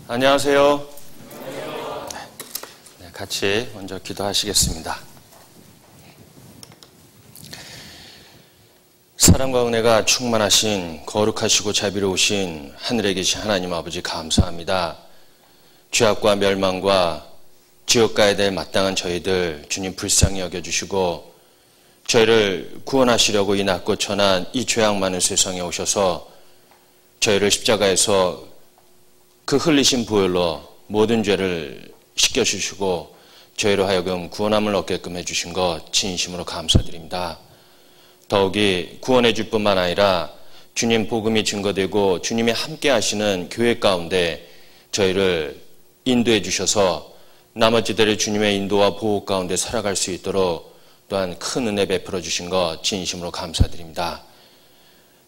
안녕하세요. 네, 같이 먼저 기도하시겠습니다. 사랑과 은혜가 충만하신 거룩하시고 자비로우신 하늘에 계신 하나님 아버지 감사합니다. 죄악과 멸망과 지옥 가야 될 마땅한 저희들 주님 불쌍히 여겨주시고 저희를 구원하시려고 이 낮고 천한 이 죄악 많은 세상에 오셔서 저희를 십자가에서 그 흘리신 보혈로 모든 죄를 씻겨주시고 저희로 하여금 구원함을 얻게끔 해주신 것 진심으로 감사드립니다. 더욱이 구원해 줄 뿐만 아니라 주님 복음이 증거되고 주님이 함께 하시는 교회 가운데 저희를 인도해 주셔서 나머지 대를 주님의 인도와 보호 가운데 살아갈 수 있도록 또한 큰 은혜 베풀어 주신 것 진심으로 감사드립니다.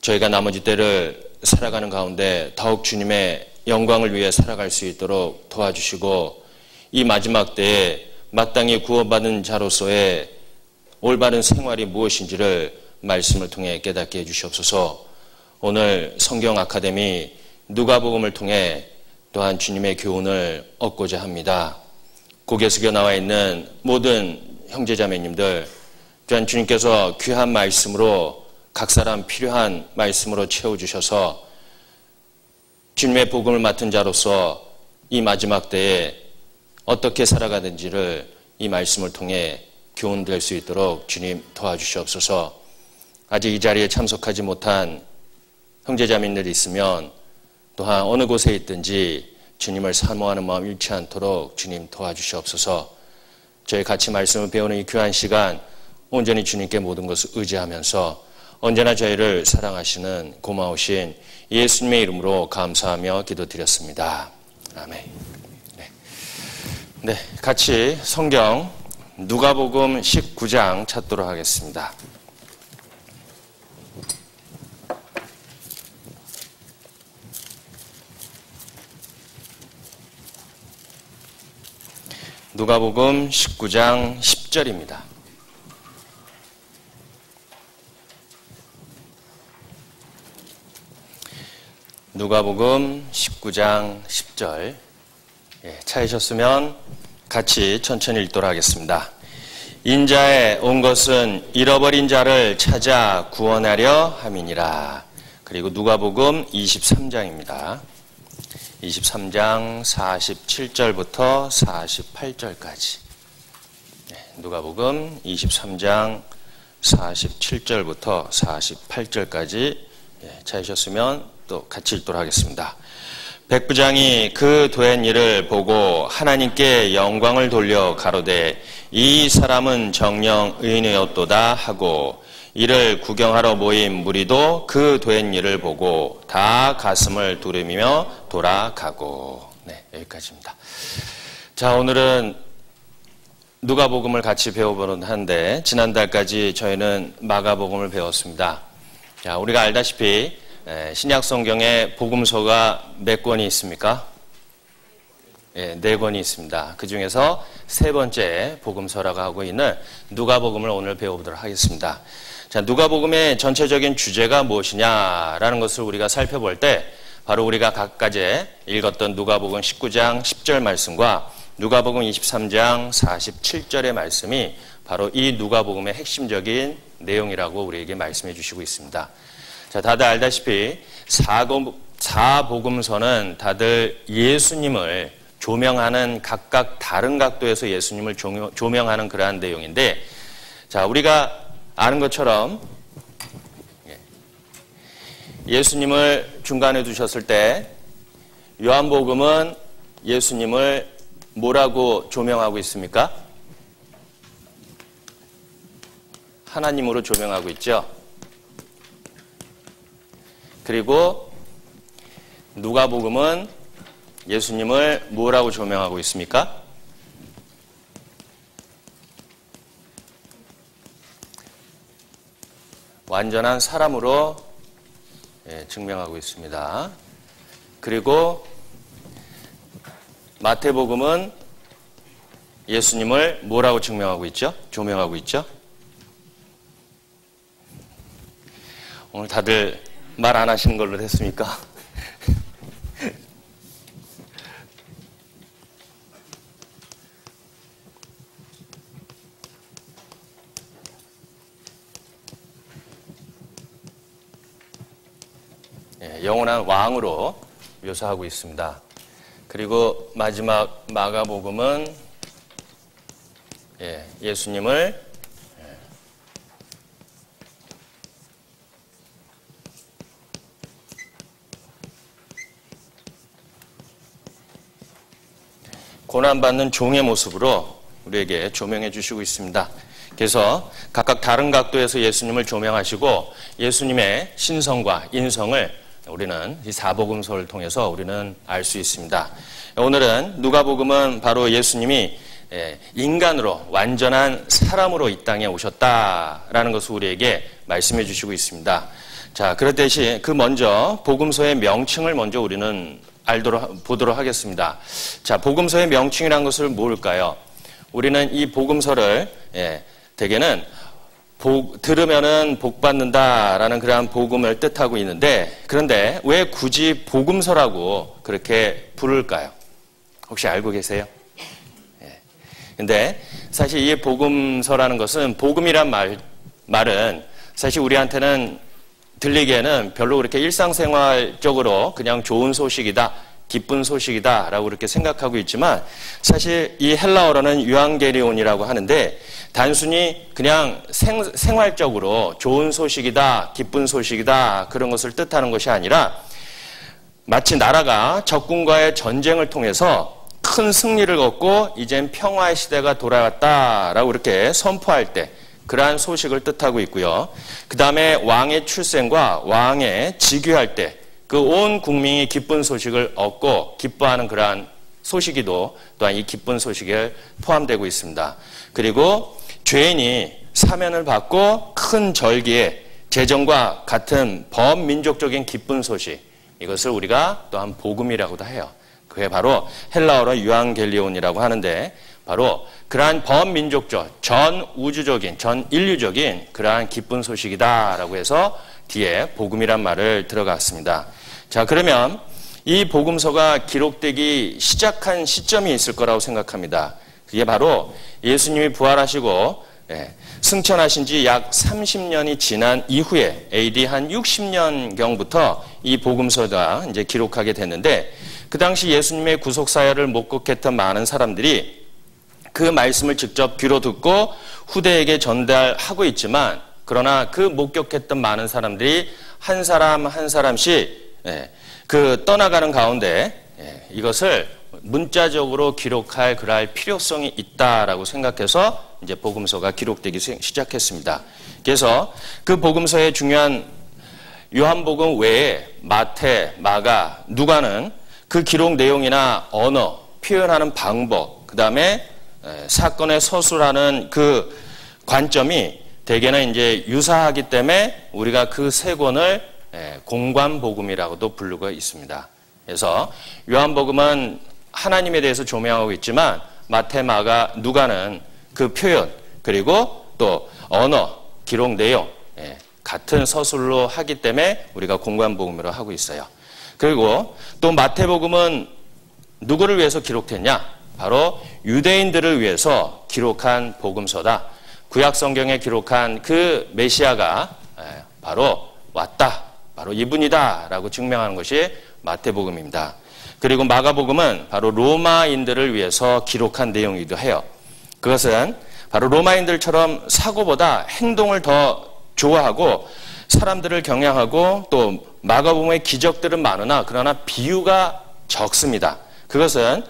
저희가 나머지 때를 살아가는 가운데 더욱 주님의 영광을 위해 살아갈 수 있도록 도와주시고 이 마지막 때에 마땅히 구원받은 자로서의 올바른 생활이 무엇인지를 말씀을 통해 깨닫게 해주시옵소서. 오늘 성경 아카데미 누가복음을 통해 또한 주님의 교훈을 얻고자 합니다. 고개 숙여 나와 있는 모든 형제자매님들 또한 주님께서 귀한 말씀으로 각 사람 필요한 말씀으로 채워주셔서 주님의 복음을 맡은 자로서 이 마지막 때에 어떻게 살아가는지를 이 말씀을 통해 교훈될 수 있도록 주님 도와주시옵소서. 아직 이 자리에 참석하지 못한 형제자매님들이 있으면 또한 어느 곳에 있든지 주님을 사모하는 마음 잃지 않도록 주님 도와주시옵소서. 저희 같이 말씀을 배우는 이 귀한 시간 온전히 주님께 모든 것을 의지하면서 언제나 저희를 사랑하시는 고마우신 예수님의 이름으로 감사하며 기도드렸습니다. 아멘. 네, 같이 성경 누가복음 19장 찾도록 하겠습니다. 누가복음 19장 10절입니다. 누가복음 19장 10절 찾으셨으면 같이 천천히 읽도록 하겠습니다. 인자에 온 것은 잃어버린 자를 찾아 구원하려 함이니라. 그리고 누가복음 23장입니다. 23장 47절부터 48절까지 누가복음 23장 47절부터 48절까지 찾으셨으면 또 같이 읽도록 하겠습니다. 백부장이 그 된 일을 보고 하나님께 영광을 돌려 가로되 이 사람은 정녕 의인이었도다 하고 이를 구경하러 모인 무리도 그 된 일을 보고 다 가슴을 두르미며 돌아가고. 네, 여기까지입니다. 자, 오늘은 누가복음을 같이 배워보는 한데 지난달까지 저희는 마가복음을 배웠습니다. 자, 우리가 알다시피 신약 성경에 복음서가 몇 권이 있습니까? 네 권이 있습니다. 그 중에서 세 번째 복음서라고 하고 있는 누가복음을 오늘 배워보도록 하겠습니다. 자, 누가복음의 전체적인 주제가 무엇이냐라는 것을 우리가 살펴볼 때 바로 우리가 각가지 읽었던 누가복음 19장 10절 말씀과 누가복음 23장 47절의 말씀이 바로 이 누가복음의 핵심적인 내용이라고 우리에게 말씀해 주시고 있습니다. 자, 다들 알다시피 사복음서는 다들 예수님을 조명하는 각각 다른 각도에서 예수님을 조명하는 그러한 내용인데, 자, 우리가 아는 것처럼 예수님을 중간에 두셨을 때 요한복음은 예수님을 뭐라고 조명하고 있습니까? 하나님으로 조명하고 있죠. 그리고 누가복음은 예수님을 뭐라고 조명하고 있습니까? 완전한 사람으로 증명하고 있습니다. 그리고 마태복음은 예수님을 뭐라고 증명하고 있죠? 조명하고 있죠? 오늘 다들 말 안 하시는 걸로 됐습니까? 영원한 왕으로 묘사하고 있습니다. 그리고 마지막 마가복음은 예수님을 고난받는 종의 모습으로 우리에게 조명해 주시고 있습니다. 그래서 각각 다른 각도에서 예수님을 조명하시고 예수님의 신성과 인성을 우리는 이 사복음서를 통해서 우리는 알 수 있습니다. 오늘은 누가복음은 바로 예수님이 인간으로 완전한 사람으로 이 땅에 오셨다라는 것을 우리에게 말씀해 주시고 있습니다. 자, 그렇듯이 먼저 복음서의 명칭을 먼저 우리는 보도록 하겠습니다. 자, 복음서의 명칭이라는 것을 뭘까요? 우리는 이 복음서를 대개는 들으면은 복 받는다라는 그러한 복음을 뜻하고 있는데, 그런데 왜 굳이 복음서라고 그렇게 부를까요? 혹시 알고 계세요? 근데 사실 이 복음서라는 것은 복음이란 말은 사실 우리한테는 들리기에는 별로 그렇게 일상생활적으로 그냥 좋은 소식이다, 기쁜 소식이다 라고 그렇게 생각하고 있지만, 사실 이 헬라어로는 유앙게리온이라고 하는데 단순히 그냥 생활적으로 좋은 소식이다, 기쁜 소식이다 그런 것을 뜻하는 것이 아니라, 마치 나라가 적군과의 전쟁을 통해서 큰 승리를 거두고 이젠 평화의 시대가 돌아왔다라고 이렇게 선포할 때 그러한 소식을 뜻하고 있고요. 그 다음에 왕의 출생과 왕의 즉위할 때 그 온 국민이 기쁜 소식을 얻고 기뻐하는 그러한 소식이도 또한 이 기쁜 소식에 포함되고 있습니다. 그리고 죄인이 사면을 받고 큰 절기에 제정과 같은 범민족적인 기쁜 소식, 이것을 우리가 또한 복음이라고도 해요. 그게 바로 헬라어로 유앙겔리온이라고 하는데, 바로 그러한 범민족적, 전 우주적인, 전 인류적인 그러한 기쁜 소식이다라고 해서 뒤에 복음이란 말을 들어갔습니다. 자, 그러면 이 복음서가 기록되기 시작한 시점이 있을 거라고 생각합니다. 그게 바로 예수님이 부활하시고 승천하신 지 약 30년이 지난 이후에 AD 한 60년경부터 이 복음서가 이제 기록하게 됐는데, 그 당시 예수님의 구속 사역을 목격했던 많은 사람들이 그 말씀을 직접 귀로 듣고 후대에게 전달하고 있지만, 그러나 그 목격했던 많은 사람들이 한 사람 한 사람씩 그 떠나가는 가운데 이것을 문자적으로 기록할 그럴 필요성이 있다라고 생각해서 이제 복음서가 기록되기 시작했습니다. 그래서 그 복음서의 중요한 요한복음 외에 마태, 마가, 누가는 그 기록 내용이나 언어, 표현하는 방법, 그 다음에 사건의 서술하는 그 관점이 대개는 이제 유사하기 때문에 우리가 그 세 권을 공관복음이라고도 부르고 있습니다. 그래서 요한복음은 하나님에 대해서 조명하고 있지만, 마태, 마가, 누가는 그 표현, 그리고 또 언어, 기록 내용 같은 서술로 하기 때문에 우리가 공관복음으로 하고 있어요. 그리고 또 마태복음은 누구를 위해서 기록됐냐? 바로 유대인들을 위해서 기록한 복음서다. 구약 성경에 기록한 그 메시아가 바로 왔다, 바로 이분이다 라고 증명하는 것이 마태복음입니다. 그리고 마가복음은 바로 로마인들을 위해서 기록한 내용이기도 해요. 그것은 바로 로마인들처럼 사고보다 행동을 더 좋아하고 사람들을 경향하고, 또 마가복음의 기적들은 많으나 그러나 비유가 적습니다. 그것은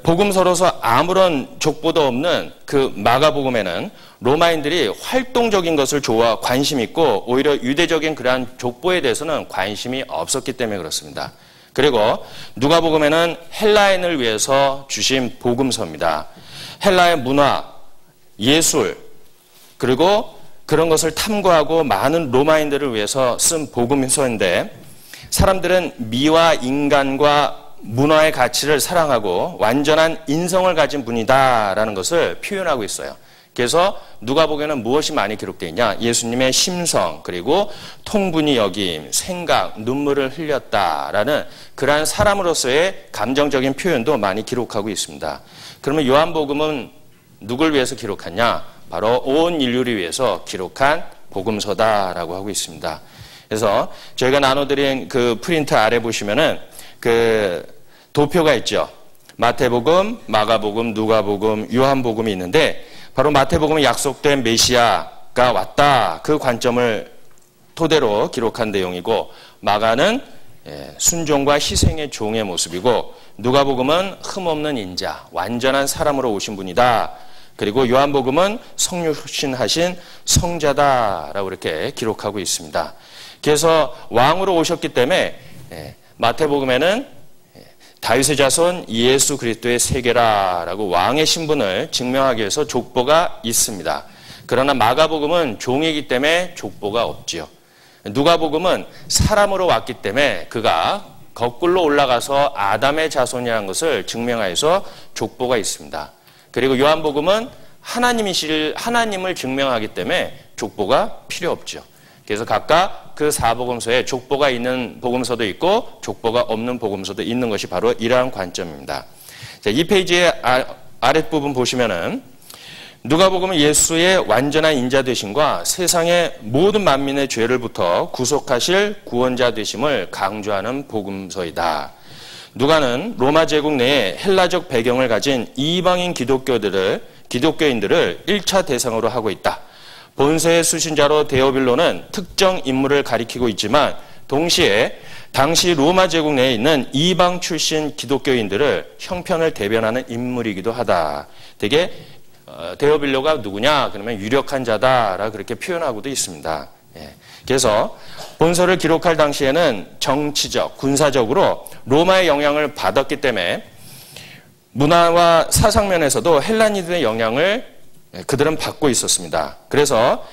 복음서로서 아무런 족보도 없는 그 마가복음에는 로마인들이 활동적인 것을 관심 있고, 오히려 유대적인 그러한 족보에 대해서는 관심이 없었기 때문에 그렇습니다. 그리고 누가복음에는 헬라인을 위해서 주신 복음서입니다. 헬라의 문화, 예술, 그리고 그런 것을 탐구하고 많은 로마인들을 위해서 쓴 복음서인데, 사람들은 미와 인간과 문화의 가치를 사랑하고 완전한 인성을 가진 분이다라는 것을 표현하고 있어요. 그래서 누가복음에는 무엇이 많이 기록되어 있냐? 예수님의 심성, 그리고 통분히 여김, 생각, 눈물을 흘렸다라는 그러한 사람으로서의 감정적인 표현도 많이 기록하고 있습니다. 그러면 요한복음은 누굴 위해서 기록했냐? 바로 온 인류를 위해서 기록한 복음서다라고 하고 있습니다. 그래서 저희가 나눠드린 그 프린트 아래 보시면은 그 도표가 있죠. 마태복음, 마가복음, 누가복음, 요한복음이 있는데 바로 마태복음은 약속된 메시아가 왔다. 그 관점을 토대로 기록한 내용이고, 마가는 순종과 희생의 종의 모습이고, 누가복음은 흠없는 인자, 완전한 사람으로 오신 분이다. 그리고 요한복음은 성육신하신 성자다라고 이렇게 기록하고 있습니다. 그래서 왕으로 오셨기 때문에 마태복음에는 다윗의 자손 예수 그리스도의 세계라라고 왕의 신분을 증명하기 위해서 족보가 있습니다. 그러나 마가복음은 종이기 때문에 족보가 없지요. 누가복음은 사람으로 왔기 때문에 그가 거꾸로 올라가서 아담의 자손이라는 것을 증명하여서 족보가 있습니다. 그리고 요한복음은 하나님을 증명하기 때문에 족보가 필요 없죠. 그래서 각각 그 사복음서에 족보가 있는 복음서도 있고 족보가 없는 복음서도 있는 것이 바로 이러한 관점입니다. 자, 이 페이지의 아랫부분 보시면은 누가복음은 예수의 완전한 인자 되심과 세상의 모든 만민의 죄를부터 구속하실 구원자 되심을 강조하는 복음서이다. 누가는 로마 제국 내에 헬라적 배경을 가진 이방인 기독교인들을 1차 대상으로 하고 있다. 본서의 수신자로 데오빌로는 특정 인물을 가리키고 있지만 동시에 당시 로마 제국 내에 있는 이방 출신 기독교인들을 형편을 대변하는 인물이기도 하다. 되게 데오빌로가 누구냐? 그러면 유력한 자다라 그렇게 표현하고도 있습니다. 그래서 본서를 기록할 당시에는 정치적, 군사적으로 로마의 영향을 받았기 때문에 문화와 사상 면에서도 헬라니들의 영향을 그들은 받고 있었습니다. 그래서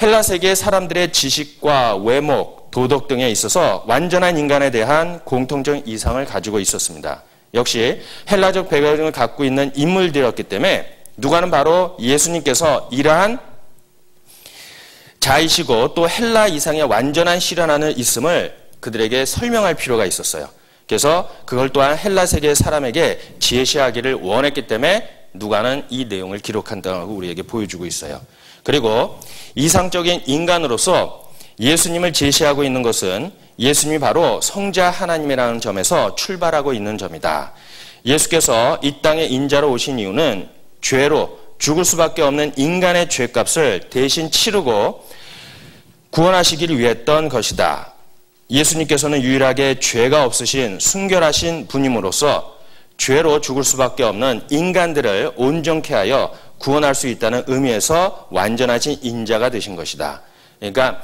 헬라 세계 사람들의 지식과 외목, 도덕 등에 있어서 완전한 인간에 대한 공통적 이상을 가지고 있었습니다. 역시 헬라적 배경을 갖고 있는 인물들이었기 때문에 누가는 바로 예수님께서 이러한 자이시고 또 헬라 이상의 완전한 실현하는 있음을 그들에게 설명할 필요가 있었어요. 그래서 그걸 또한 헬라 세계의 사람에게 제시하기를 원했기 때문에 누가는 이 내용을 기록한다고 우리에게 보여주고 있어요. 그리고 이상적인 인간으로서 예수님을 제시하고 있는 것은 예수님이 바로 성자 하나님이라는 점에서 출발하고 있는 점이다. 예수께서 이 땅에 인자로 오신 이유는 죄로 죽을 수밖에 없는 인간의 죄값을 대신 치르고 구원하시기를 위했던 것이다. 예수님께서는 유일하게 죄가 없으신 순결하신 분임으로써 죄로 죽을 수밖에 없는 인간들을 온전케 하여 구원할 수 있다는 의미에서 완전하신 인자가 되신 것이다. 그러니까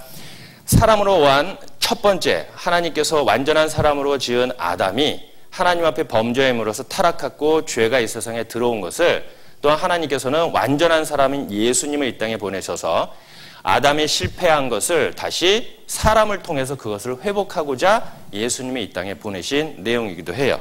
사람으로 온 첫 번째 하나님께서 완전한 사람으로 지은 아담이 하나님 앞에 범죄함으로써 타락하고 죄가 이 세상에 들어온 것을 또한 하나님께서는 완전한 사람인 예수님을 이 땅에 보내셔서 아담이 실패한 것을 다시 사람을 통해서 그것을 회복하고자 예수님이 이 땅에 보내신 내용이기도 해요.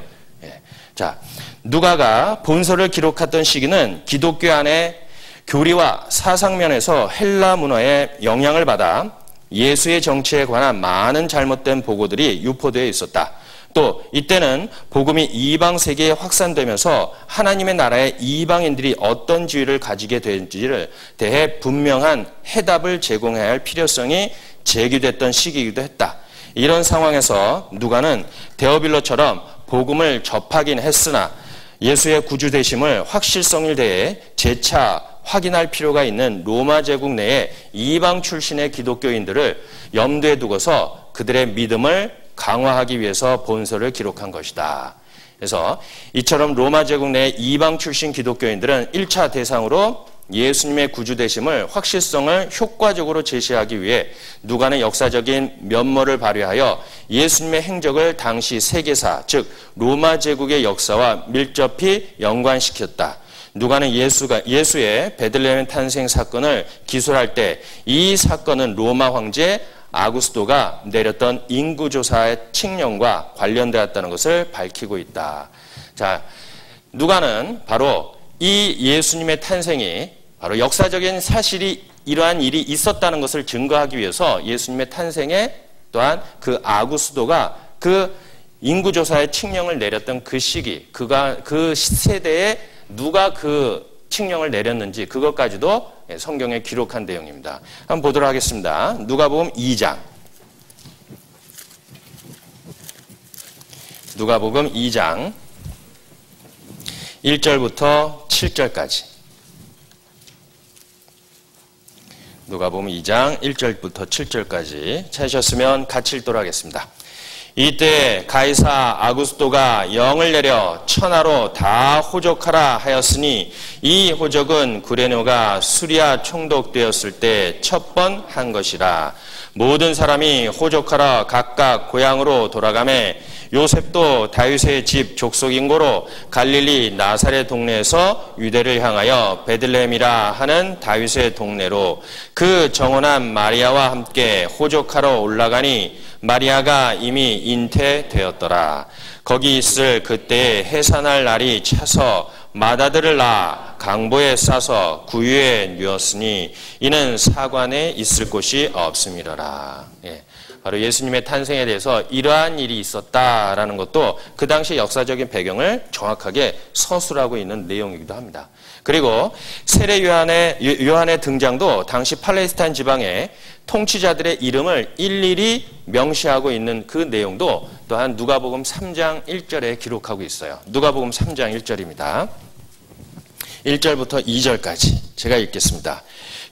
자, 누가가 본서를 기록했던 시기는 기독교 안에 교리와 사상면에서 헬라 문화의 영향을 받아 예수의 정치에 관한 많은 잘못된 보고들이 유포되어 있었다. 또 이때는 복음이 이방 세계에 확산되면서 하나님의 나라의 이방인들이 어떤 지위를 가지게 되는지를 대해 분명한 해답을 제공해야 할 필요성이 제기됐던 시기이기도 했다. 이런 상황에서 누가는 데오빌로처럼 복음을 접하긴 했으나 예수의 구주 되심을 확실성을 대해 재차 확인할 필요가 있는 로마 제국 내의 이방 출신의 기독교인들을 염두에 두고서 그들의 믿음을 강화하기 위해서 본서를 기록한 것이다. 그래서 이처럼 로마 제국 내 이방 출신 기독교인들은 1차 대상으로 예수님의 구주 되심을 확실성을 효과적으로 제시하기 위해 누가는 역사적인 면모를 발휘하여 예수님의 행적을 당시 세계사, 즉 로마 제국의 역사와 밀접히 연관시켰다. 누가는 예수의 베들레헴 탄생 사건을 기술할 때 이 사건은 로마 황제 아구스토가 내렸던 인구조사의 칙령과 관련되었다는 것을 밝히고 있다. 자, 누가는 바로 이 예수님의 탄생이 바로 역사적인 사실이 이러한 일이 있었다는 것을 증거하기 위해서 예수님의 탄생에 또한 그 아구스토가 그 인구조사의 칙령을 내렸던 그 시기, 그 세대에 누가 그 칙령을 내렸는지 그것까지도 성경에 기록한 내용입니다. 한번 보도록 하겠습니다. 누가복음 2장. 누가복음 2장 1절부터 7절까지. 누가복음 2장 1절부터 7절까지 찾으셨으면 같이 읽도록 하겠습니다. 이때 가이사 아구스토가 영을 내려 천하로 다 호적하라 하였으니 이 호적은 구레네오가 수리아 총독되었을 때 첫 번 한 것이라. 모든 사람이 호적하러 각각 고향으로 돌아가매 요셉도 다윗의 집 족속인 고로 갈릴리 나사렛 동네에서 유대를 향하여 베들레헴이라 하는 다윗의 동네로 그 정혼한 마리아와 함께 호적하러 올라가니 마리아가 이미 잉태되었더라. 거기 있을 그때에 해산할 날이 차서 맏아들을 낳아 강보에 싸서 구유에 누웠으니 이는 사관에 있을 곳이 없음이러라. 바로 예수님의 탄생에 대해서 이러한 일이 있었다라는 것도 그 당시 역사적인 배경을 정확하게 서술하고 있는 내용이기도 합니다. 그리고 세례 요한의 등장도 당시 팔레스타인 지방의 통치자들의 이름을 일일이 명시하고 있는 그 내용도 또한 누가복음 3장 1절에 기록하고 있어요. 누가복음 3장 1절입니다. 1절부터 2절까지 제가 읽겠습니다.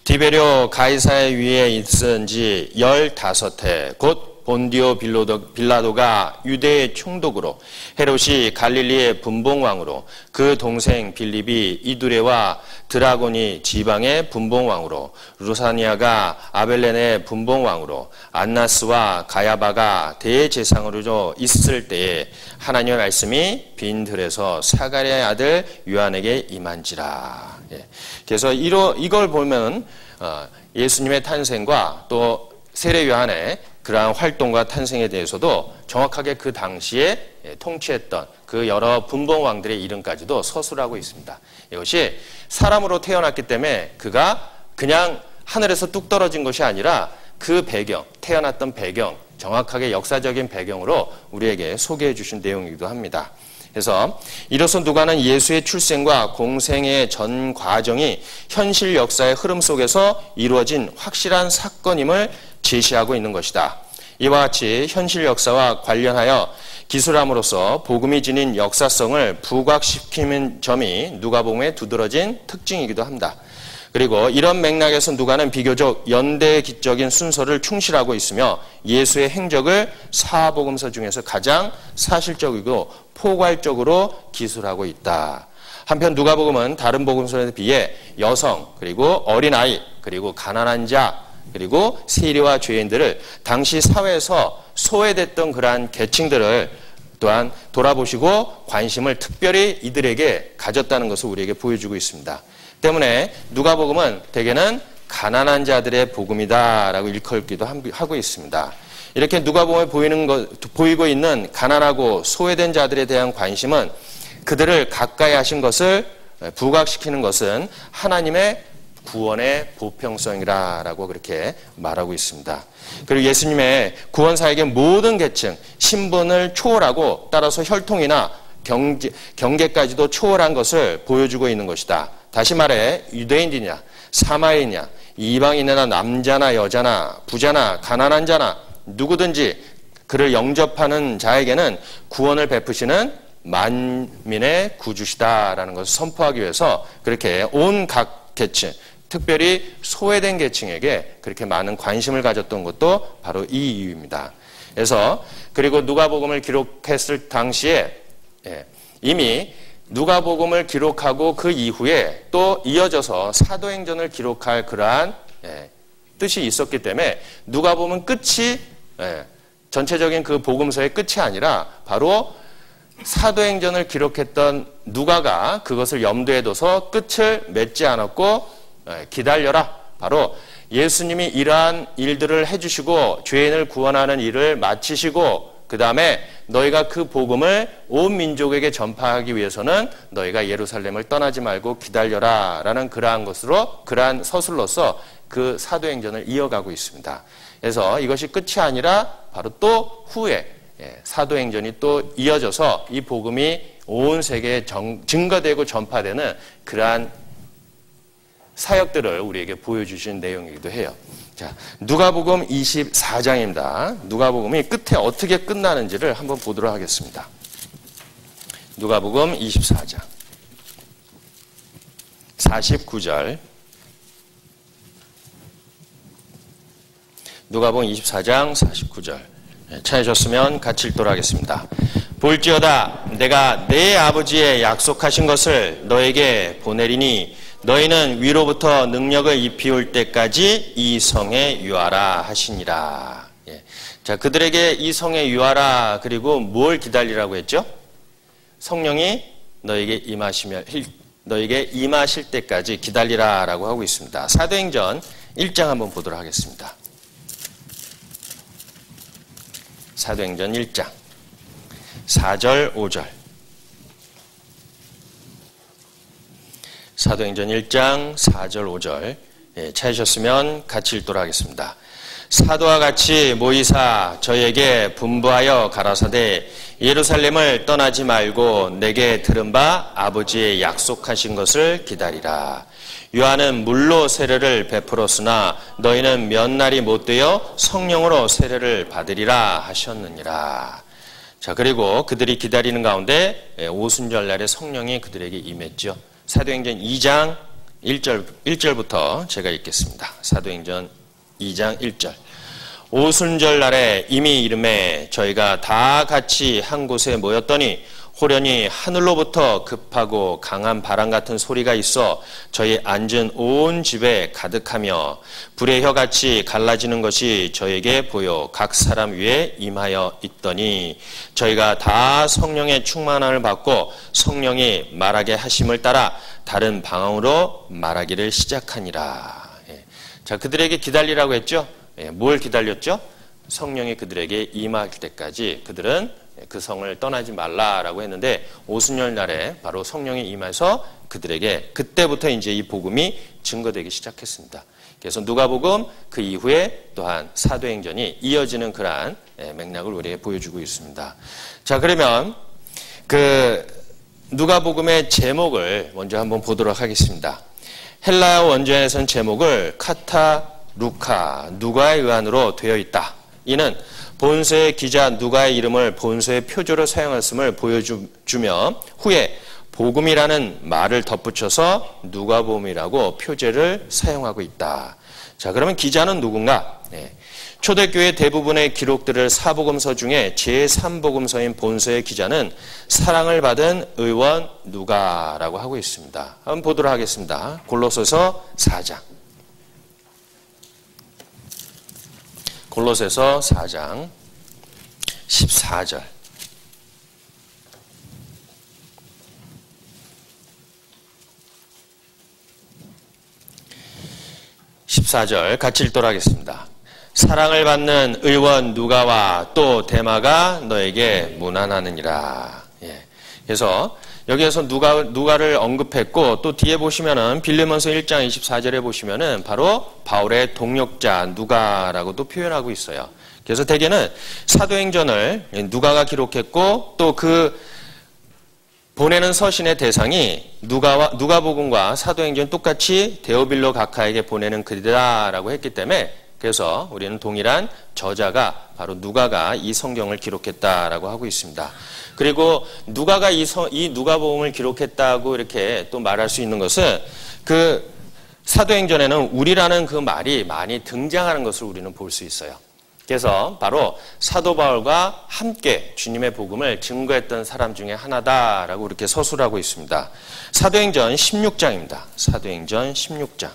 디베rio 가이사의 위에 있은 지 15해 곧 본디오 빌라도가 유대의 총독으로 헤롯이 갈릴리의 분봉왕으로 그 동생 빌립이 이두레와 드라곤이 지방의 분봉왕으로 루사니아가 아벨렌의 분봉왕으로 안나스와 가야바가 대제사장으로 있을 때에 하나님의 말씀이 빈 들에서 사가랴의 아들 요한에게 임한지라. 그래서 이걸 보면 예수님의 탄생과 또 세례 요한의 그러한 활동과 탄생에 대해서도 정확하게 그 당시에 통치했던 그 여러 분봉왕들의 이름까지도 서술하고 있습니다. 이것이 사람으로 태어났기 때문에 그가 그냥 하늘에서 뚝 떨어진 것이 아니라 그 배경, 태어났던 배경, 정확하게 역사적인 배경으로 우리에게 소개해 주신 내용이기도 합니다. 그래서 이로써 누가는 예수의 출생과 공생의 전 과정이 현실 역사의 흐름 속에서 이루어진 확실한 사건임을 제시하고 있는 것이다. 이와 같이 현실 역사와 관련하여 기술함으로써 복음이 지닌 역사성을 부각시키는 점이 누가복음의 두드러진 특징이기도 합니다. 그리고 이런 맥락에서 누가는 비교적 연대기적인 순서를 충실하고 있으며 예수의 행적을 사복음서 중에서 가장 사실적이고 포괄적으로 기술하고 있다. 한편 누가복음은 다른 복음서에 비해 여성, 그리고 어린아이, 그리고 가난한 자, 그리고 세리와 죄인들을 당시 사회에서 소외됐던 그러한 계층들을 또한 돌아보시고 관심을 특별히 이들에게 가졌다는 것을 우리에게 보여주고 있습니다. 때문에 누가복음은 대개는 가난한 자들의 복음이다라고 일컬기도 하고 있습니다. 이렇게 누가복음에 보이고 있는 가난하고 소외된 자들에 대한 관심은 그들을 가까이 하신 것을 부각시키는 것은 하나님의 구원의 보편성이라고 그렇게 말하고 있습니다. 그리고 예수님의 구원사에게 모든 계층, 신분을 초월하고 따라서 혈통이나 경계까지도 초월한 것을 보여주고 있는 것이다. 다시 말해 유대인이냐 사마리아냐 이방인이나 남자나 여자나 부자나 가난한 자나 누구든지 그를 영접하는 자에게는 구원을 베푸시는 만민의 구주시다라는 것을 선포하기 위해서 그렇게 온 각 계층, 특별히 소외된 계층에게 그렇게 많은 관심을 가졌던 것도 바로 이 이유입니다. 그래서 그리고 누가복음을 기록했을 당시에 이미 누가복음을 기록하고 그 이후에 또 이어져서 사도행전을 기록할 그러한 뜻이 있었기 때문에 누가복음은 끝이 전체적인 그 복음서의 끝이 아니라 바로 사도행전을 기록했던 누가가 그것을 염두에 둬서 끝을 맺지 않았고 기다려라. 바로 예수님이 이러한 일들을 해주시고 죄인을 구원하는 일을 마치시고 그 다음에 너희가 그 복음을 온 민족에게 전파하기 위해서는 너희가 예루살렘을 떠나지 말고 기다려라 라는 그러한 서술로서 그 사도행전을 이어가고 있습니다. 그래서 이것이 끝이 아니라 바로 또 후에 사도행전이 또 이어져서 이 복음이 온 세계에 증거되고 전파되는 그러한 사역들을 우리에게 보여주신 내용이기도 해요. 자, 누가복음 24장입니다. 누가복음이 끝에 어떻게 끝나는지를 한번 보도록 하겠습니다. 누가복음 24장 49절. 누가복음 24장 49절. 찾으셨으면 같이 읽도록 하겠습니다. 볼지어다 내가 내 아버지의 약속하신 것을 너에게 보내리니 너희는 위로부터 능력을 입히올 때까지 이 성에 유하라 하시니라. 자, 그들에게 이 성에 유하라, 그리고 뭘 기다리라고 했죠? 성령이 너에게 임하실 때까지 기다리라라고 하고 있습니다. 사도행전 1장 한번 보도록 하겠습니다. 사도행전 1장 4절 5절. 사도행전 1장 4절 5절. 찾으셨으면 같이 읽도록 하겠습니다. 사도와 같이 모이사 저에게 분부하여 가라사대 예루살렘을 떠나지 말고 내게 들은 바 아버지의 약속하신 것을 기다리라. 요한은 물로 세례를 베풀었으나 너희는 몇 날이 못 되어 성령으로 세례를 받으리라 하셨느니라. 자, 그리고 그들이 기다리는 가운데 오순절 날에 성령이 그들에게 임했죠. 사도행전 2장 1절부터 제가 읽겠습니다. 사도행전 2장 1절. 오순절 날에 이미 이름에 저희가 다 같이 한 곳에 모였더니 호련히 하늘로부터 급하고 강한 바람 같은 소리가 있어 저희 앉은 온 집에 가득하며 불의 혀같이 갈라지는 것이 저에게 보여 각 사람 위에 임하여 있더니 저희가 다 성령의 충만함을 받고 성령이 말하게 하심을 따라 다른 방언으로 말하기를 시작하니라. 자, 그들에게 기다리라고 했죠. 뭘 기다렸죠? 성령이 그들에게 임할 때까지 그들은 그 성을 떠나지 말라라고 했는데 오순절 날에 바로 성령이 임해서 그들에게 그때부터 이제 이 복음이 증거되기 시작했습니다. 그래서 누가복음 그 이후에 또한 사도행전이 이어지는 그러한 맥락을 우리에게 보여주고 있습니다. 자, 그러면 그 누가복음의 제목을 먼저 한번 보도록 하겠습니다. 헬라어 원전에서는 제목을 카타루카, 누가의 의안으로 되어 있다. 이는 본서의 기자 누가의 이름을 본서의 표조로 사용했음을 보여주며 후에 복음이라는 말을 덧붙여서 누가복음이라고 표제를 사용하고 있다. 자, 그러면 기자는 누군가? 초대교회 대부분의 기록들을 사복음서 중에 제3복음서인 본서의 기자는 사랑을 받은 의원 누가라고 하고 있습니다. 한번 보도록 하겠습니다. 골로새서 4장. 골로새서 4장 14절. 같이 읽도록 하겠습니다. 사랑을 받는 의원 누가와 또 데마가 너에게 문안하느니라. 그래서 여기에서 누가를 언급했고 또 뒤에 보시면은 빌레몬서 1장 24절에 보시면은 바로 바울의 동역자 누가라고도 표현하고 있어요. 그래서 대개는 사도행전을 누가가 기록했고 또 그 보내는 서신의 대상이 누가복음과 사도행전 똑같이 데오빌로 각하에게 보내는 글이다라고 했기 때문에 그래서 우리는 동일한 저자가 바로 누가가 이 성경을 기록했다라고 하고 있습니다. 그리고 누가가 이 누가복음을 기록했다고 이렇게 또 말할 수 있는 것은 그 사도행전에는 우리라는 그 말이 많이 등장하는 것을 우리는 볼 수 있어요. 그래서 바로 사도 바울과 함께 주님의 복음을 증거했던 사람 중에 하나다라고 이렇게 서술하고 있습니다. 사도행전 16장입니다. 사도행전 16장.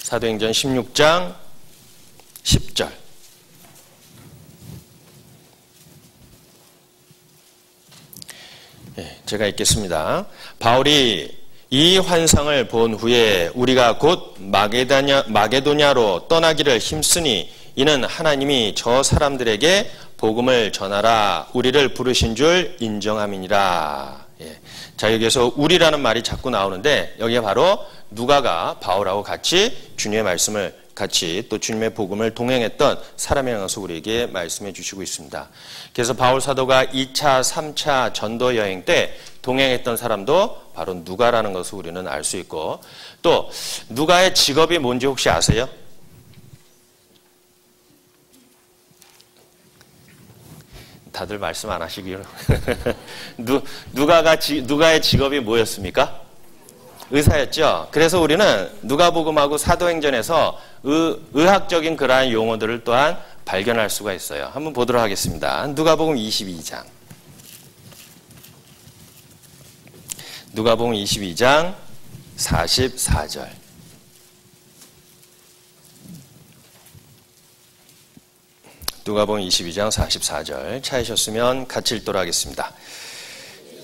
사도행전 16장 10절. 제가 읽겠습니다. 바울이 이 환상을 본 후에 우리가 곧 마게도냐로 떠나기를 힘쓰니 이는 하나님이 저 사람들에게 복음을 전하라 우리를 부르신 줄 인정함이니라. 자, 여기에서 우리라는 말이 자꾸 나오는데 여기에 바로 누가가 바울하고 같이 주님의 말씀을 같이 또 주님의 복음을 동행했던 사람이라는 것을 우리에게 말씀해 주시고 있습니다. 그래서 바울 사도가 2차, 3차 전도 여행 때 동행했던 사람도 바로 누가라는 것을 우리는 알 수 있고 또 누가의 직업이 뭔지 혹시 아세요? 다들 말씀 안 하시기로. 누가의 직업이 뭐였습니까? 의사였죠. 그래서 우리는 누가복음하고 사도행전에서 의학적인 그러한 용어들을 또한 발견할 수가 있어요. 한번 보도록 하겠습니다. 누가복음 22장. 누가복음 22장 44절. 누가복음 22장 44절. 찾으셨으면 같이 읽도록 하겠습니다.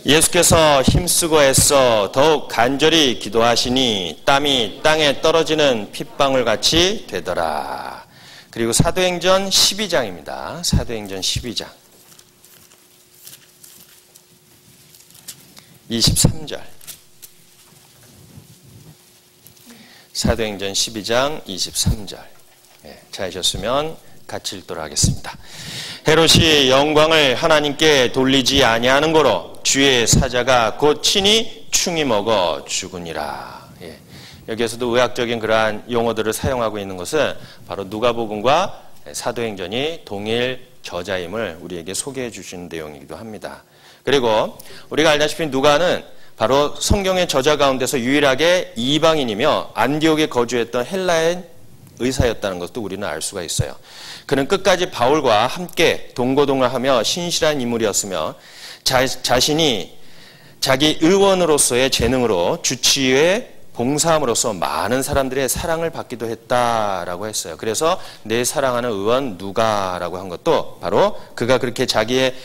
예수께서 힘쓰고 애써 더욱 간절히 기도하시니 땀이 땅에 떨어지는 핏방울 같이 되더라. 그리고 사도행전 12장입니다. 사도행전 12장 23절. 사도행전 12장 23절. 찾으셨으면 같이 읽도록 하겠습니다. 헤롯이 영광을 하나님께 돌리지 아니하는 고로 주의 사자가 곧 친히 충이 먹어 죽으니라. 여기에서도 의학적인 그러한 용어들을 사용하고 있는 것은 바로 누가복음과 사도행전이 동일 저자임을 우리에게 소개해 주시는 내용이기도 합니다. 그리고 우리가 알다시피 누가는 바로 성경의 저자 가운데서 유일하게 이방인이며 안디옥에 거주했던 헬라인 의사였다는 것도 우리는 알 수가 있어요. 그는 끝까지 바울과 함께 동고동락하며 신실한 인물이었으며 자신이 자기 의원으로서의 재능으로 주치의에 봉사함으로써 많은 사람들의 사랑을 받기도 했다라고 했어요. 그래서 내 사랑하는 의원 누가라고 한 것도 바로 그가 그렇게 자기의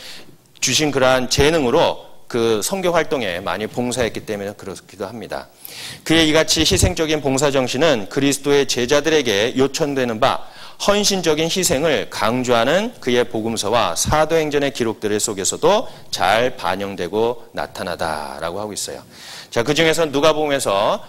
주신 그러한 재능으로 그 선교 활동에 많이 봉사했기 때문에 그렇기도 합니다. 그의 이같이 희생적인 봉사 정신은 그리스도의 제자들에게 요청되는 바 헌신적인 희생을 강조하는 그의 복음서와 사도행전의 기록들 속에서도 잘 반영되고 나타나다라고 하고 있어요. 자, 그 중에서 누가복음에서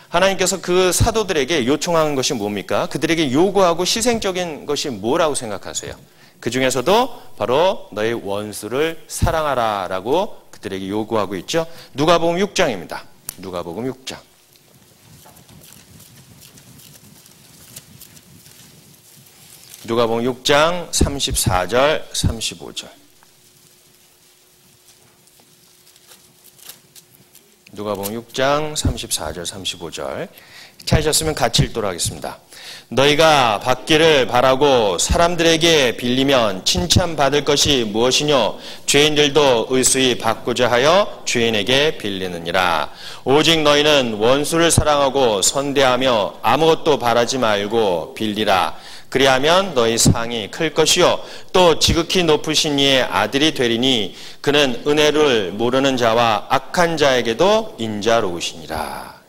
하나님께서 그 사도들에게 요청하는 것이 뭡니까? 그들에게 요구하고 희생적인 것이 뭐라고 생각하세요? 그 중에서도 바로 너의 원수를 사랑하라라고 그들에게 요구하고 있죠. 누가복음 6장입니다. 누가복음 6장. 누가복음 6장 34절, 35절. 누가복음 6장 34절, 35절. 찾으셨으면 같이 읽도록 하겠습니다. 너희가 받기를 바라고 사람들에게 빌리면 칭찬받을 것이 무엇이뇨? 죄인들도 의수히 받고자 하여 죄인에게 빌리느니라. 오직 너희는 원수를 사랑하고 선대하며 아무것도 바라지 말고 빌리라. 그리하면 너희 상이 클 것이요 또 지극히 높으신 이의 아들이 되리니 그는 은혜를 모르는 자와 악한 자에게도 인자로우시니라.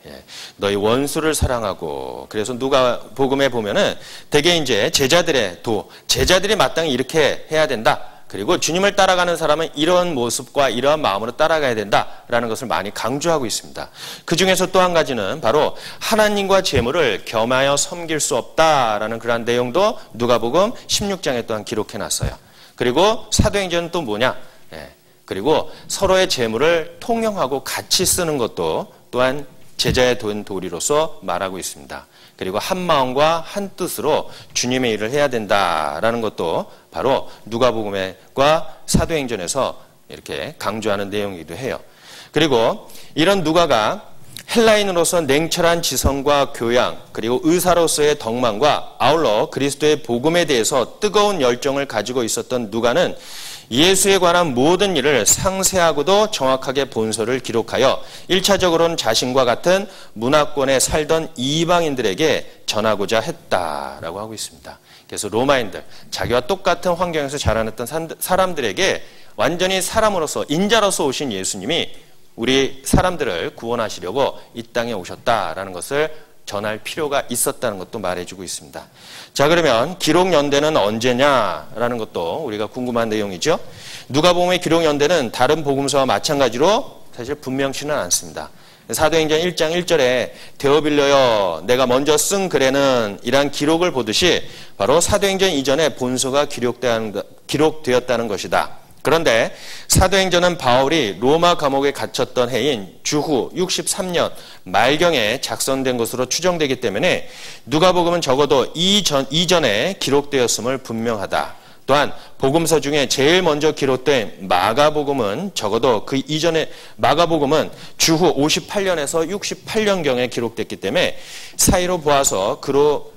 너희 원수를 사랑하고. 그래서 누가복음에 보면은 대개 이제 제자들이 마땅히 이렇게 해야 된다. 그리고 주님을 따라가는 사람은 이런 모습과 이러한 마음으로 따라가야 된다라는 것을 많이 강조하고 있습니다. 그 중에서 또 한 가지는 바로 하나님과 재물을 겸하여 섬길 수 없다라는 그러한 내용도 누가복음 16장에 또한 기록해놨어요. 그리고 사도행전은 또 뭐냐? 그리고 서로의 재물을 통용하고 같이 쓰는 것도 또한 제자의 도리로서 말하고 있습니다. 그리고 한 마음과 한 뜻으로 주님의 일을 해야 된다라는 것도 바로 누가복음과 사도행전에서 이렇게 강조하는 내용이기도 해요. 그리고 이런 누가가 헬라인으로서 냉철한 지성과 교양, 그리고 의사로서의 덕망과 아울러 그리스도의 복음에 대해서 뜨거운 열정을 가지고 있었던 누가는 예수에 관한 모든 일을 상세하고도 정확하게 본서를 기록하여 1차적으로는 자신과 같은 문화권에 살던 이방인들에게 전하고자 했다라고 하고 있습니다. 그래서 로마인들, 자기와 똑같은 환경에서 자라났던 사람들에게 완전히 사람으로서, 인자로서 오신 예수님이 우리 사람들을 구원하시려고 이 땅에 오셨다라는 것을 전할 필요가 있었다는 것도 말해주고 있습니다. 자, 그러면 기록 연대는 언제냐라는 것도 우리가 궁금한 내용이죠. 누가복음의 기록 연대는 다른 복음서와 마찬가지로 사실 분명치는 않습니다. 사도행전 1장 1절에 데오빌려여 내가 먼저 쓴 글에는 이란 기록을 보듯이 바로 사도행전 이전에 본서가 기록되었다는 것이다. 그런데 사도행전은 바울이 로마 감옥에 갇혔던 해인 주후 63년 말경에 작성된 것으로 추정되기 때문에 누가복음은 적어도 이전에 기록되었음을 분명하다. 또한 복음서 중에 제일 먼저 기록된 마가복음은 적어도 그 이전에 마가복음은 주후 58년에서 68년경에 기록됐기 때문에 사이로 보아서 그로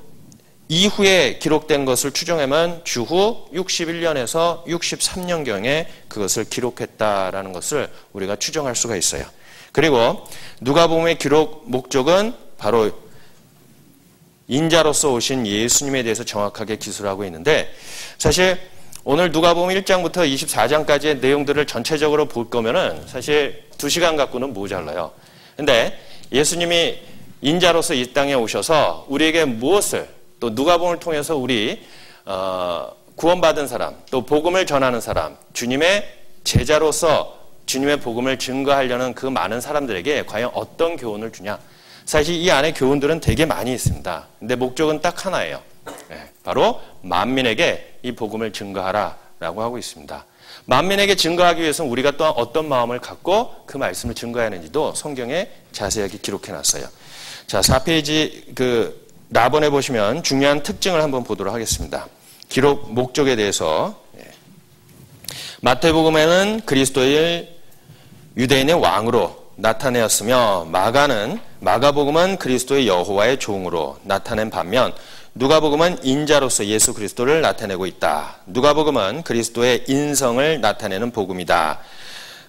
이후에 기록된 것을 추정하면 주후 61년에서 63년경에 그것을 기록했다라는 것을 우리가 추정할 수가 있어요. 그리고 누가복음의 기록 목적은 바로 인자로서 오신 예수님에 대해서 정확하게 기술하고 있는데, 사실 오늘 누가복음 1장부터 24장까지의 내용들을 전체적으로 볼 거면은 사실 2시간 갖고는 모자라요. 근데 예수님이 인자로서 이 땅에 오셔서 우리에게 무엇을, 또 누가복음을 통해서 우리 구원받은 사람, 또 복음을 전하는 사람, 주님의 제자로서 주님의 복음을 증거하려는 그 많은 사람들에게 과연 어떤 교훈을 주냐. 사실 이 안에 교훈들은 되게 많이 있습니다. 근데 목적은 딱 하나예요. 바로 만민에게 이 복음을 증거하라라고 하고 있습니다. 만민에게 증거하기 위해서는 우리가 또한 어떤 마음을 갖고 그 말씀을 증거해야 하는지도 성경에 자세하게 기록해놨어요. 자, 4페이지 그 라본에 보시면 중요한 특징을 한번 보도록 하겠습니다. 기록 목적에 대해서. 마태복음에는 그리스도의 유대인의 왕으로 나타내었으며 마가복음은 그리스도의 여호와의 종으로 나타낸 반면 누가복음은 인자로서 예수 그리스도를 나타내고 있다. 누가복음은 그리스도의 인성을 나타내는 복음이다.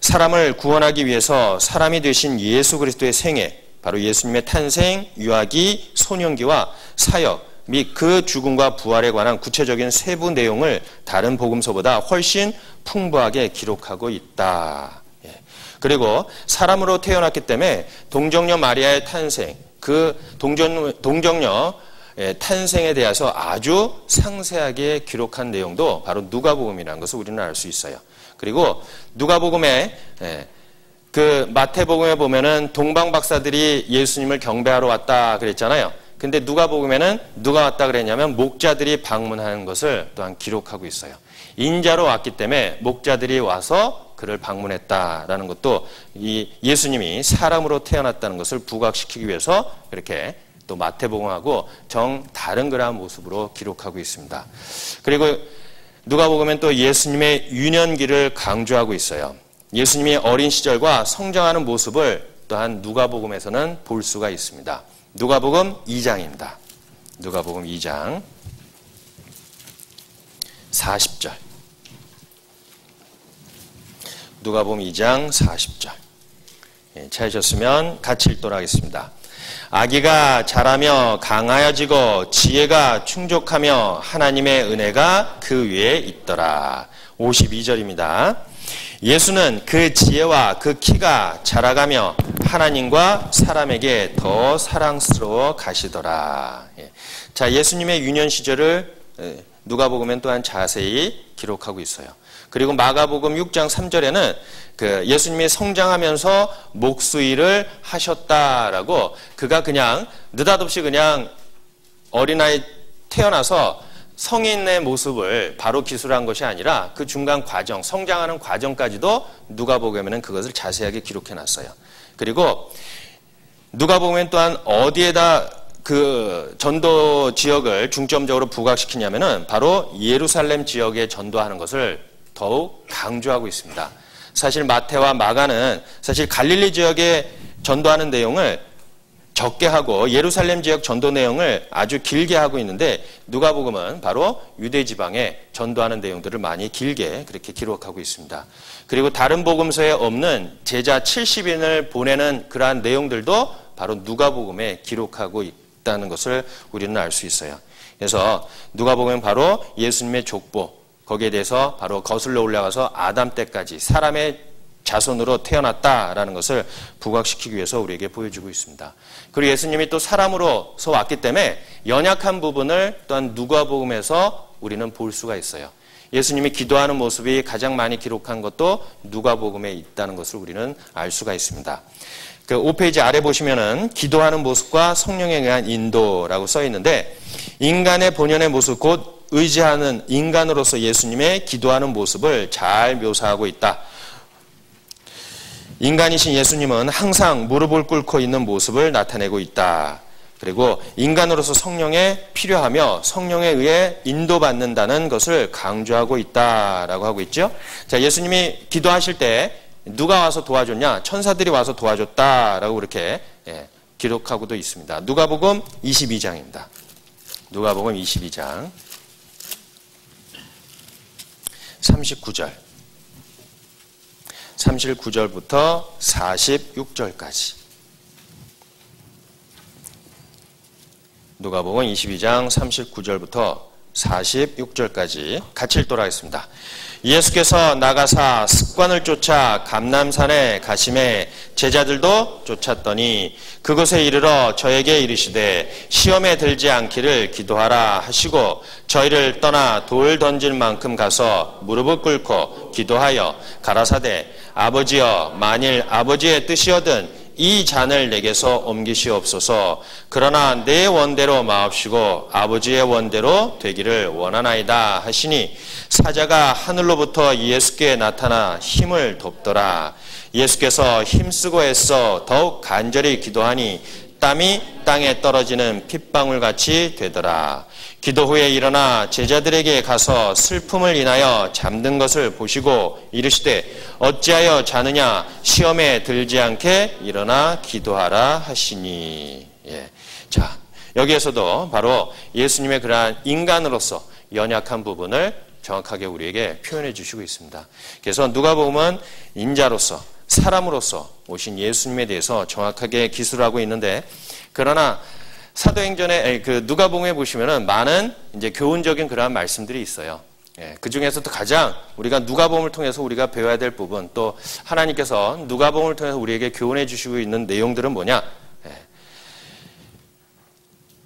사람을 구원하기 위해서 사람이 되신 예수 그리스도의 생애, 바로 예수님의 탄생, 유아기, 소년기와 사역 및 그 죽음과 부활에 관한 구체적인 세부 내용을 다른 복음서보다 훨씬 풍부하게 기록하고 있다. 그리고 사람으로 태어났기 때문에 동정녀 마리아의 탄생, 그 동정녀 탄생에 대해서 아주 상세하게 기록한 내용도 바로 누가복음이라는 것을 우리는 알 수 있어요. 그리고 누가복음에 그 마태복음에 보면은 동방 박사들이 예수님을 경배하러 왔다 그랬잖아요. 근데 누가복음에는 누가 왔다 그랬냐면 목자들이 방문하는 것을 또한 기록하고 있어요. 인자로 왔기 때문에 목자들이 와서 그를 방문했다라는 것도 이 예수님이 사람으로 태어났다는 것을 부각시키기 위해서 그렇게 또 마태복음하고 정 다른 그러한 모습으로 기록하고 있습니다. 그리고 누가복음은 또 예수님의 유년기를 강조하고 있어요. 예수님이 어린 시절과 성장하는 모습을 또한 누가복음에서는 볼 수가 있습니다. 누가복음 2장입니다. 누가복음 2장 40절. 누가복음 2장 40절. 찾으셨으면 같이 읽도록 하겠습니다. 아기가 자라며 강하여지고 지혜가 충족하며 하나님의 은혜가 그 위에 있더라. 52절입니다. 예수는 그 지혜와 그 키가 자라가며 하나님과 사람에게 더 사랑스러워 가시더라. 자, 예수님의 유년 시절을 누가복음엔 또한 자세히 기록하고 있어요. 그리고 마가복음 6장 3절에는 그 예수님이 성장하면서 목수일을 하셨다라고, 그가 그냥 느닷없이 그냥 어린아이 태어나서 성인의 모습을 바로 기술한 것이 아니라 그 중간 과정, 성장하는 과정까지도 누가복음에는 그것을 자세하게 기록해놨어요. 그리고 누가복음엔 또한 어디에다 그 전도 지역을 중점적으로 부각시키냐면은 바로 예루살렘 지역에 전도하는 것을 더욱 강조하고 있습니다. 사실 마태와 마가는 사실 갈릴리 지역에 전도하는 내용을 적게 하고 예루살렘 지역 전도 내용을 아주 길게 하고 있는데, 누가복음은 바로 유대 지방에 전도하는 내용들을 많이 길게 그렇게 기록하고 있습니다. 그리고 다른 복음서에 없는 제자 70인을 보내는 그러한 내용들도 바로 누가복음에 기록하고 있다는 것을 우리는 알 수 있어요. 그래서 누가복음은 바로 예수님의 족보, 거기에 대해서 바로 거슬러 올라가서 아담 때까지 사람의 자손으로 태어났다라는 것을 부각시키기 위해서 우리에게 보여주고 있습니다. 그리고 예수님이 또 사람으로서 왔기 때문에 연약한 부분을 또한 누가복음에서 우리는 볼 수가 있어요. 예수님이 기도하는 모습이 가장 많이 기록한 것도 누가복음에 있다는 것을 우리는 알 수가 있습니다. 그 5페이지 아래 보시면은 기도하는 모습과 성령에 의한 인도라고 써 있는데, 인간의 본연의 모습, 곧 의지하는 인간으로서 예수님의 기도하는 모습을 잘 묘사하고 있다. 인간이신 예수님은 항상 무릎을 꿇고 있는 모습을 나타내고 있다. 그리고 인간으로서 성령에 필요하며 성령에 의해 인도받는다는 것을 강조하고 있다라고 하고 있죠. 자, 예수님이 기도하실 때 누가 와서 도와줬냐? 천사들이 와서 도와줬다라고 그렇게 기록하고도 있습니다. 누가복음 22장입니다. 누가복음 22장 39절 39절부터 46절까지 누가복음 22장 39절부터 46절까지 같이 읽도록 하겠습니다. 예수께서 나가사 습관을 쫓아 감람산에 가심에 제자들도 쫓았더니 그곳에 이르러 저에게 이르시되 시험에 들지 않기를 기도하라 하시고 저희를 떠나 돌 던질 만큼 가서 무릎을 꿇고 기도하여 가라사대 아버지여 만일 아버지의 뜻이거든 이 잔을 내게서 옮기시옵소서. 그러나 내 원대로 마옵시고 아버지의 원대로 되기를 원하나이다 하시니 사자가 하늘로부터 예수께 나타나 힘을 돕더라. 예수께서 힘쓰고 애써 더욱 간절히 기도하니 땀이 땅에 떨어지는 핏방울같이 되더라. 기도 후에 일어나 제자들에게 가서 슬픔을 인하여 잠든 것을 보시고 이르시되 어찌하여 자느냐 시험에 들지 않게 일어나 기도하라 하시니. 자, 여기에서도 바로 예수님의 그러한 인간으로서 연약한 부분을 정확하게 우리에게 표현해 주시고 있습니다. 그래서 누가복음은 인자로서 사람으로서 오신 예수님에 대해서 정확하게 기술하고 있는데, 그러나 사도행전에 그 누가복음에 보시면은 많은 이제 교훈적인 그러한 말씀들이 있어요. 그 중에서도 가장 우리가 누가복음을 통해서 우리가 배워야 될 부분, 또 하나님께서 누가복음을 통해서 우리에게 교훈해 주시고 있는 내용들은 뭐냐?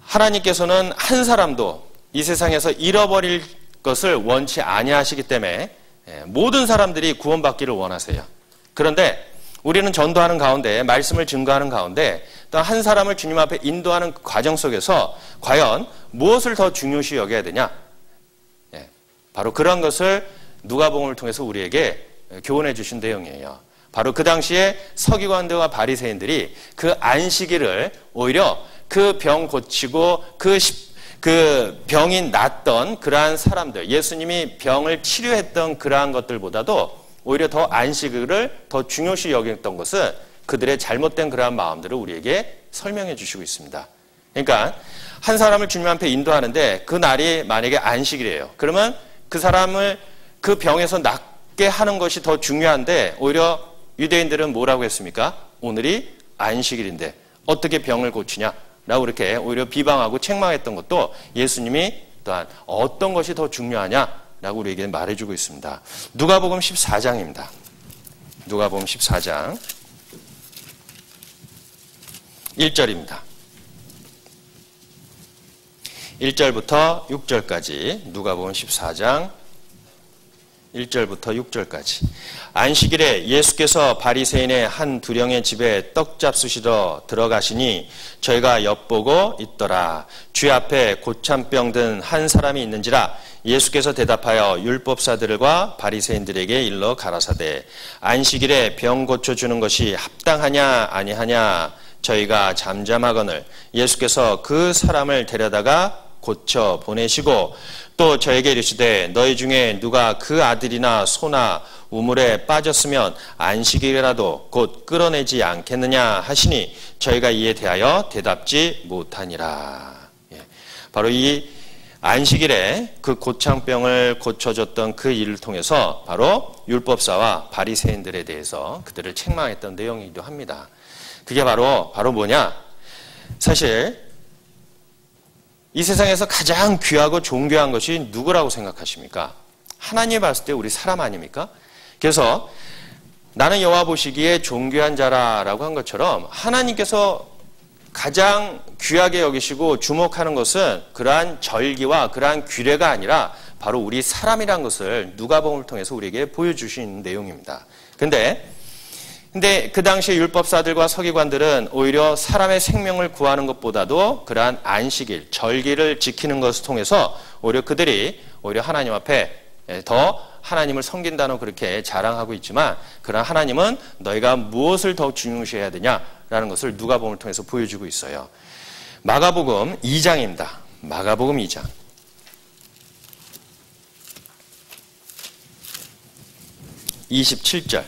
하나님께서는 한 사람도 이 세상에서 잃어버릴 것을 원치 아니하시기 때문에 모든 사람들이 구원받기를 원하세요. 그런데 우리는 전도하는 가운데, 말씀을 증거하는 가운데 또 한 사람을 주님 앞에 인도하는 과정 속에서 과연 무엇을 더 중요시 여겨야 되냐? 바로 그런 것을 누가복음을 통해서 우리에게 교훈해 주신 내용이에요. 바로 그 당시에 서기관들과 바리새인들이 그 안식일을 오히려 그 병 고치고 그 병이 낫던 그러한 사람들, 예수님이 병을 치료했던 그러한 것들보다도 오히려 더 안식일을 더 중요시 여겼던 것은 그들의 잘못된 그러한 마음들을 우리에게 설명해 주시고 있습니다. 그러니까 한 사람을 주님 앞에 인도하는데 그 날이 만약에 안식일이에요. 그러면 그 사람을 그 병에서 낫게 하는 것이 더 중요한데, 오히려 유대인들은 뭐라고 했습니까? 오늘이 안식일인데 어떻게 병을 고치냐? 라고 이렇게 오히려 비방하고 책망했던 것도 예수님이 또한 어떤 것이 더 중요하냐? 라고 우리에게 말해주고 있습니다. 누가복음 14장입니다. 누가복음 14장 1절입니다. 1절부터 6절까지 누가복음 14장 1절부터 6절까지. 안식일에 예수께서 바리새인의 한 두령의 집에 떡 잡수시러 들어가시니 저희가 엿보고 있더라. 주 앞에 고참병 든 한 사람이 있는지라. 예수께서 대답하여 율법사들과 바리새인들에게 일러 가라사대 안식일에 병 고쳐주는 것이 합당하냐 아니하냐. 저희가 잠잠하거늘 예수께서 그 사람을 데려다가 고쳐 보내시고 또 저에게 이르시되 너희 중에 누가 그 아들이나 소나 우물에 빠졌으면 안식일이라도 곧 끌어내지 않겠느냐 하시니 저희가 이에 대하여 대답지 못하니라. 바로 이 안식일에 그 고창병을 고쳐줬던 그 일을 통해서 바로 율법사와 바리새인들에 대해서 그들을 책망했던 내용이기도 합니다. 그게 바로 뭐냐? 사실 이 세상에서 가장 귀하고 존귀한 것이 누구라고 생각하십니까? 하나님이 봤을 때 우리 사람 아닙니까? 그래서 나는 여호와 보시기에 존귀한 자라라고 한 것처럼 하나님께서 가장 귀하게 여기시고 주목하는 것은 그러한 절기와 그러한 규례가 아니라 바로 우리 사람이라는 것을 누가복음을 통해서 우리에게 보여주시는 내용입니다. 근데 그 당시에 율법사들과 서기관들은 오히려 사람의 생명을 구하는 것보다도 그러한 안식일, 절기를 지키는 것을 통해서 오히려 그들이 오히려 하나님 앞에 더 하나님을 섬긴다는 그렇게 자랑하고 있지만, 그러나 하나님은 너희가 무엇을 더 중요시해야 되냐라는 것을 누가복음을 통해서 보여주고 있어요. 마가복음 2장입니다. 마가복음 2장. (27절)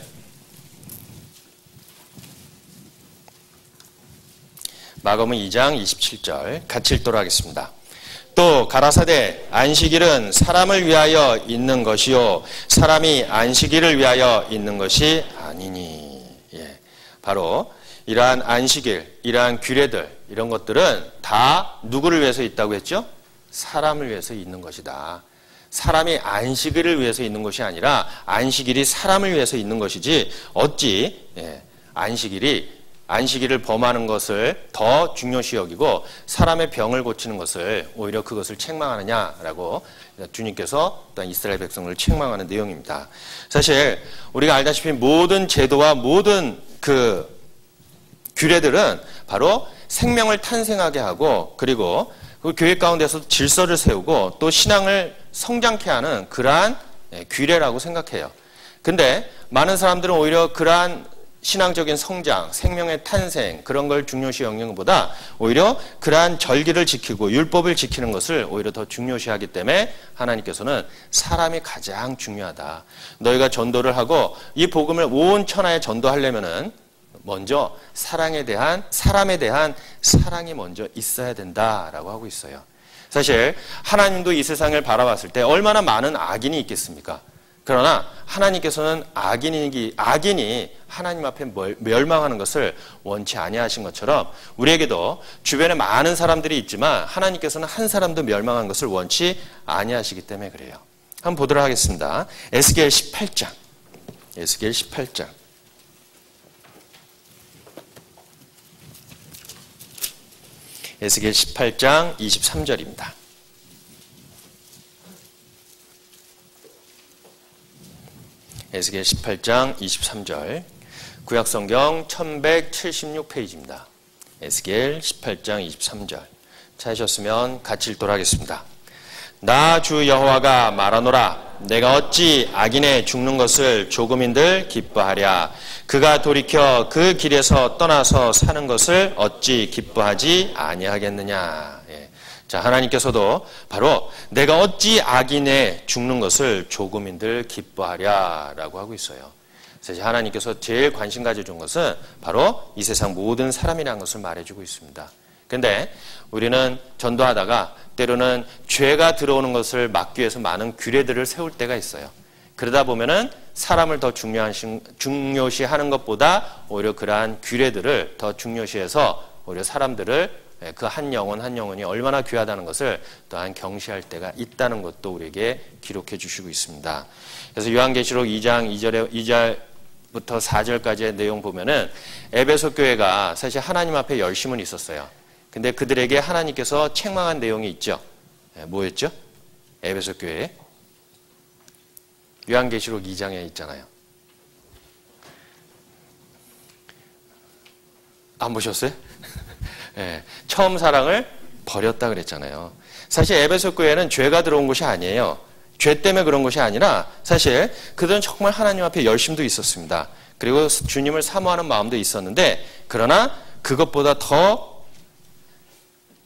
마가복음 2장 27절 같이 읽도록 하겠습니다. 또 가라사대 안식일은 사람을 위하여 있는 것이요 사람이 안식일을 위하여 있는 것이 아니니. 예, 바로 이러한 안식일, 이러한 규례들, 이런 것들은 다 누구를 위해서 있다고 했죠? 사람을 위해서 있는 것이다. 사람이 안식일을 위해서 있는 것이 아니라 안식일이 사람을 위해서 있는 것이지 어찌 안식일을 범하는 것을 더 중요시 여기고 사람의 병을 고치는 것을 오히려 그것을 책망하느냐라고 주님께서 또한 이스라엘 백성을 책망하는 내용입니다. 사실 우리가 알다시피 모든 제도와 모든 그 규례들은 바로 생명을 탄생하게 하고 그리고 그 교회 가운데서 질서를 세우고 또 신앙을 성장케 하는 그러한 규례라고 생각해요. 근데 많은 사람들은 오히려 그러한 신앙적인 성장, 생명의 탄생 그런 걸 중요시 여기는 것보다 오히려 그러한 절기를 지키고 율법을 지키는 것을 오히려 더 중요시하기 때문에 하나님께서는 사람이 가장 중요하다. 너희가 전도를 하고 이 복음을 온 천하에 전도하려면은 먼저 사람에 대한 사랑이 먼저 있어야 된다라고 하고 있어요. 사실 하나님도 이 세상을 바라봤을 때 얼마나 많은 악인이 있겠습니까? 그러나 하나님께서는 악인이 하나님 앞에 멸망하는 것을 원치 아니하신 것처럼 우리에게도 주변에 많은 사람들이 있지만 하나님께서는 한 사람도 멸망한 것을 원치 아니하시기 때문에 그래요. 한번 보도록 하겠습니다. 에스겔 18장. 에스겔 18장. 에스겔 18장 23절입니다. 에스겔 18장 23절 구약성경 1176페이지입니다. 에스겔 18장 23절 찾으셨으면 같이 읽도록 하겠습니다. 나 주 여호와가 말하노라. 내가 어찌 악인의 죽는 것을 조금인들 기뻐하랴. 그가 돌이켜 그 길에서 떠나서 사는 것을 어찌 기뻐하지 아니하겠느냐. 예. 자, 하나님께서도 바로 내가 어찌 악인의 죽는 것을 조금인들 기뻐하랴라고 하고 있어요. 그래서 하나님께서 제일 관심 가져준 것은 바로 이 세상 모든 사람이라는 것을 말해주고 있습니다. 근데 우리는 전도하다가 때로는 죄가 들어오는 것을 막기 위해서 많은 규례들을 세울 때가 있어요. 그러다 보면은 사람을 더 중요시하는 것보다 오히려 그러한 규례들을 더 중요시해서 오히려 사람들을 그 한 영혼이 얼마나 귀하다는 것을 또한 경시할 때가 있다는 것도 우리에게 기록해 주시고 있습니다. 그래서 요한계시록 2장 2절부터 4절까지의 내용 보면은 에베소 교회가 사실 하나님 앞에 열심은 있었어요. 근데 그들에게 하나님께서 책망한 내용이 있죠. 뭐였죠? 에베소 교회에 요한계시록 2장에 있잖아요. 안 보셨어요? 네, 처음 사랑을 버렸다 그랬잖아요. 사실 에베소 교회는 죄가 들어온 것이 아니에요. 죄 때문에 그런 것이 아니라 사실 그들은 정말 하나님 앞에 열심도 있었습니다. 그리고 주님을 사모하는 마음도 있었는데 그러나 그것보다 더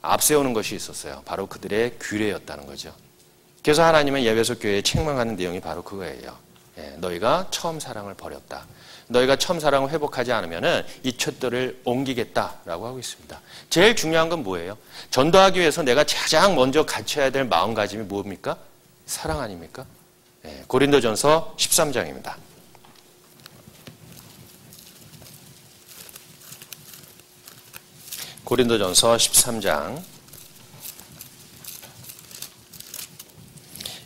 앞세우는 것이 있었어요. 바로 그들의 규례였다는 거죠. 그래서 하나님은 에베소 교회에 책망하는 내용이 바로 그거예요. 너희가 처음 사랑을 버렸다. 너희가 처음 사랑을 회복하지 않으면 이 촛대를 옮기겠다라고 하고 있습니다. 제일 중요한 건 뭐예요? 전도하기 위해서 내가 가장 먼저 갖춰야 될 마음가짐이 뭡니까? 사랑 아닙니까? 고린도전서 13장입니다. 고린도전서 13장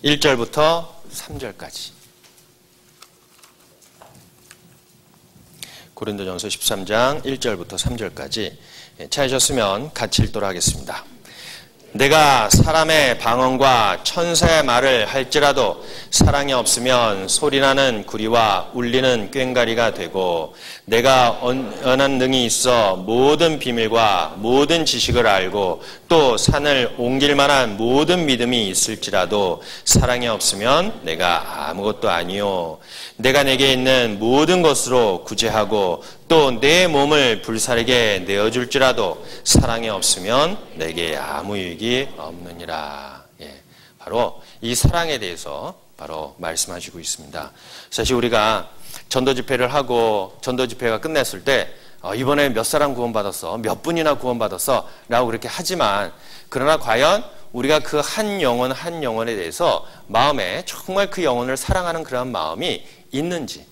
1절부터 3절까지. 고린도전서 13장 1절부터 3절까지 찾으셨으면 같이 읽도록 하겠습니다. 내가 사람의 방언과 천사의 말을 할지라도 사랑이 없으면 소리나는 구리와 울리는 꽹과리가 되고 내가 언한 능이 있어 모든 비밀과 모든 지식을 알고 또 산을 옮길 만한 모든 믿음이 있을지라도 사랑이 없으면 내가 아무것도 아니요. 내가 내게 있는 모든 것으로 구제하고 또 내 몸을 불사르게 내어줄지라도 사랑이 없으면 내게 아무 유익이 없느니라. 예, 바로 이 사랑에 대해서 바로 말씀하시고 있습니다. 사실 우리가 전도 집회를 하고 전도 집회가 끝났을 때 이번에 몇 사람 구원받았어? 몇 분이나 구원받았어? 라고 그렇게 하지만 그러나 과연 우리가 그 한 영혼 한 영혼에 대해서 마음에 정말 그 영혼을 사랑하는 그런 마음이 있는지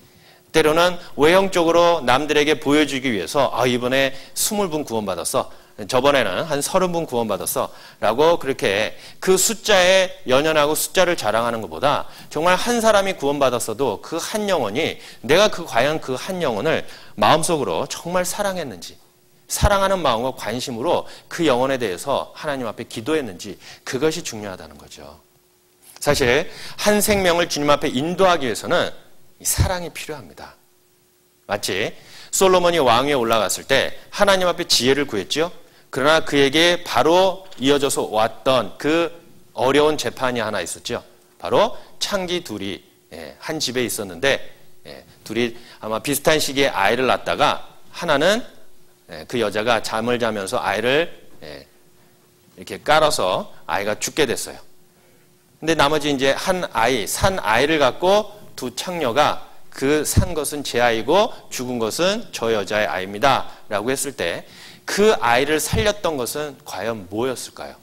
때로는 외형적으로 남들에게 보여주기 위해서 이번에 20분 구원받았어. 저번에는 한 30분 구원받았어. 라고 그렇게 그 숫자에 연연하고 숫자를 자랑하는 것보다 정말 한 사람이 구원받았어도 그 한 영혼이 내가 과연 그 한 영혼을 마음속으로 정말 사랑했는지 사랑하는 마음과 관심으로 그 영혼에 대해서 하나님 앞에 기도했는지 그것이 중요하다는 거죠. 사실 한 생명을 주님 앞에 인도하기 위해서는 사랑이 필요합니다. 마치 솔로몬이 왕위에 올라갔을 때 하나님 앞에 지혜를 구했죠. 그러나 그에게 바로 이어져서 왔던 그 어려운 재판이 하나 있었죠. 바로 창기 둘이 한 집에 있었는데 둘이 아마 비슷한 시기에 아이를 낳다가 하나는 그 여자가 잠을 자면서 아이를 이렇게 깔아서 아이가 죽게 됐어요. 근데 나머지 이제 산 아이를 갖고 두 창녀가 그 산 것은 제 아이고 죽은 것은 저 여자의 아이입니다. 라고 했을 때 그 아이를 살렸던 것은 과연 뭐였을까요?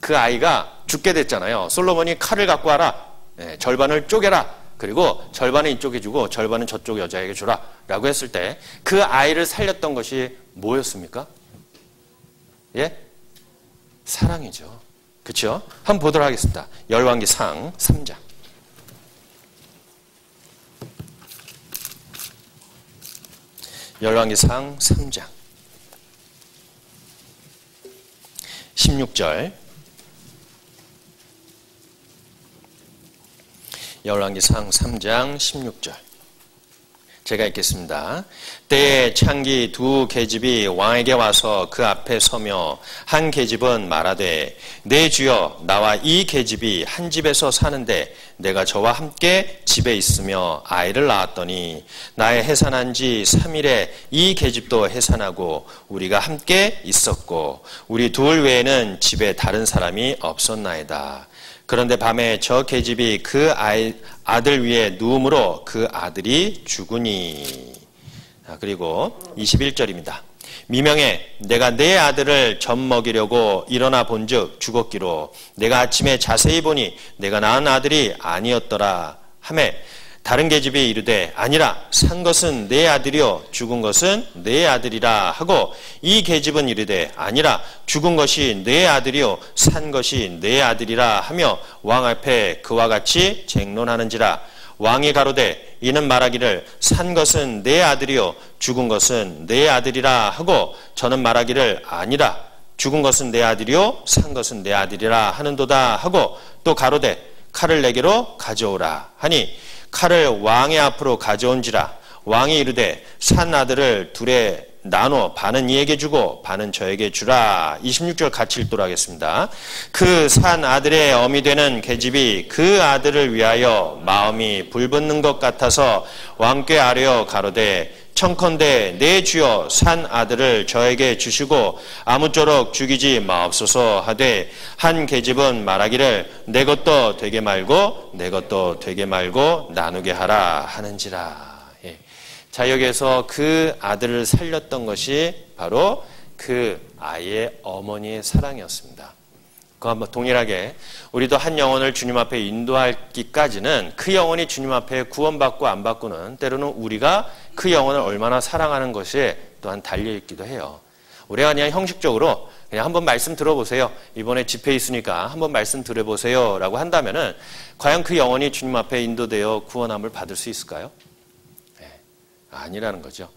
그 아이가 죽게 됐잖아요. 솔로몬이 칼을 갖고 와라. 절반을 쪼개라. 그리고 절반은 이쪽에 주고 절반은 저쪽 여자에게 주라. 라고 했을 때 그 아이를 살렸던 것이 뭐였습니까? 예? 사랑이죠. 그렇죠? 한번 보도록 하겠습니다. 열왕기상 3장. 열왕기상 3장 16절. 열왕기상 3장 16절. 제가 읽겠습니다. 때에 창기 두 계집이 왕에게 와서 그 앞에 서며 한 계집은 말하되 내 주여 나와 이 계집이 한 집에서 사는데 내가 저와 함께 집에 있으며 아이를 낳았더니 나의 해산한 지 3일에 이 계집도 해산하고 우리가 함께 있었고 우리 둘 외에는 집에 다른 사람이 없었나이다. 그런데 밤에 저 계집이 그 아들 위에 누움으로 그 아들이 죽으니. 그리고 21절입니다. 미명에 내가 내 아들을 젖 먹이려고 일어나 본즉 죽었기로 내가 아침에 자세히 보니 내가 낳은 아들이 아니었더라 하매 다른 계집이 이르되 아니라 산 것은 내 아들이요 죽은 것은 내 아들이라 하고 이 계집은 이르되 아니라 죽은 것이 내 아들이요 산 것이 내 아들이라 하며 왕 앞에 그와 같이 쟁론하는지라. 왕이 가로되 이는 말하기를 산 것은 내 아들이요 죽은 것은 내 아들이라 하고 저는 말하기를 아니라 죽은 것은 내 아들이요 산 것은 내 아들이라 하는도다 하고 또 가로되 칼을 내게로 가져오라 하니 칼을 왕의 앞으로 가져온지라. 왕이 이르되 산 아들을 둘에 나눠 반은 이에게 주고 반은 저에게 주라. 26절 같이 읽도록 하겠습니다. 그 산 아들의 어미 되는 계집이 그 아들을 위하여 마음이 불붙는 것 같아서 왕께 아뢰어 가로되 청컨대 내 주여 산 아들을 저에게 주시고 아무쪼록 죽이지 마옵소서 하되 한 계집은 말하기를 내 것도 되게 말고 내 것도 되게 말고 나누게 하라 하는지라. 자, 여기에서 그 아들을 살렸던 것이 바로 그 아이의 어머니의 사랑이었습니다. 그와 동일하게 우리도 한 영혼을 주님 앞에 인도하기까지는 그 영혼이 주님 앞에 구원받고 안 받고는 때로는 우리가 그 영혼을 얼마나 사랑하는 것에 또한 달려있기도 해요. 우리가 그냥 형식적으로 그냥 한번 말씀 들어보세요. 이번에 집회 있으니까 한번 말씀 들어보세요 라고 한다면은 과연 그 영혼이 주님 앞에 인도되어 구원함을 받을 수 있을까요? 아니라는 거죠.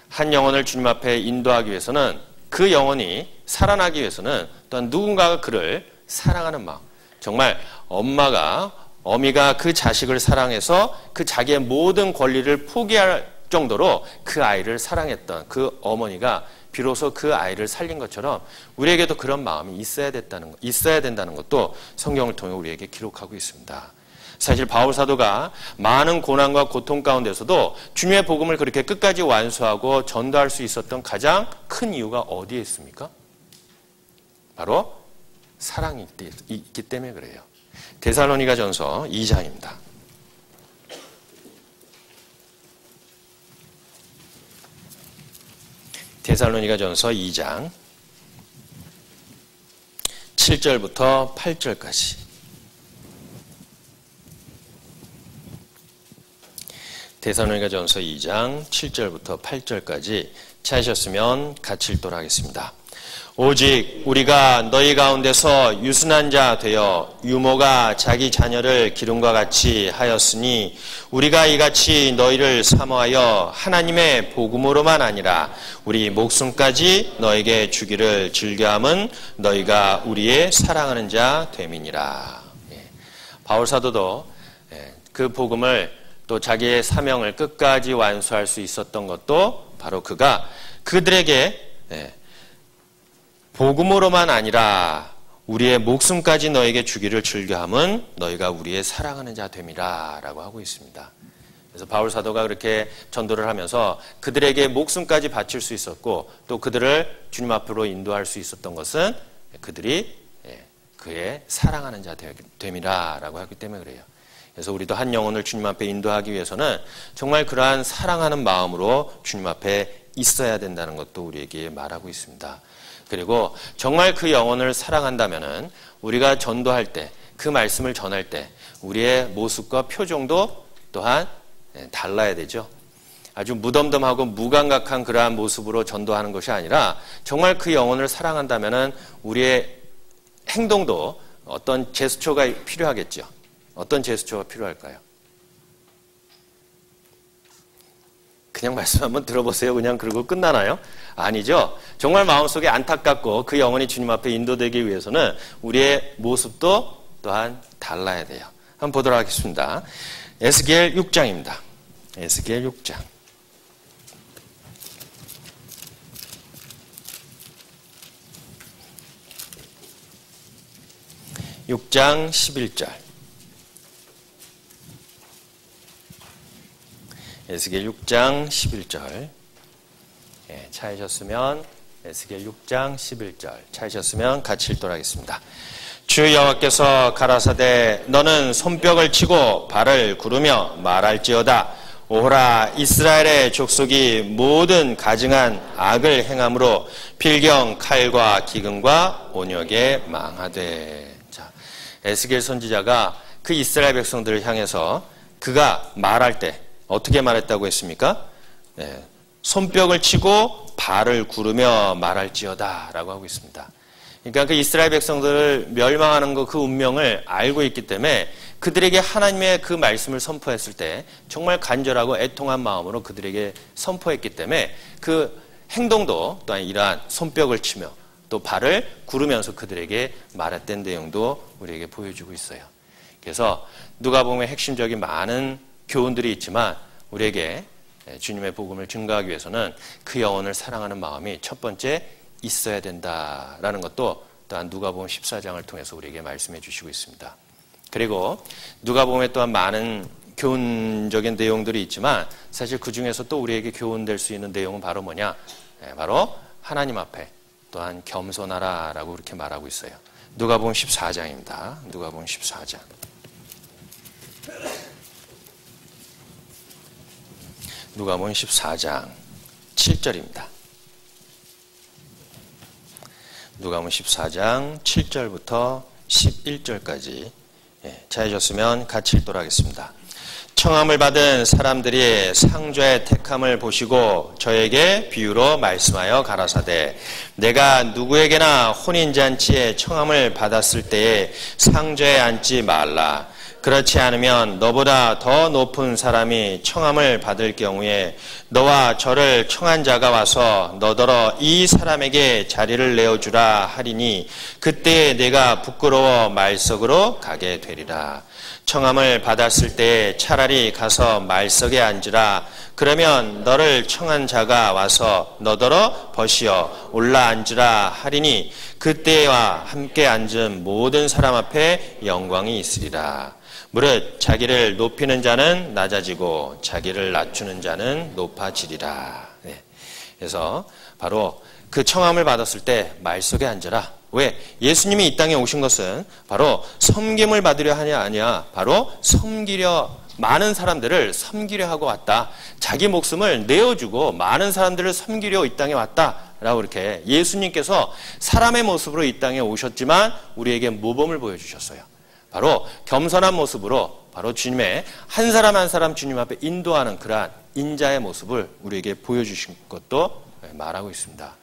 한 영혼을 주님 앞에 인도하기 위해서는 그 영혼이 살아나기 위해서는 또한 누군가가 그를 사랑하는 마음. 정말 어미가 그 자식을 사랑해서 그 자기의 모든 권리를 포기할 정도로 그 아이를 사랑했던 그 어머니가 비로소 그 아이를 살린 것처럼 우리에게도 그런 마음이 있어야 된다는 것도 성경을 통해 우리에게 기록하고 있습니다. 사실 바울 사도가 많은 고난과 고통 가운데서도 주님의 복음을 그렇게 끝까지 완수하고 전도할 수 있었던 가장 큰 이유가 어디에 있습니까? 바로 사랑이 있기 때문에 그래요. 데살로니가전서 2장입니다. 데살로니가전서 2장 7절부터 8절까지. 데살로니가전서 2장 7절부터 8절까지 찾으셨으면 같이 읽도록 하겠습니다. 오직 우리가 너희 가운데서 유순한 자 되어 유모가 자기 자녀를 기름과 같이 하였으니 우리가 이같이 너희를 사모하여 하나님의 복음으로만 아니라 우리 목숨까지 너에게 주기를 즐겨함은 너희가 우리의 사랑하는 자 됨이니라. 바울 사도도 그 복음을 또 자기의 사명을 끝까지 완수할 수 있었던 것도 바로 그가 그들에게 복음으로만 아니라 우리의 목숨까지 너에게 주기를 즐겨함은 너희가 우리의 사랑하는 자 됨이라 라고 하고 있습니다. 그래서 바울 사도가 그렇게 전도를 하면서 그들에게 목숨까지 바칠 수 있었고 또 그들을 주님 앞으로 인도할 수 있었던 것은 그들이 그의 사랑하는 자 됨이라 라고 하기 때문에 그래요. 그래서 우리도 한 영혼을 주님 앞에 인도하기 위해서는 정말 그러한 사랑하는 마음으로 주님 앞에 있어야 된다는 것도 우리에게 말하고 있습니다. 그리고 정말 그 영혼을 사랑한다면은 우리가 전도할 때, 그 말씀을 전할 때 우리의 모습과 표정도 또한 달라야 되죠. 아주 무덤덤하고 무감각한 그러한 모습으로 전도하는 것이 아니라 정말 그 영혼을 사랑한다면은 우리의 행동도 어떤 제스처가 필요하겠죠. 어떤 제스처가 필요할까요? 그냥 말씀 한번 들어보세요. 그냥 그러고 끝나나요? 아니죠. 정말 마음속에 안타깝고 그 영혼이 주님 앞에 인도되기 위해서는 우리의 모습도 또한 달라야 돼요. 한번 보도록 하겠습니다. 에스겔 6장입니다. 에스겔 6장. 6장 11절. 에스겔 6장 11절. 찾으셨으면 에스겔 6장 11절 찾으셨으면 같이 읽도록 하겠습니다. 주 여호와께서 가라사대 너는 손뼉을 치고 발을 구르며 말할지어다. 오호라 이스라엘의 족속이 모든 가증한 악을 행함으로 필경 칼과 기근과 온역에 망하되. 자, 에스겔 선지자가 그 이스라엘 백성들을 향해서 그가 말할 때 어떻게 말했다고 했습니까? 손뼉을 치고 발을 구르며 말할지어다 라고 하고 있습니다. 그러니까 그 이스라엘 백성들을 멸망하는 그 운명을 알고 있기 때문에 그들에게 하나님의 그 말씀을 선포했을 때 정말 간절하고 애통한 마음으로 그들에게 선포했기 때문에 그 행동도 또한 이러한 손뼉을 치며 또 발을 구르면서 그들에게 말했던 내용도 우리에게 보여주고 있어요. 그래서 누가복음의 핵심적인 많은 교훈들이 있지만 우리에게 주님의 복음을 증거하기 위해서는 그 영혼을 사랑하는 마음이 첫 번째 있어야 된다라는 것도 또한 누가복음 14장을 통해서 우리에게 말씀해 주시고 있습니다. 그리고 누가복음에 또한 많은 교훈적인 내용들이 있지만 사실 그 중에서 또 우리에게 교훈될 수 있는 내용은 바로 뭐냐? 바로 하나님 앞에 또한 겸손하라라고 그렇게 말하고 있어요. 누가복음 14장입니다. 누가복음 14장. 누가복음 14장 7절입니다. 누가복음 14장 7절부터 11절까지 찾으셨으면 같이 읽도록 하겠습니다. 청함을 받은 사람들이 상좌의 택함을 보시고 저에게 비유로 말씀하여 가라사대 내가 누구에게나 혼인잔치에 청함을 받았을 때에 상좌에 앉지 말라. 그렇지 않으면 너보다 더 높은 사람이 청함을 받을 경우에 너와 저를 청한 자가 와서 너더러 이 사람에게 자리를 내어주라 하리니 그때 내가 부끄러워 말석으로 가게 되리라. 청함을 받았을 때 차라리 가서 말석에 앉으라. 그러면 너를 청한 자가 와서 너더러 벗이어 올라 앉으라 하리니 그때와 함께 앉은 모든 사람 앞에 영광이 있으리라. 무릇 자기를 높이는 자는 낮아지고 자기를 낮추는 자는 높아지리라. 네. 그래서 바로 그 청함을 받았을 때 말석에 앉아라. 왜? 예수님이 이 땅에 오신 것은 바로 섬김을 받으려 하냐 아니야. 바로 많은 사람들을 섬기려 하고 왔다. 자기 목숨을 내어주고 많은 사람들을 섬기려 이 땅에 왔다라고 이렇게 예수님께서 사람의 모습으로 이 땅에 오셨지만 우리에게 모범을 보여주셨어요. 바로 겸손한 모습으로 바로 주님의 한 사람 한 사람 주님 앞에 인도하는 그러한 인자의 모습을 우리에게 보여주신 것도 말하고 있습니다.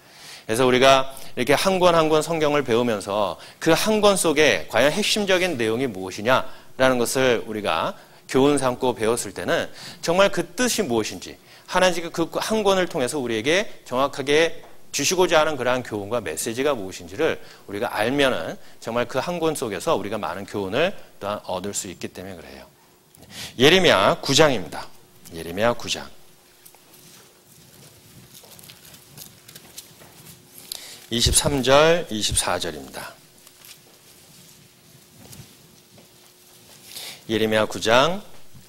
그래서 우리가 이렇게 한 권 한 권 성경을 배우면서 그 한 권 속에 과연 핵심적인 내용이 무엇이냐라는 것을 우리가 교훈 삼고 배웠을 때는 정말 그 뜻이 무엇인지 하나님께 그 한 권을 통해서 우리에게 정확하게 주시고자 하는 그러한 교훈과 메시지가 무엇인지를 우리가 알면은 정말 그 한 권 속에서 우리가 많은 교훈을 또한 얻을 수 있기 때문에 그래요. 예레미야 9장입니다. 예레미야 9장. 23절, 24절입니다. 예레미야 9장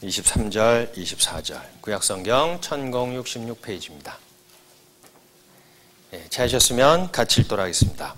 23절, 24절. 구약성경 1066페이지입니다. 찾으셨으면 같이 읽도록 하겠습니다.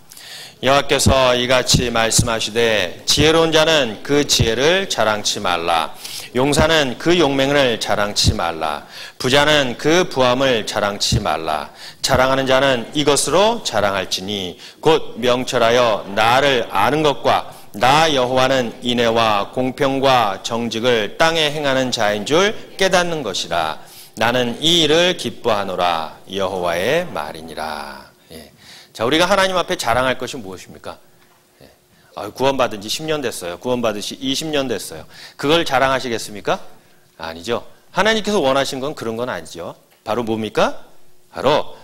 여호와께서 이같이 말씀하시되 지혜로운 자는 그 지혜를 자랑치 말라. 용사는 그 용맹을 자랑치 말라. 부자는 그 부함을 자랑치 말라. 자랑하는 자는 이것으로 자랑할지니 곧 명철하여 나를 아는 것과 나 여호와는 인애와 공평과 정직을 땅에 행하는 자인 줄 깨닫는 것이라. 나는 이 일을 기뻐하노라. 여호와의 말이니라. 예. 자, 우리가 하나님 앞에 자랑할 것이 무엇입니까? 예. 구원받은 지 10년 됐어요. 구원받은 지 20년 됐어요. 그걸 자랑하시겠습니까? 아니죠. 하나님께서 원하신 건 그런 건 아니죠. 바로 뭡니까? 바로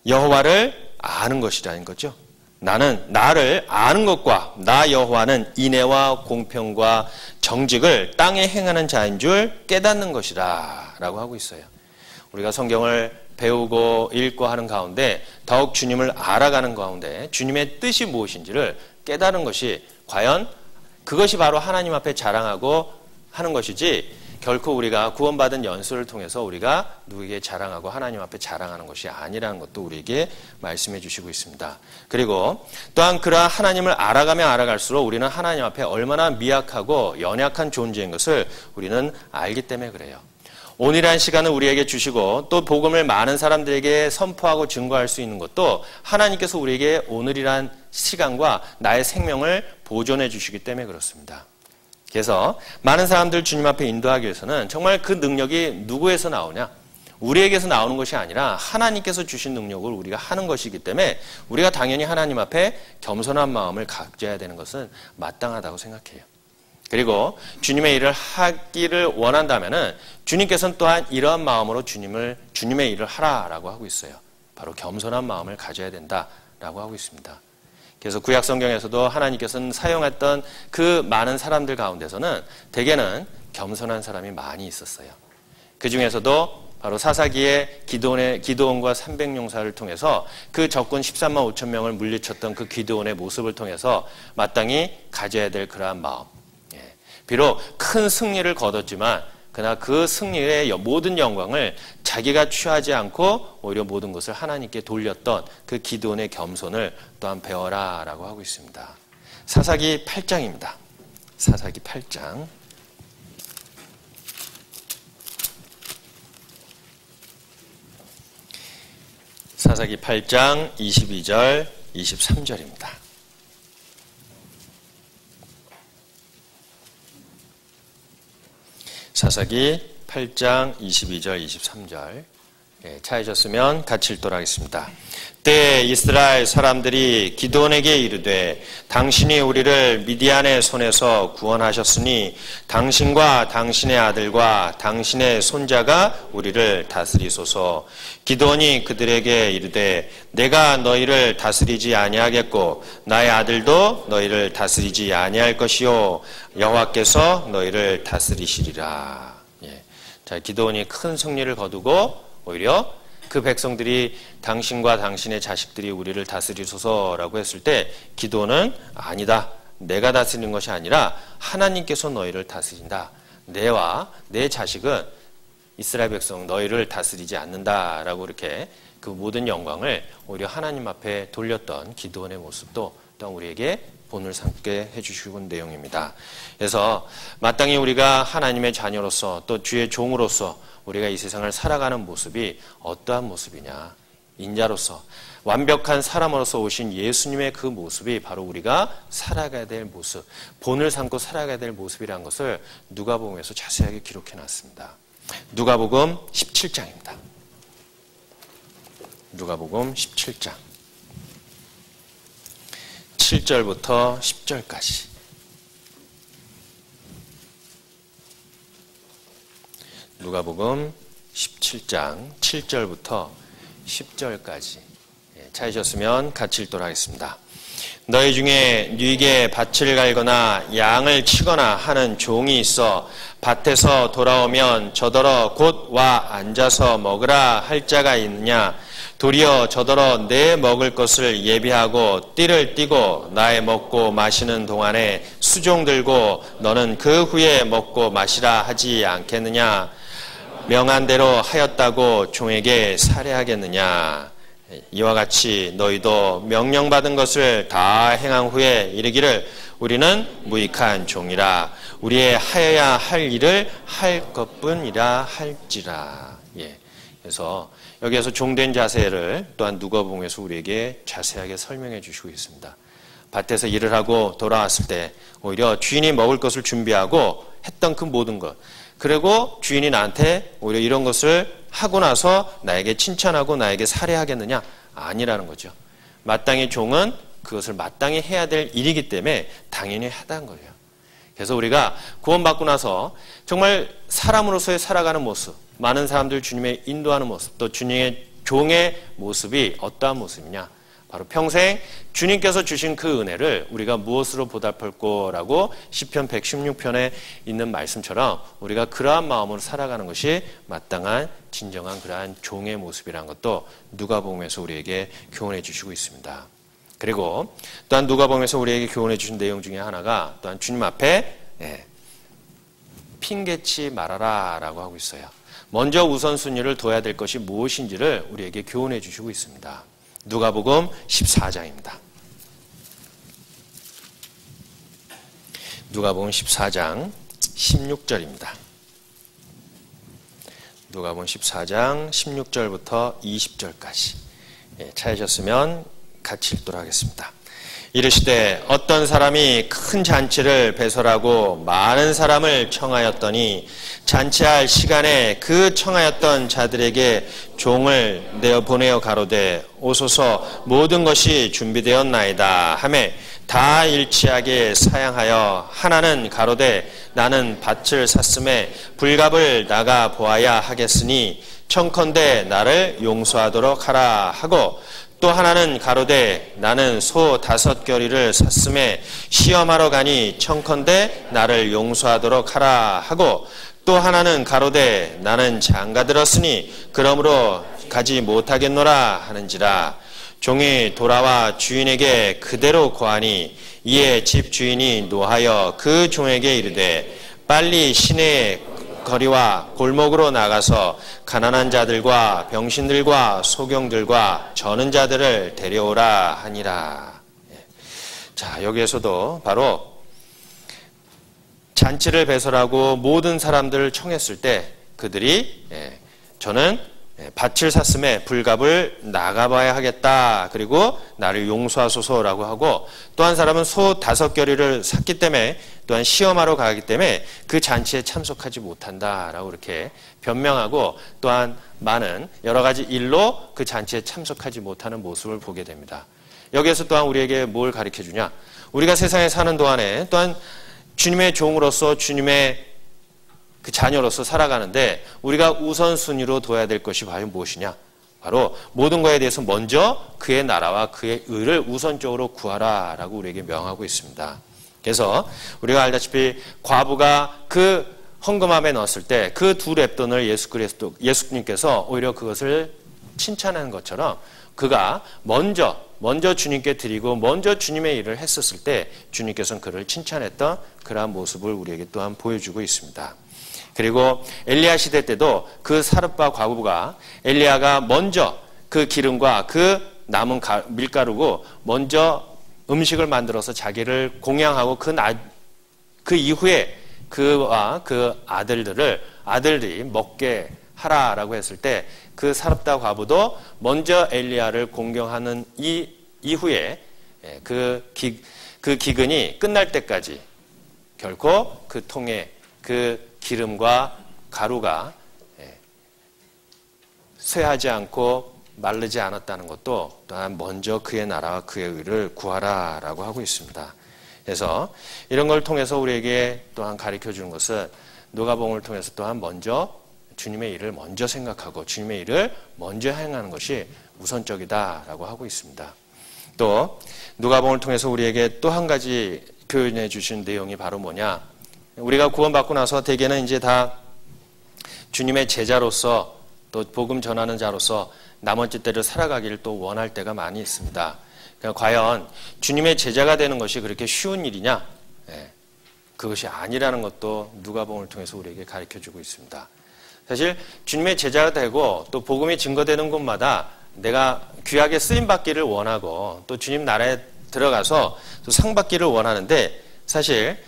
여호와를 아는 것이라는 거죠. 나는 나를 아는 것과 나 여호와는 인애와 공평과 정직을 땅에 행하는 자인 줄 깨닫는 것이라 라고 하고 있어요. 우리가 성경을 배우고 읽고 하는 가운데 더욱 주님을 알아가는 가운데 주님의 뜻이 무엇인지를 깨닫는 것이 과연 그것이 바로 하나님 앞에 자랑하고 하는 것이지 결코 우리가 구원받은 연수를 통해서 우리가 누구에게 자랑하고 하나님 앞에 자랑하는 것이 아니라는 것도 우리에게 말씀해 주시고 있습니다. 그리고 또한 그러한 하나님을 알아가면 알아갈수록 우리는 하나님 앞에 얼마나 미약하고 연약한 존재인 것을 우리는 알기 때문에 그래요. 오늘이라는 시간을 우리에게 주시고 또 복음을 많은 사람들에게 선포하고 증거할 수 있는 것도 하나님께서 우리에게 오늘이란 시간과 나의 생명을 보존해 주시기 때문에 그렇습니다. 그래서 많은 사람들 주님 앞에 인도하기 위해서는 정말 그 능력이 누구에서 나오냐? 우리에게서 나오는 것이 아니라 하나님께서 주신 능력을 우리가 하는 것이기 때문에 우리가 당연히 하나님 앞에 겸손한 마음을 가져야 되는 것은 마땅하다고 생각해요. 그리고 주님의 일을 하기를 원한다면은 주님께서는 또한 이러한 마음으로 주님의 일을 하라라고 하고 있어요. 바로 겸손한 마음을 가져야 된다라고 하고 있습니다. 그래서 구약 성경에서도 하나님께서는 사용했던 그 많은 사람들 가운데서는 대개는 겸손한 사람이 많이 있었어요. 그 중에서도 바로 사사기의 기드온과 300용사를 통해서 그 적군 13만 5천 명을 물리쳤던 그 기드온의 모습을 통해서 마땅히 가져야 될 그러한 마음. 비록 큰 승리를 거뒀지만 그러나 그 승리의 모든 영광을 자기가 취하지 않고 오히려 모든 것을 하나님께 돌렸던 그 기드온의 겸손을 또한 배워라 라고 하고 있습니다. 사사기 8장입니다. 사사기 8장. 사사기 8장 22절 23절입니다. 사사기 8장 22절 23절 찾으셨으면 같이 읽도록 하겠습니다. 때에 이스라엘 사람들이 기드온에게 이르되 당신이 우리를 미디안의 손에서 구원하셨으니 당신과 당신의 아들과 당신의 손자가 우리를 다스리소서. 기드온이 그들에게 이르되 내가 너희를 다스리지 아니하겠고 나의 아들도 너희를 다스리지 아니할 것이요 여호와께서 너희를 다스리시리라. 자, 기드온이 큰 승리를 거두고 오히려 그 백성들이 당신과 당신의 자식들이 우리를 다스리소서라고 했을 때 기드온은 아니다. 내가 다스리는 것이 아니라 하나님께서 너희를 다스린다. 내와 내 자식은 이스라엘 백성 너희를 다스리지 않는다라고 이렇게 그 모든 영광을 오히려 하나님 앞에 돌렸던 기드온의 모습도 또한 우리에게 본을 삼게 해주시고 있는 내용입니다. 그래서 마땅히 우리가 하나님의 자녀로서 또 주의 종으로서 우리가 이 세상을 살아가는 모습이 어떠한 모습이냐. 인자로서 완벽한 사람으로서 오신 예수님의 그 모습이 바로 우리가 살아가야 될 모습, 본을 삼고 살아가야 될 모습이라는 것을 누가복음에서 자세하게 기록해 놨습니다. 누가복음 17장입니다. 누가복음 17장 7절부터 10절까지. 누가복음 17장 7절부터 10절까지 찾으셨으면 같이 읽도록 하겠습니다. 너희 중에 누이게 밭을 갈거나 양을 치거나 하는 종이 있어 밭에서 돌아오면 저더러 곧 와 앉아서 먹으라 할 자가 있느냐? 도리어 저더러 내 먹을 것을 예비하고 띠를 띠고 나의 먹고 마시는 동안에 수종 들고 너는 그 후에 먹고 마시라 하지 않겠느냐? 명한 대로 하였다고 종에게 살해하겠느냐? 이와 같이 너희도 명령받은 것을 다 행한 후에 이르기를 우리는 무익한 종이라 우리의 하여야 할 일을 할 것뿐이라 할지라. 그래서 여기에서 종된 자세를 또한 누가복음에서 우리에게 자세하게 설명해 주시고 있습니다. 밭에서 일을 하고 돌아왔을 때 오히려 주인이 먹을 것을 준비하고 했던 그 모든 것, 그리고 주인이 나한테 오히려 이런 것을 하고 나서 나에게 칭찬하고 나에게 살해하겠느냐? 아니라는 거죠. 마땅히 종은 그것을 마땅히 해야 될 일이기 때문에 당연히 하다는 거예요. 그래서 우리가 구원받고 나서 정말 사람으로서의 살아가는 모습, 많은 사람들 주님의 인도하는 모습, 또 주님의 종의 모습이 어떠한 모습이냐? 바로 평생 주님께서 주신 그 은혜를 우리가 무엇으로 보답할 거라고 시편 116편에 있는 말씀처럼 우리가 그러한 마음으로 살아가는 것이 마땅한 진정한 그러한 종의 모습이라는 것도 누가복음에서 우리에게 교훈해 주시고 있습니다. 그리고 또한 누가복음에서 우리에게 교훈해 주신 내용 중에 하나가 또한 주님 앞에 핑계치 말아라 라고 하고 있어요. 먼저 우선순위를 둬야 될 것이 무엇인지를 우리에게 교훈해 주시고 있습니다. 누가복음 14장입니다. 누가복음 14장 16절입니다. 누가복음 14장 16절부터 20절까지 찾으셨으면 같이 읽도록 하겠습니다. 이르시되 어떤 사람이 큰 잔치를 배설하고 많은 사람을 청하였더니 잔치할 시간에 그 청하였던 자들에게 종을 내어 보내어 가로되 오소서 모든 것이 준비되었나이다 하매 다 일치하게 사양하여 하나는 가로되 나는 밭을 샀음에 불갑을 나가 보아야 하겠으니 청컨대 나를 용서하도록 하라 하고 또 하나는 가로되 나는 소 5겨리를 샀음에 시험하러 가니 청컨대 나를 용서하도록 하라 하고 또 하나는 가로되 나는 장가들었으니 그러므로 가지 못하겠노라 하는지라. 종이 돌아와 주인에게 그대로 고하니 이에 집 주인이 노하여 그 종에게 이르되 빨리 시내에 거리와 골목으로 나가서 가난한 자들과 병신들과 소경들과 저는 자들을 데려오라 하니라. 자, 여기에서도 바로 잔치를 배설하고 모든 사람들을 청했을 때 그들이 저는 밭을 샀음에 불갑을 나가봐야 하겠다. 그리고 나를 용서하소서라고 하고, 또 한 사람은 소 5겨리를 샀기 때문에 또한 시험하러 가기 때문에 그 잔치에 참석하지 못한다라고 이렇게 변명하고, 또한 많은 여러 가지 일로 그 잔치에 참석하지 못하는 모습을 보게 됩니다. 여기에서 또한 우리에게 뭘 가르쳐 주냐? 우리가 세상에 사는 동안에 또한 주님의 종으로서 주님의 그 자녀로서 살아가는데 우리가 우선순위로 둬야 될 것이 과연 무엇이냐? 바로 모든 것에 대해서 먼저 그의 나라와 그의 의를 우선적으로 구하라라고 우리에게 명하고 있습니다. 그래서 우리가 알다시피 과부가 그 헌금함에 넣었을 때 그 2렙돈을 예수님께서 오히려 그것을 칭찬하는 것처럼 그가 먼저 주님께 드리고 먼저 주님의 일을 했었을 때 주님께서는 그를 칭찬했던 그러한 모습을 우리에게 또한 보여주고 있습니다. 그리고 엘리야 시대 때도 그 사르파 과부가 엘리야가 먼저 그 기름과 그 남은 밀가루고 먼저 음식을 만들어서 자기를 공양하고 그 이후에 그와 그 아들들이 먹게 하라라고 했을 때 그 사르파 과부도 먼저 엘리야를 공경하는 이후에 그 기근이 끝날 때까지 결코 그 통에 그 기름과 가루가 쇠하지 않고 마르지 않았다는 것도 또한 먼저 그의 나라와 그의 의를 구하라라고 하고 있습니다. 그래서 이런 걸 통해서 우리에게 또한 가르쳐 주는 것은 누가복음을 통해서 또한 먼저 주님의 일을 먼저 생각하고 주님의 일을 먼저 행하는 것이 우선적이다라고 하고 있습니다. 또 누가복음을 통해서 우리에게 또 한 가지 표현해 주신 내용이 바로 뭐냐? 우리가 구원받고 나서 대개는 이제 다 주님의 제자로서 또 복음 전하는 자로서 나머지 때를 살아가기를 또 원할 때가 많이 있습니다. 그러니까 과연 주님의 제자가 되는 것이 그렇게 쉬운 일이냐? 그것이 아니라는 것도 누가복음을 통해서 우리에게 가르쳐주고 있습니다. 사실 주님의 제자가 되고 또 복음이 증거되는 곳마다 내가 귀하게 쓰임받기를 원하고 또 주님 나라에 들어가서 또 상받기를 원하는데 사실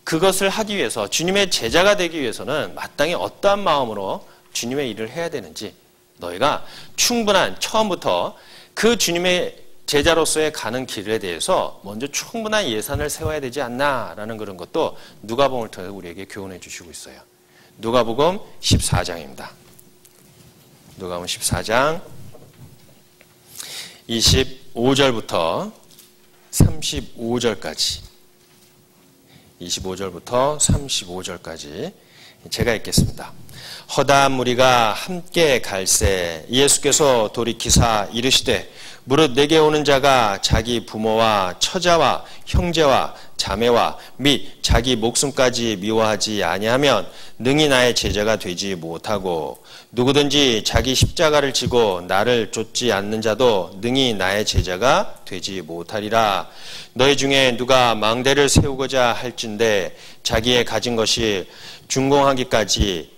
그것을 하기 위해서 주님의 제자가 되기 위해서는 마땅히 어떠한 마음으로 주님의 일을 해야 되는지 너희가 충분한 처음부터 그 주님의 제자로서의 가는 길에 대해서 먼저 충분한 예산을 세워야 되지 않나라는 그런 것도 누가복음을 통해서 우리에게 교훈해 주시고 있어요. 누가복음 14장입니다. 누가복음 14장 25절부터 35절까지 25절부터 35절까지 제가 읽겠습니다. 허다한 무리가 함께 갈새 예수께서 돌이키사 이르시되 무릇 내게 오는 자가 자기 부모와 처자와 형제와 자매와 및 자기 목숨까지 미워하지 아니하면 능히 나의 제자가 되지 못하고 누구든지 자기 십자가를 지고 나를 쫓지 않는 자도 능히 나의 제자가 되지 못하리라. 너희 중에 누가 망대를 세우고자 할진대 자기의 가진 것이 준공하기까지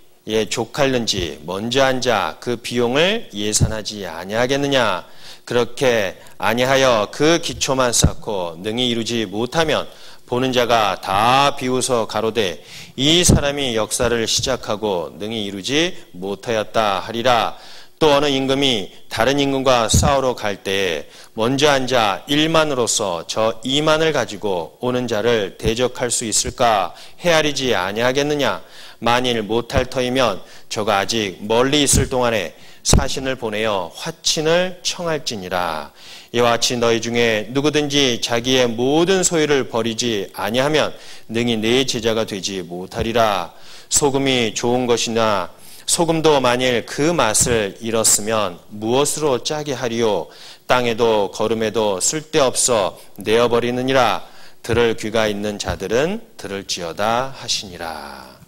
족할는지 먼저 앉아 그 비용을 예산하지 아니하겠느냐. 그렇게 아니하여 그 기초만 쌓고 능히 이루지 못하면 보는 자가 다 비웃어 가로되 이 사람이 역사를 시작하고 능히 이루지 못하였다 하리라. 또 어느 임금이 다른 임금과 싸우러 갈 때에 먼저 앉아 1만으로서 저 2만을 가지고 오는 자를 대적할 수 있을까 헤아리지 아니하겠느냐. 만일 못할 터이면 저가 아직 멀리 있을 동안에 사신을 보내어 화친을 청할지니라. 이와 같이 너희 중에 누구든지 자기의 모든 소유를 버리지 아니하면 능히 내 제자가 되지 못하리라. 소금이 좋은 것이나 소금도 만일 그 맛을 잃었으면 무엇으로 짜게 하리요. 땅에도 거름에도 쓸데없어 내어버리느니라. 들을 귀가 있는 자들은 들을지어다 하시니라.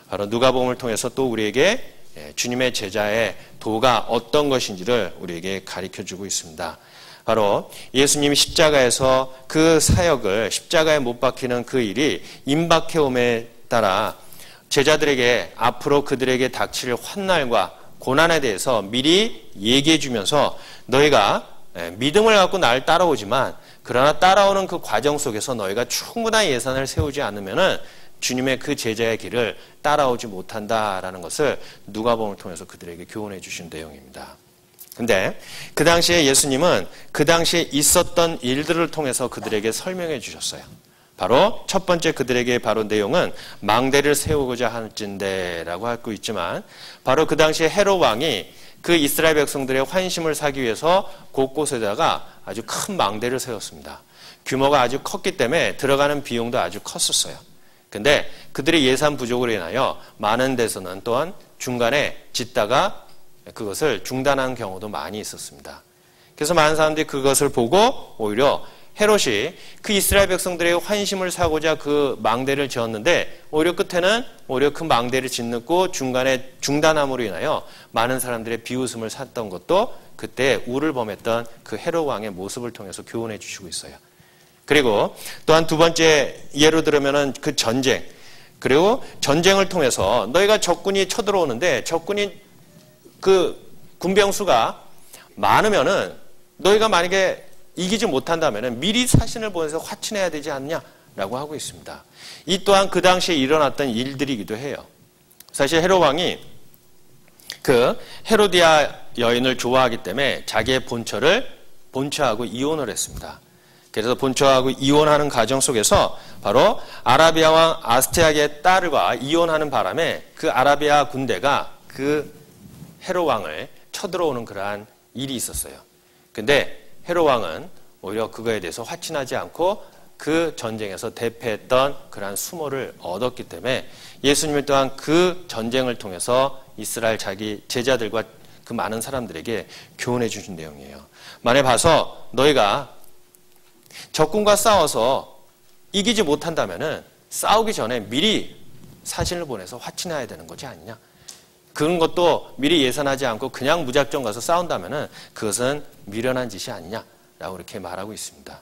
바로 누가복음을 통해서 또 우리에게 주님의 제자의 도가 어떤 것인지를 우리에게 가르쳐주고 있습니다. 바로 예수님이 십자가에서 그 사역을 십자가에 못 박히는 그 일이 임박해옴에 따라 제자들에게 앞으로 그들에게 닥칠 환난과 고난에 대해서 미리 얘기해 주면서 너희가 믿음을 갖고 날 따라오지만 그러나 따라오는 그 과정 속에서 너희가 충분한 예산을 세우지 않으면은 주님의 그 제자의 길을 따라오지 못한다라는 것을 누가복음을 통해서 그들에게 교훈해 주신 내용입니다. 근데 그 당시에 예수님은 그 당시에 있었던 일들을 통해서 그들에게 설명해 주셨어요. 바로 첫 번째 그들에게 바로 내용은 망대를 세우고자 할진대라고 하고 있지만, 바로 그 당시에 헤롯 왕이 그 이스라엘 백성들의 환심을 사기 위해서 곳곳에다가 아주 큰 망대를 세웠습니다. 규모가 아주 컸기 때문에 들어가는 비용도 아주 컸었어요. 근데 그들의 예산 부족으로 인하여 많은 데서는 또한 중간에 짓다가 그것을 중단한 경우도 많이 있었습니다. 그래서 많은 사람들이 그것을 보고 오히려 헤롯이 그 이스라엘 백성들의 환심을 사고자 그 망대를 지었는데, 오히려 끝에는 오히려 그 망대를 짓고 중간에 중단함으로 인하여 많은 사람들의 비웃음을 샀던 것도 그때 우를 범했던 그 헤롯 왕의 모습을 통해서 교훈해 주시고 있어요. 그리고 또한 두 번째 예로 들으면은 그 전쟁, 그리고 전쟁을 통해서 너희가 적군이 쳐들어오는데 적군이 그 군병수가 많으면은 너희가 만약에 이기지 못한다면 미리 사신을 보내서 화친해야 되지 않냐라고 하고 있습니다. 이 또한 그 당시에 일어났던 일들이기도 해요. 사실 헤롯 왕이 그 헤로디아 여인을 좋아하기 때문에 자기의 본처하고 이혼을 했습니다. 그래서 본처하고 이혼하는 과정 속에서 바로 아라비아 왕 아스테아의 딸과 이혼하는 바람에 그 아라비아 군대가 그 헤롯 왕을 쳐들어오는 그러한 일이 있었어요. 근데 헤롯 왕은 오히려 그거에 대해서 화친하지 않고 그 전쟁에서 대패했던 그러한 수모를 얻었기 때문에 예수님이 또한 그 전쟁을 통해서 이스라엘 자기 제자들과 그 많은 사람들에게 교훈해 주신 내용이에요. 만에 봐서 너희가 적군과 싸워서 이기지 못한다면은 싸우기 전에 미리 사신을 보내서 화친해야 되는 거지 않냐. 그런 것도 미리 예산하지 않고 그냥 무작정 가서 싸운다면은 그것은 미련한 짓이 아니냐라고 이렇게 말하고 있습니다.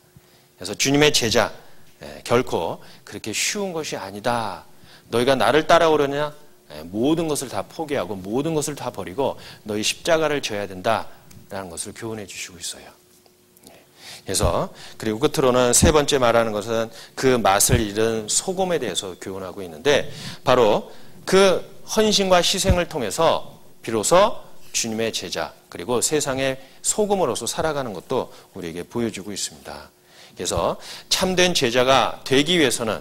그래서 주님의 제자, 결코 그렇게 쉬운 것이 아니다. 너희가 나를 따라오려냐? 모든 것을 다 포기하고 모든 것을 다 버리고 너희 십자가를 져야 된다라는 것을 교훈해 주시고 있어요. 그래서 그리고 끝으로는 세 번째 말하는 것은 그 맛을 잃은 소금에 대해서 교훈하고 있는데, 바로 그 헌신과 희생을 통해서 비로소 주님의 제자 그리고 세상의 소금으로서 살아가는 것도 우리에게 보여주고 있습니다. 그래서 참된 제자가 되기 위해서는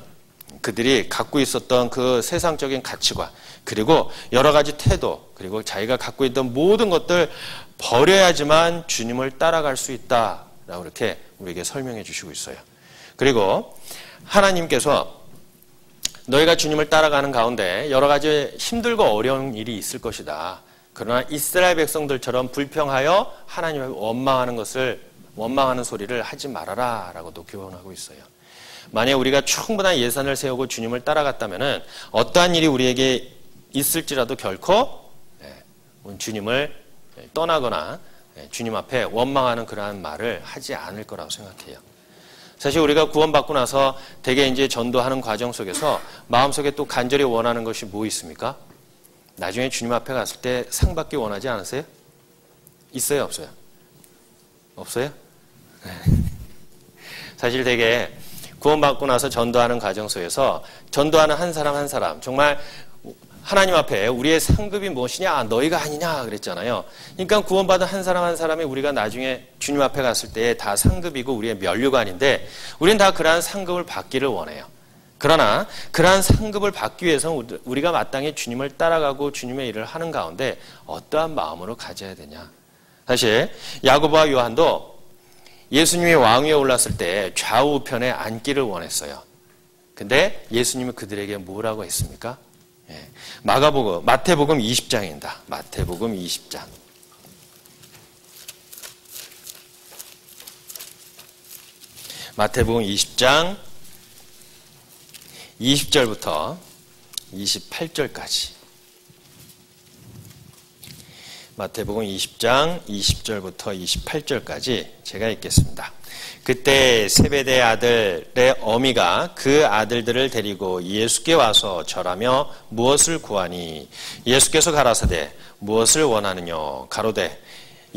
그들이 갖고 있었던 그 세상적인 가치관, 그리고 여러 가지 태도, 그리고 자기가 갖고 있던 모든 것들 버려야지만 주님을 따라갈 수 있다라고 이렇게 우리에게 설명해 주시고 있어요. 그리고 하나님께서 너희가 주님을 따라가는 가운데 여러 가지 힘들고 어려운 일이 있을 것이다. 그러나 이스라엘 백성들처럼 불평하여 하나님을 원망하는 소리를 하지 말아라 라고도 교훈하고 있어요. 만약 우리가 충분한 예산을 세우고 주님을 따라갔다면 어떠한 일이 우리에게 있을지라도 결코 주님을 떠나거나 주님 앞에 원망하는 그러한 말을 하지 않을 거라고 생각해요. 사실 우리가 구원받고 나서 대개 이제 전도하는 과정 속에서 마음속에 또 간절히 원하는 것이 뭐 있습니까? 나중에 주님 앞에 갔을 때 상 받기 원하지 않으세요? 있어요, 없어요? 없어요? 네. 사실 되게 구원받고 나서 전도하는 과정 속에서 전도하는 한 사람 한 사람 정말 하나님 앞에 우리의 상급이 무엇이냐? 너희가 아니냐? 그랬잖아요. 그러니까 구원받은 한 사람 한 사람이 우리가 나중에 주님 앞에 갔을 때 다 상급이고 우리의 면류관인데 우리는 다 그러한 상급을 받기를 원해요. 그러나 그러한 상급을 받기 위해서는 우리가 마땅히 주님을 따라가고 주님의 일을 하는 가운데 어떠한 마음으로 가져야 되냐? 사실 야고보와 요한도 예수님이 왕위에 올랐을 때 좌우편에 앉기를 원했어요. 근데 예수님은 그들에게 뭐라고 했습니까? 마태복음 20장입니다. 마태복음 20장. 마태복음 20장 20절부터 28절까지. 마태복음 20장 20절부터 28절까지 제가 읽겠습니다. 그때 세베대 아들의 어미가 그 아들들을 데리고 예수께 와서 절하며 무엇을 구하니? 예수께서 가라사대 무엇을 원하느냐? 가로되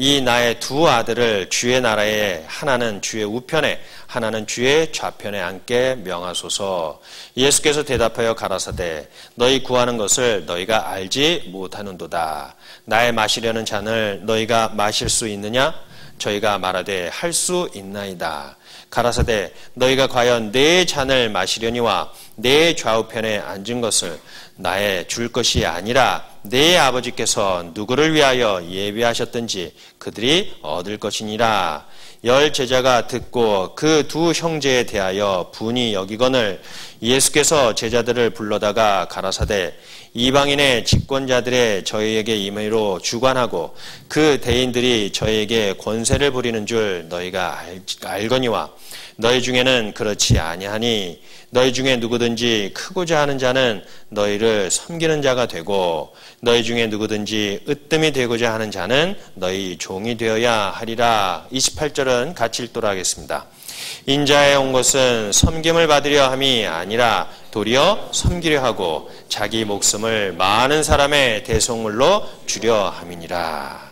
이 나의 두 아들을 주의 나라에 하나는 주의 우편에 하나는 주의 좌편에 앉게 명하소서. 예수께서 대답하여 가라사대 너희 구하는 것을 너희가 알지 못하는도다. 나의 마시려는 잔을 너희가 마실 수 있느냐? 저희가 말하되 할 수 있나이다. 가라사대 너희가 과연 내 잔을 마시려니와 내 좌우편에 앉은 것을 나의 줄 것이 아니라 내 아버지께서 누구를 위하여 예비하셨든지 그들이 얻을 것이니라. 10 제자가 듣고 그 두 형제에 대하여 분이 여기거늘 예수께서 제자들을 불러다가 가라사대 이방인의 집권자들의 저희에게 임의로 주관하고 그 대인들이 저희에게 권세를 부리는 줄 너희가 알거니와 너희 중에는 그렇지 아니하니 너희 중에 누구든지 크고자 하는 자는 너희를 섬기는 자가 되고 너희 중에 누구든지 으뜸이 되고자 하는 자는 너희 종이 되어야 하리라. 28절은 같이 읽도록 하겠습니다. 인자에 온 것은 섬김을 받으려 함이 아니라 도리어 섬기려 하고 자기 목숨을 많은 사람의 대속물로 주려 함이니라.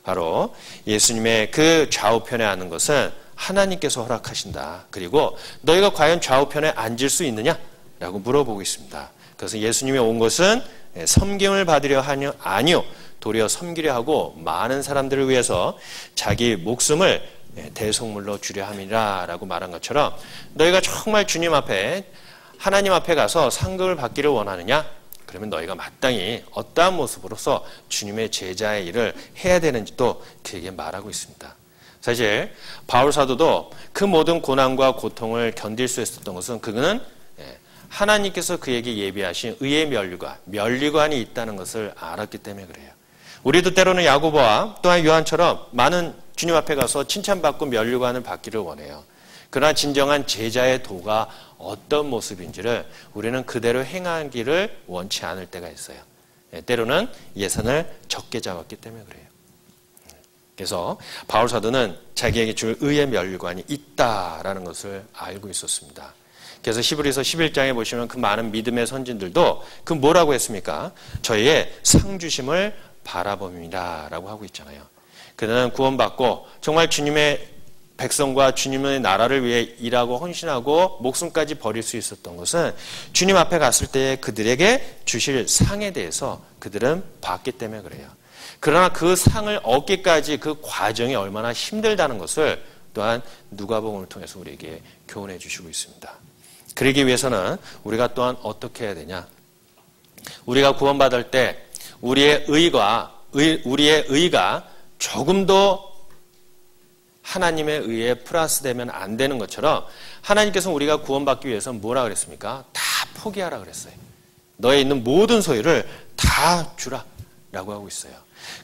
바로 예수님의 그 좌우편에 앉는 것은 하나님께서 허락하신다. 그리고 너희가 과연 좌우편에 앉을 수 있느냐? 라고 물어보고 있습니다. 그래서 예수님이 온 것은 섬김을 받으려 하냐? 아니요. 도리어 섬기려 하고 많은 사람들을 위해서 자기 목숨을 대속물로 주려 함이라 라고 말한 것처럼 너희가 정말 주님 앞에 하나님 앞에 가서 상급을 받기를 원하느냐? 그러면 너희가 마땅히 어떠한 모습으로서 주님의 제자의 일을 해야 되는지도 그에게 말하고 있습니다. 사실 바울 사도도 그 모든 고난과 고통을 견딜 수 있었던 것은 그는 하나님께서 그에게 예비하신 의의 면류관이 있다는 것을 알았기 때문에 그래요. 우리도 때로는 야고보와 또한 요한처럼 많은 주님 앞에 가서 칭찬받고 면류관을 받기를 원해요. 그러나 진정한 제자의 도가 어떤 모습인지를 우리는 그대로 행하기를 원치 않을 때가 있어요. 때로는 예산을 적게 잡았기 때문에 그래요. 그래서 바울 사도는 자기에게 줄 의의 면류관이 있다라는 것을 알고 있었습니다. 그래서 히브리서 11장에 보시면 그 많은 믿음의 선진들도 그 뭐라고 했습니까? 저희의 상주심을 바라봅니다 라고 하고 있잖아요. 그는 구원받고 정말 주님의 백성과 주님의 나라를 위해 일하고 헌신하고 목숨까지 버릴 수 있었던 것은 주님 앞에 갔을 때 그들에게 주실 상에 대해서 그들은 봤기 때문에 그래요. 그러나 그 상을 얻기까지 그 과정이 얼마나 힘들다는 것을 또한 누가복음을 통해서 우리에게 교훈해 주시고 있습니다. 그러기 위해서는 우리가 또한 어떻게 해야 되냐? 우리가 구원받을 때 우리의 의가 조금 더 하나님의 의에 플러스되면 안 되는 것처럼 하나님께서 우리가 구원받기 위해서는 뭐라 그랬습니까? 다 포기하라 그랬어요. 너에 있는 모든 소유를 다 주라 라고 하고 있어요.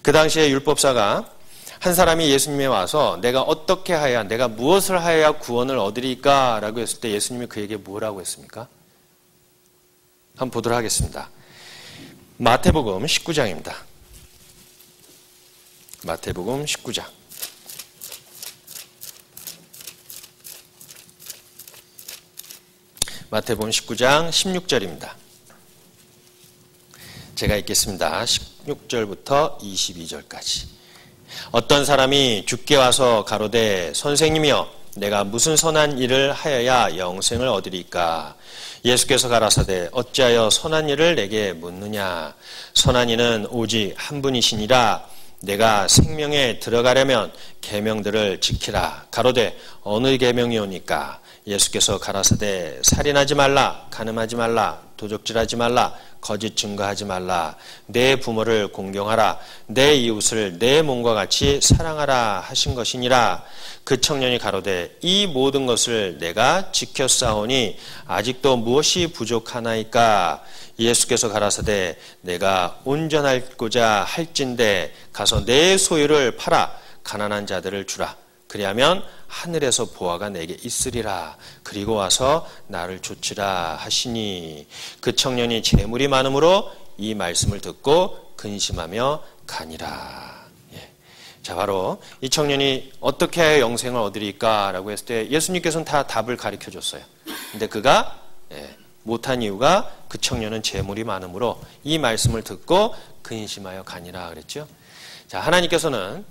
그 당시에 율법사가 한 사람이 예수님에 와서 내가 어떻게 하여야 내가 무엇을 하여야 구원을 얻으리까 라고 했을 때 예수님이 그에게 뭐라고 했습니까? 한번 보도록 하겠습니다. 마태복음 19장입니다. 마태복음 19장. 마태복음 19장 16절입니다. 제가 읽겠습니다. 16절부터 22절까지. 어떤 사람이 주께 와서 가로되 선생님이여 내가 무슨 선한 일을 하여야 영생을 얻으리까? 예수께서 가라사대 어찌하여 선한 일을 내게 묻느냐? 선한 이는 오직 한 분이시니라. 내가 생명에 들어가려면 계명들을 지키라. 가로되 어느 계명이오니까? 예수께서 가라사대 살인하지 말라, 간음하지 말라, 도적질하지 말라, 거짓 증거하지 말라, 내 부모를 공경하라, 내 이웃을 내 몸과 같이 사랑하라 하신 것이니라. 그 청년이 가로되 이 모든 것을 내가 지켰사오니 아직도 무엇이 부족하나이까? 예수께서 가라사대 내가 온전하고자 할진대 가서 내 소유를 팔아 가난한 자들을 주라. 그리하면 하늘에서 보화가 내게 있으리라. 그리고 와서 나를 좇으라 하시니 그 청년이 재물이 많으므로 이 말씀을 듣고 근심하며 가니라. 자, 바로 이 청년이 어떻게 해야 영생을 얻으리까? 라고 했을 때 예수님께서는 다 답을 가르쳐 줬어요. 근데 그가 못한 이유가 그 청년은 재물이 많으므로 이 말씀을 듣고 근심하여 가니라 그랬죠. 자, 하나님께서는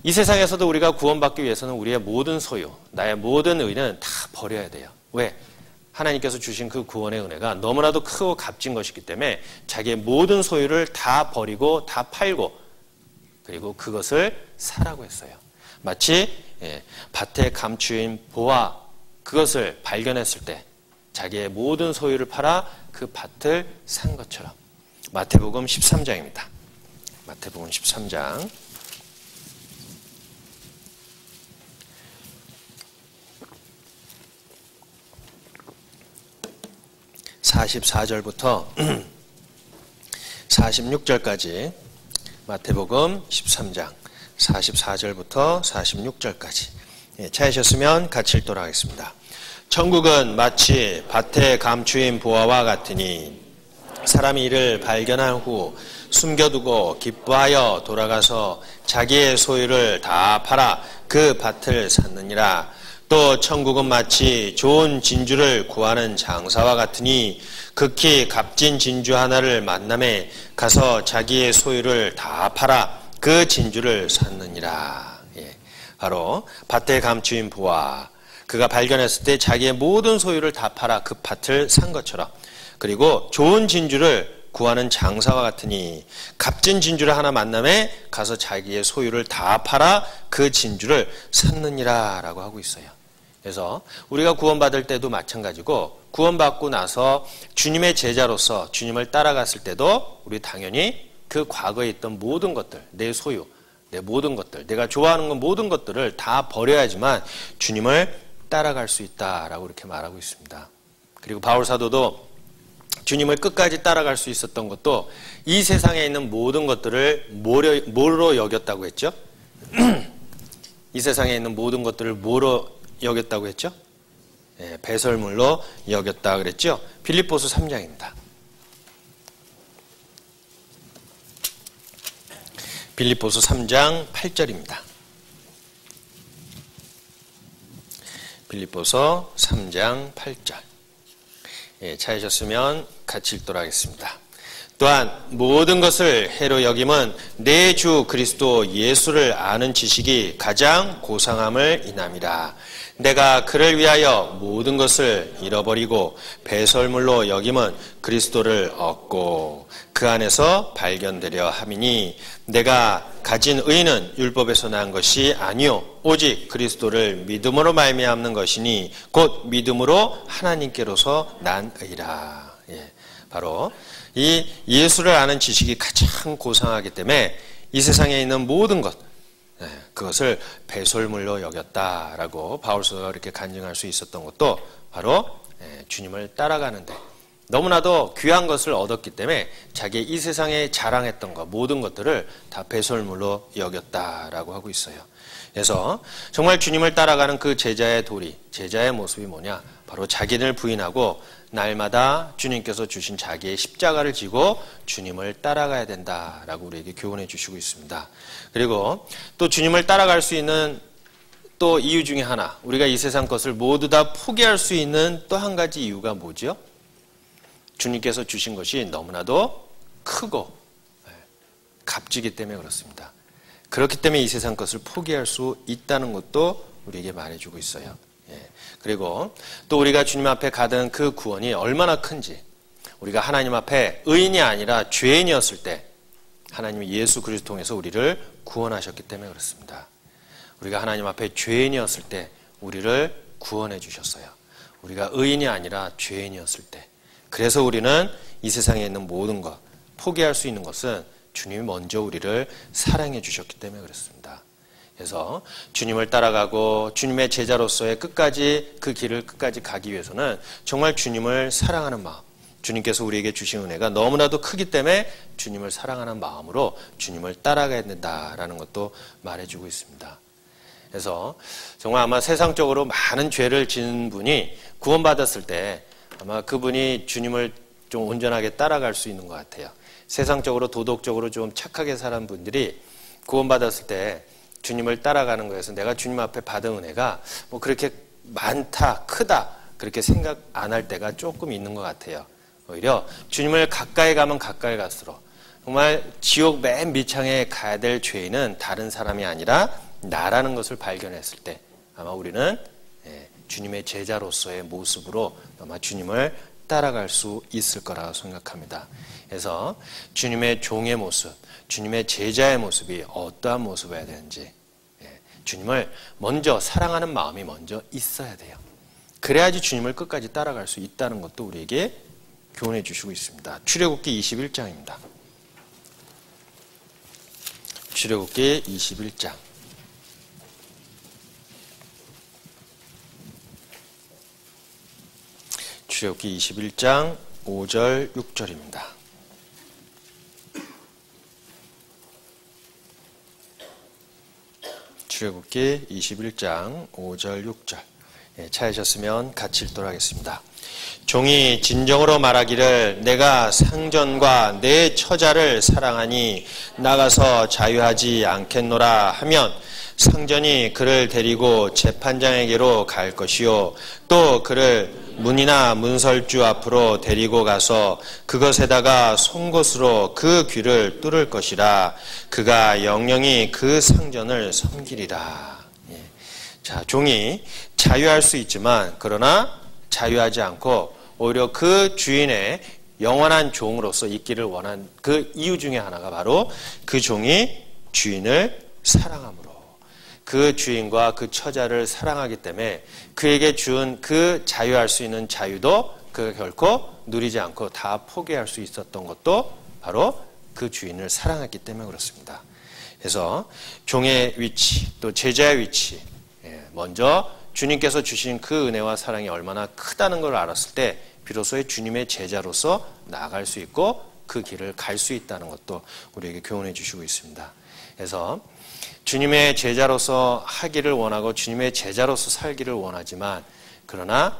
이 세상에서도 우리가 구원받기 위해서는 우리의 모든 소유, 나의 모든 의는 다 버려야 돼요. 왜? 하나님께서 주신 그 구원의 은혜가 너무나도 크고 값진 것이기 때문에 자기의 모든 소유를 다 버리고 다 팔고 그리고 그것을 사라고 했어요. 마치 밭에 감추인 보화 그것을 발견했을 때 자기의 모든 소유를 팔아 그 밭을 산 것처럼. 마태복음 13장입니다. 마태복음 13장 44절부터 46절까지 마태복음 13장 44절부터 46절까지 찾으셨으면 같이 읽도록 하겠습니다. 천국은 마치 밭에 감추인 보화와 같으니 사람이 이를 발견한 후 숨겨두고 기뻐하여 돌아가서 자기의 소유를 다 팔아 그 밭을 샀느니라. 또 천국은 마치 좋은 진주를 구하는 장사와 같으니 극히 값진 진주 하나를 만남에 가서 자기의 소유를 다 팔아 그 진주를 샀느니라. 바로 밭에 감추인 보화, 그가 발견했을 때 자기의 모든 소유를 다 팔아 그 밭을 산 것처럼, 그리고 좋은 진주를 구하는 장사와 같으니 값진 진주를 하나 만남에 가서 자기의 소유를 다 팔아 그 진주를 샀느니라 라고 하고 있어요. 그래서 우리가 구원받을 때도 마찬가지고 구원받고 나서 주님의 제자로서 주님을 따라갔을 때도 우리 당연히 그 과거에 있던 모든 것들, 내 소유, 내 모든 것들, 내가 좋아하는 것 모든 것들을 다 버려야지만 주님을 따라갈 수 있다라고 이렇게 말하고 있습니다. 그리고 바울 사도도 주님을 끝까지 따라갈 수 있었던 것도 이 세상에 있는 모든 것들을 뭐로 여겼다고 했죠? 이 세상에 있는 모든 것들을 뭐로 여겼다고 했죠? 배설물로 여겼다 그랬죠? 빌립보서 3장입니다. 빌립보서 3장 8절입니다. 빌립보서 3장 8절. 찾으셨으면 같이 읽도록 하겠습니다. 또한 모든 것을 해로 여김은 내 주 그리스도 예수를 아는 지식이 가장 고상함을 인함이라. 내가 그를 위하여 모든 것을 잃어버리고 배설물로 여김은 그리스도를 얻고 그 안에서 발견되려 함이니 내가 가진 의는 율법에서 난 것이 아니요 오직 그리스도를 믿음으로 말미암는 것이니 곧 믿음으로 하나님께로서 난 의라. 바로 이 예수를 아는 지식이 가장 고상하기 때문에 이 세상에 있는 모든 것, 그것을 배설물로 여겼다라고 바울서가 이렇게 간증할 수 있었던 것도 바로 주님을 따라가는데 너무나도 귀한 것을 얻었기 때문에 자기 이 세상에 자랑했던 것 모든 것들을 다 배설물로 여겼다라고 하고 있어요. 그래서 정말 주님을 따라가는 그 제자의 도리, 제자의 모습이 뭐냐? 바로 자기를 부인하고 날마다 주님께서 주신 자기의 십자가를 지고 주님을 따라가야 된다라고 우리에게 교훈해 주시고 있습니다. 그리고 또 주님을 따라갈 수 있는 또 이유 중에 하나, 우리가 이 세상 것을 모두 다 포기할 수 있는 또 한 가지 이유가 뭐죠? 주님께서 주신 것이 너무나도 크고 값지기 때문에 그렇습니다. 그렇기 때문에 이 세상 것을 포기할 수 있다는 것도 우리에게 말해주고 있어요. 그리고 또 우리가 주님 앞에 가던 그 구원이 얼마나 큰지, 우리가 하나님 앞에 의인이 아니라 죄인이었을 때 하나님이 예수 그리스도 통해서 우리를 구원하셨기 때문에 그렇습니다. 우리가 하나님 앞에 죄인이었을 때 우리를 구원해 주셨어요. 우리가 의인이 아니라 죄인이었을 때. 그래서 우리는 이 세상에 있는 모든 것, 포기할 수 있는 것은 주님이 먼저 우리를 사랑해 주셨기 때문에 그렇습니다. 그래서 주님을 따라가고 주님의 제자로서의 끝까지 그 길을 끝까지 가기 위해서는 정말 주님을 사랑하는 마음, 주님께서 우리에게 주신 은혜가 너무나도 크기 때문에 주님을 사랑하는 마음으로 주님을 따라가야 된다라는 것도 말해주고 있습니다. 그래서 정말 아마 세상적으로 많은 죄를 지은 분이 구원받았을 때 아마 그분이 주님을 좀 온전하게 따라갈 수 있는 것 같아요. 세상적으로 도덕적으로 좀 착하게 살은 분들이 구원받았을 때 주님을 따라가는 거에서 내가 주님 앞에 받은 은혜가 뭐 그렇게 많다, 크다 그렇게 생각 안 할 때가 조금 있는 것 같아요. 오히려 주님을 가까이 가면 가까이 갈수록 정말 지옥 맨 밑창에 가야 될 죄인은 다른 사람이 아니라 나라는 것을 발견했을 때 아마 우리는 주님의 제자로서의 모습으로 아마 주님을 따라갈 수 있을 거라고 생각합니다. 그래서 주님의 종의 모습, 주님의 제자의 모습이 어떠한 모습이어야 되는지 주님을 먼저 사랑하는 마음이 먼저 있어야 돼요. 그래야지 주님을 끝까지 따라갈 수 있다는 것도 우리에게 교훈해 주시고 있습니다. 출애굽기 21장입니다. 출애굽기 21장. 출애굽기 21장 5절 6절입니다. 출애굽기 21장 5절 6절. 찾으셨으면 같이 읽도록 하겠습니다. 종이 진정으로 말하기를 내가 상전과 내 처자를 사랑하니 나가서 자유하지 않겠노라 하면 상전이 그를 데리고 재판장에게로 갈 것이요 또 그를 문이나 문설주 앞으로 데리고 가서 그것에다가 송곳으로 그 귀를 뚫을 것이라 그가 영영이 그 상전을 섬기리라. 자, 종이 자유할 수 있지만 그러나 자유하지 않고 오히려 그 주인의 영원한 종으로서 있기를 원한 그 이유 중에 하나가 바로 그 종이 주인을 사랑함으로 그 주인과 그 처자를 사랑하기 때문에 그에게 준 그 자유할 수 있는 자유도 그가 결코 누리지 않고 다 포기할 수 있었던 것도 바로 그 주인을 사랑했기 때문에 그렇습니다. 그래서 종의 위치 또 제자의 위치 먼저 주님께서 주신 그 은혜와 사랑이 얼마나 크다는 걸 알았을 때 비로소의 주님의 제자로서 나아갈 수 있고 그 길을 갈 수 있다는 것도 우리에게 교훈해 주시고 있습니다. 그래서 주님의 제자로서 하기를 원하고 주님의 제자로서 살기를 원하지만 그러나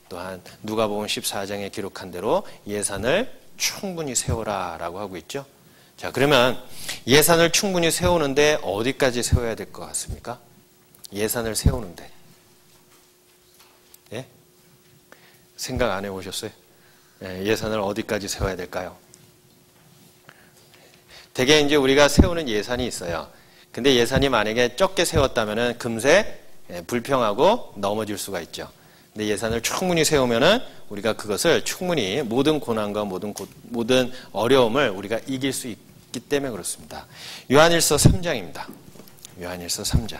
또한 누가복음 14장에 기록한 대로 예산을 충분히 세우라라고 하고 있죠. 자, 그러면 예산을 충분히 세우는데 어디까지 세워야 될 것 같습니까? 예산을 세우는데 생각 안 해보셨어요? 예산을 어디까지 세워야 될까요? 대개 이제 우리가 세우는 예산이 있어요. 근데 예산이 만약에 적게 세웠다면은 금세 불평하고 넘어질 수가 있죠. 근데 예산을 충분히 세우면은 우리가 그것을 충분히 모든 고난과 모든 어려움을 우리가 이길 수 있기 때문에 그렇습니다. 요한일서 3장입니다. 요한일서 3장.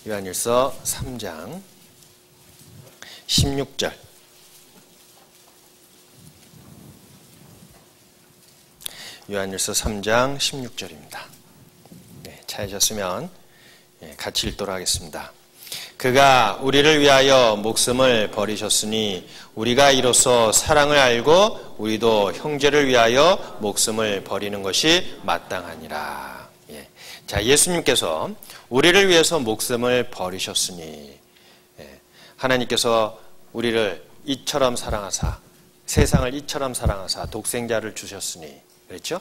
요한일서 3장 16절. 요한일서 3장 16절입니다. 찾으셨으면 같이 읽도록 하겠습니다. 그가 우리를 위하여 목숨을 버리셨으니 우리가 이로써 사랑을 알고 우리도 형제를 위하여 목숨을 버리는 것이 마땅하니라. 자, 예수님께서 우리를 위해서 목숨을 버리셨으니 하나님께서 우리를 이처럼 사랑하사 세상을 이처럼 사랑하사 독생자를 주셨으니 그렇죠?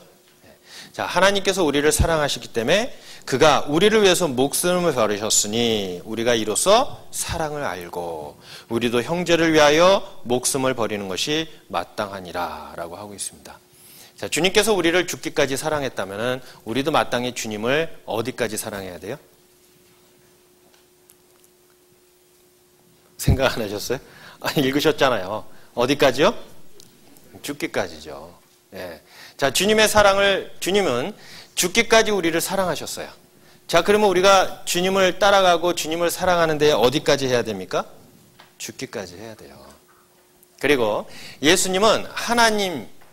자, 하나님께서 우리를 사랑하시기 때문에 그가 우리를 위해서 목숨을 버리셨으니 우리가 이로써 사랑을 알고 우리도 형제를 위하여 목숨을 버리는 것이 마땅하니라 라고 하고 있습니다. 자, 주님께서 우리를 죽기까지 사랑했다면 우리도 마땅히 주님을 어디까지 사랑해야 돼요? 생각 안 하셨어요? 아니, 읽으셨잖아요. 어디까지요? 죽기까지죠. 자, 주님의 사랑을, 주님은 죽기까지 우리를 사랑하셨어요. 자, 그러면 우리가 주님을 따라가고 주님을 사랑하는데 어디까지 해야 됩니까? 죽기까지 해야 돼요. 그리고 예수님은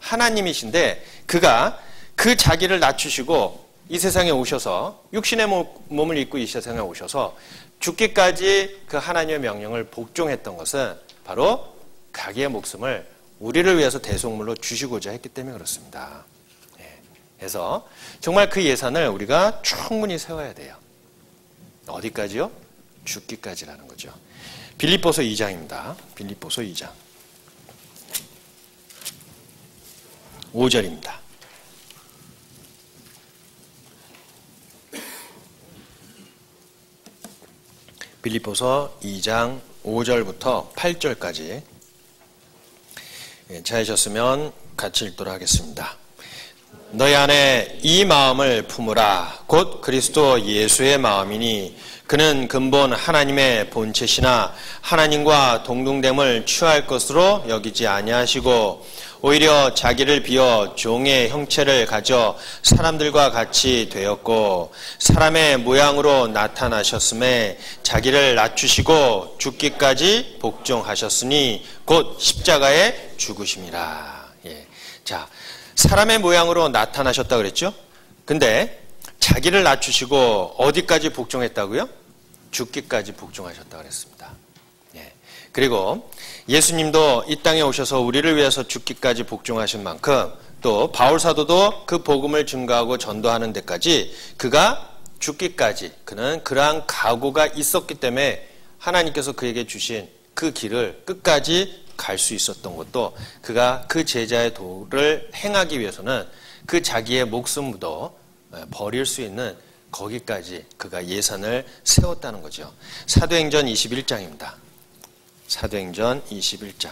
하나님이신데 그가 그 자기를 낮추시고 이 세상에 오셔서 육신의 몸을 입고 이 세상에 오셔서 죽기까지 그 하나님의 명령을 복종했던 것은 바로 자기의 목숨을 우리를 위해서 대속물로 주시고자 했기 때문에 그렇습니다. 그래서 정말 그 예산을 우리가 충분히 세워야 돼요. 어디까지요? 죽기까지라는 거죠. 빌립보서 2장입니다. 빌립보서 2장 5절입니다. 빌립보서 2장 5절부터 8절까지 찾으셨으면 같이 읽도록 하겠습니다. 너희 안에 이 마음을 품으라. 곧 그리스도 예수의 마음이니 그는 근본 하나님의 본체시나 하나님과 동등됨을 취할 것으로 여기지 아니하시고 오히려 자기를 비워 종의 형체를 가져 사람들과 같이 되었고 사람의 모양으로 나타나셨음에 자기를 낮추시고 죽기까지 복종하셨으니 곧 십자가에 죽으심이라. 자, 사람의 모양으로 나타나셨다 그랬죠? 근데 자기를 낮추시고 어디까지 복종했다고요? 죽기까지 복종하셨다 그랬습니다. 그리고 예수님도 이 땅에 오셔서 우리를 위해서 죽기까지 복종하신 만큼 또 바울 사도도 그 복음을 증거하고 전도하는 데까지 그가 죽기까지 그는 그러한 각오가 있었기 때문에 하나님께서 그에게 주신 그 길을 끝까지 갈 수 있었던 것도 그가 그 제자의 도를 행하기 위해서는 그 자기의 목숨도 버릴 수 있는 거기까지 그가 예산을 세웠다는 거죠. 사도행전 21장입니다. 사도행전 21장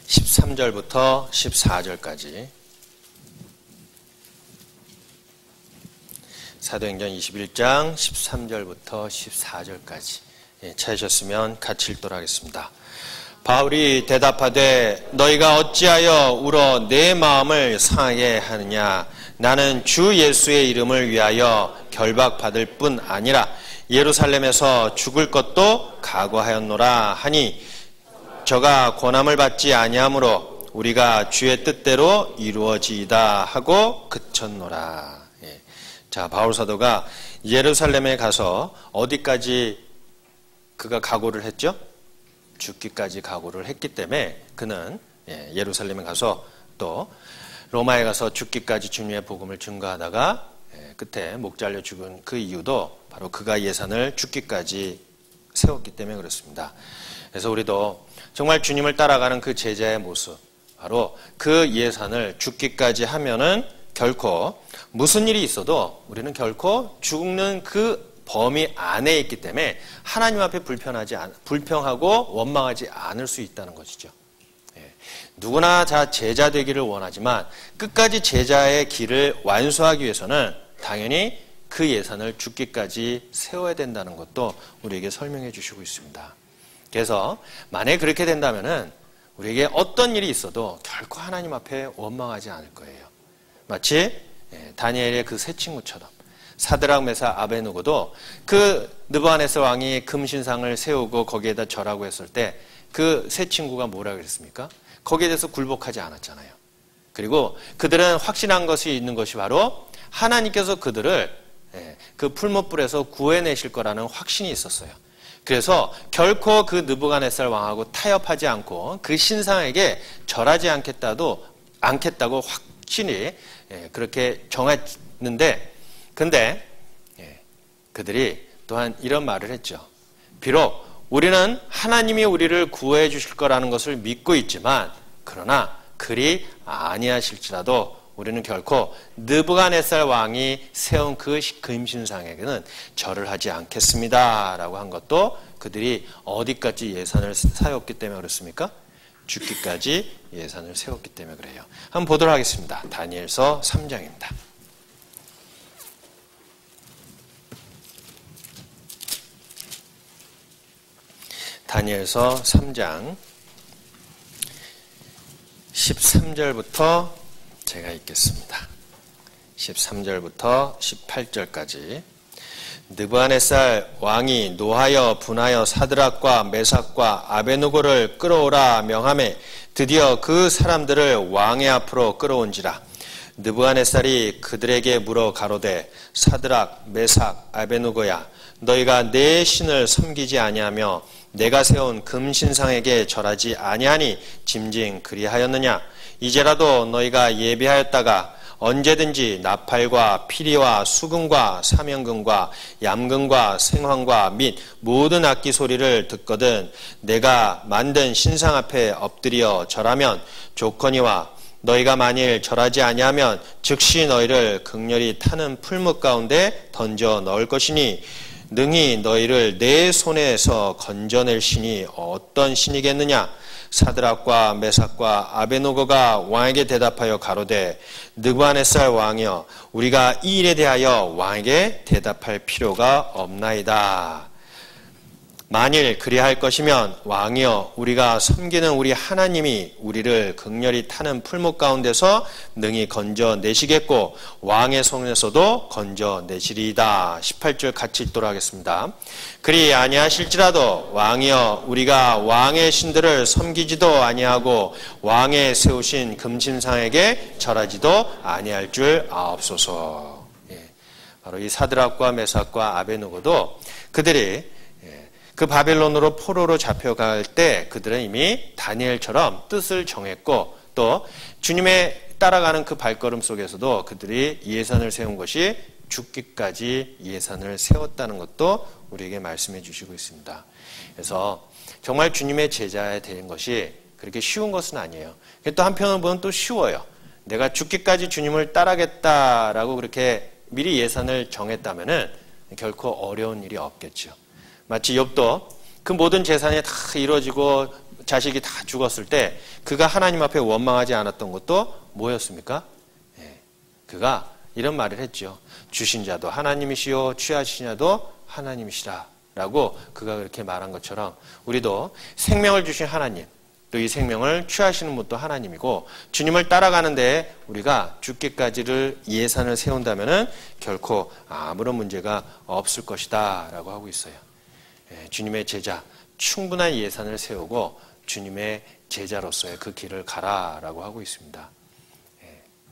13절부터 14절까지 사도행전 21장 13절부터 14절까지 찾으셨으면 같이 읽도록 하겠습니다. 바울이 대답하되 너희가 어찌하여 울어 내 마음을 상하게 하느냐. 나는 주 예수의 이름을 위하여 결박받을 뿐 아니라 예루살렘에서 죽을 것도 각오하였노라 하니 저가 권함을 받지 아니하므로 우리가 주의 뜻대로 이루어지이다 하고 그쳤노라. 자, 바울 사도가 예루살렘에 가서 어디까지 그가 각오를 했죠? 죽기까지 각오를 했기 때문에 그는 예루살렘에 가서 또 로마에 가서 죽기까지 주님의 복음을 증거하다가 끝에 목 잘려 죽은 그 이유도 바로 그가 예산을 죽기까지 세웠기 때문에 그렇습니다. 그래서 우리도 정말 주님을 따라가는 그 제자의 모습, 바로 그 예산을 죽기까지 하면은 결코 무슨 일이 있어도 우리는 결코 죽는 그 범위 안에 있기 때문에 하나님 앞에 불평하고 원망하지 않을 수 있다는 것이죠. 누구나 다 제자 되기를 원하지만 끝까지 제자의 길을 완수하기 위해서는 당연히 그 예산을 죽기까지 세워야 된다는 것도 우리에게 설명해 주시고 있습니다. 그래서 만약에 그렇게 된다면은 우리에게 어떤 일이 있어도 결코 하나님 앞에 원망하지 않을 거예요. 마치 다니엘의 그 세 친구처럼 사드락 메삭 아베느고도 그 느부갓네살 왕이 금신상을 세우고 거기에다 절하고 했을 때 그 세 친구가 뭐라 그랬습니까? 거기에 대해서 굴복하지 않았잖아요. 그리고 그들은 확신한 것이 있는 것이 바로 하나님께서 그들을 그 풀무불에서 구해내실 거라는 확신이 있었어요. 그래서 결코 그 느부갓네살 왕하고 타협하지 않고 그 신상에게 절하지 않겠다고 확신이 그렇게 정했는데, 근데 그들이 또한 이런 말을 했죠. 비록 우리는 하나님이 우리를 구해 주실 거라는 것을 믿고 있지만 그러나 그리 아니하실지라도 우리는 결코 느부갓네살 왕이 세운 그 금신상에게는 절을 하지 않겠습니다 라고 한 것도 그들이 어디까지 예산을 세웠기 때문에 그렇습니까? 죽기까지 예산을 세웠기 때문에 그래요. 한번 보도록 하겠습니다. 다니엘서 3장입니다. 다니엘서 3장 13절부터 제가 읽겠습니다. 13절부터 18절까지. 느부갓네살 왕이 노하여 분하여 사드락과 메삭과 아베느고를 끌어오라 명하매 드디어 그 사람들을 왕의 앞으로 끌어온지라. 느부갓네살이 그들에게 물어 가로되 사드락 메삭 아베느고야 너희가 내 신을 섬기지 아니하며 내가 세운 금신상에게 절하지 아니하니 짐진 그리하였느냐. 이제라도 너희가 예비하였다가 언제든지 나팔과 피리와 수금과 사면금과 얌금과 생황과 및 모든 악기 소리를 듣거든 내가 만든 신상 앞에 엎드려 절하면 좋거니와 너희가 만일 절하지 아니하면 즉시 너희를 극렬히 타는 풀무 가운데 던져 넣을 것이니 능히 너희를 내 손에서 건져낼 신이 어떤 신이겠느냐? 사드락과 메삭과 아베노고가 왕에게 대답하여 가로되 느부갓네살 왕이여 우리가 이 일에 대하여 왕에게 대답할 필요가 없나이다. 만일 그리할 것이면 왕이여 우리가 섬기는 우리 하나님이 우리를 극렬히 타는 풀목 가운데서 능히 건져내시겠고 왕의 손에서도 건져내시리이다. 18절 같이 읽도록 하겠습니다. 그리 아니하실지라도 왕이여 우리가 왕의 신들을 섬기지도 아니하고 왕의 세우신 금신상에게 절하지도 아니할 줄 아옵소서. 바로 이 사드락과 메삭과 아베느고도 그들이 그 바벨론으로 포로로 잡혀갈 때 그들은 이미 다니엘처럼 뜻을 정했고 또 주님의 따라가는 그 발걸음 속에서도 그들이 예산을 세운 것이 죽기까지 예산을 세웠다는 것도 우리에게 말씀해 주시고 있습니다. 그래서 정말 주님의 제자가 되는 것이 그렇게 쉬운 것은 아니에요. 또 한편으로 보면 또 쉬워요. 내가 죽기까지 주님을 따라겠다라고 그렇게 미리 예산을 정했다면은 결코 어려운 일이 없겠죠. 마치 욥도 그 모든 재산이 다 이루어지고 자식이 다 죽었을 때 그가 하나님 앞에 원망하지 않았던 것도 뭐였습니까? 그가 이런 말을 했죠. 주신 자도 하나님이시요 취하신 자도 하나님이시라 라고 그가 그렇게 말한 것처럼 우리도 생명을 주신 하나님 또 이 생명을 취하시는 분도 하나님이고 주님을 따라가는데 우리가 죽기까지를 예산을 세운다면 결코 아무런 문제가 없을 것이다 라고 하고 있어요. 주님의 제자, 충분한 예산을 세우고 주님의 제자로서의 그 길을 가라라고 하고 있습니다.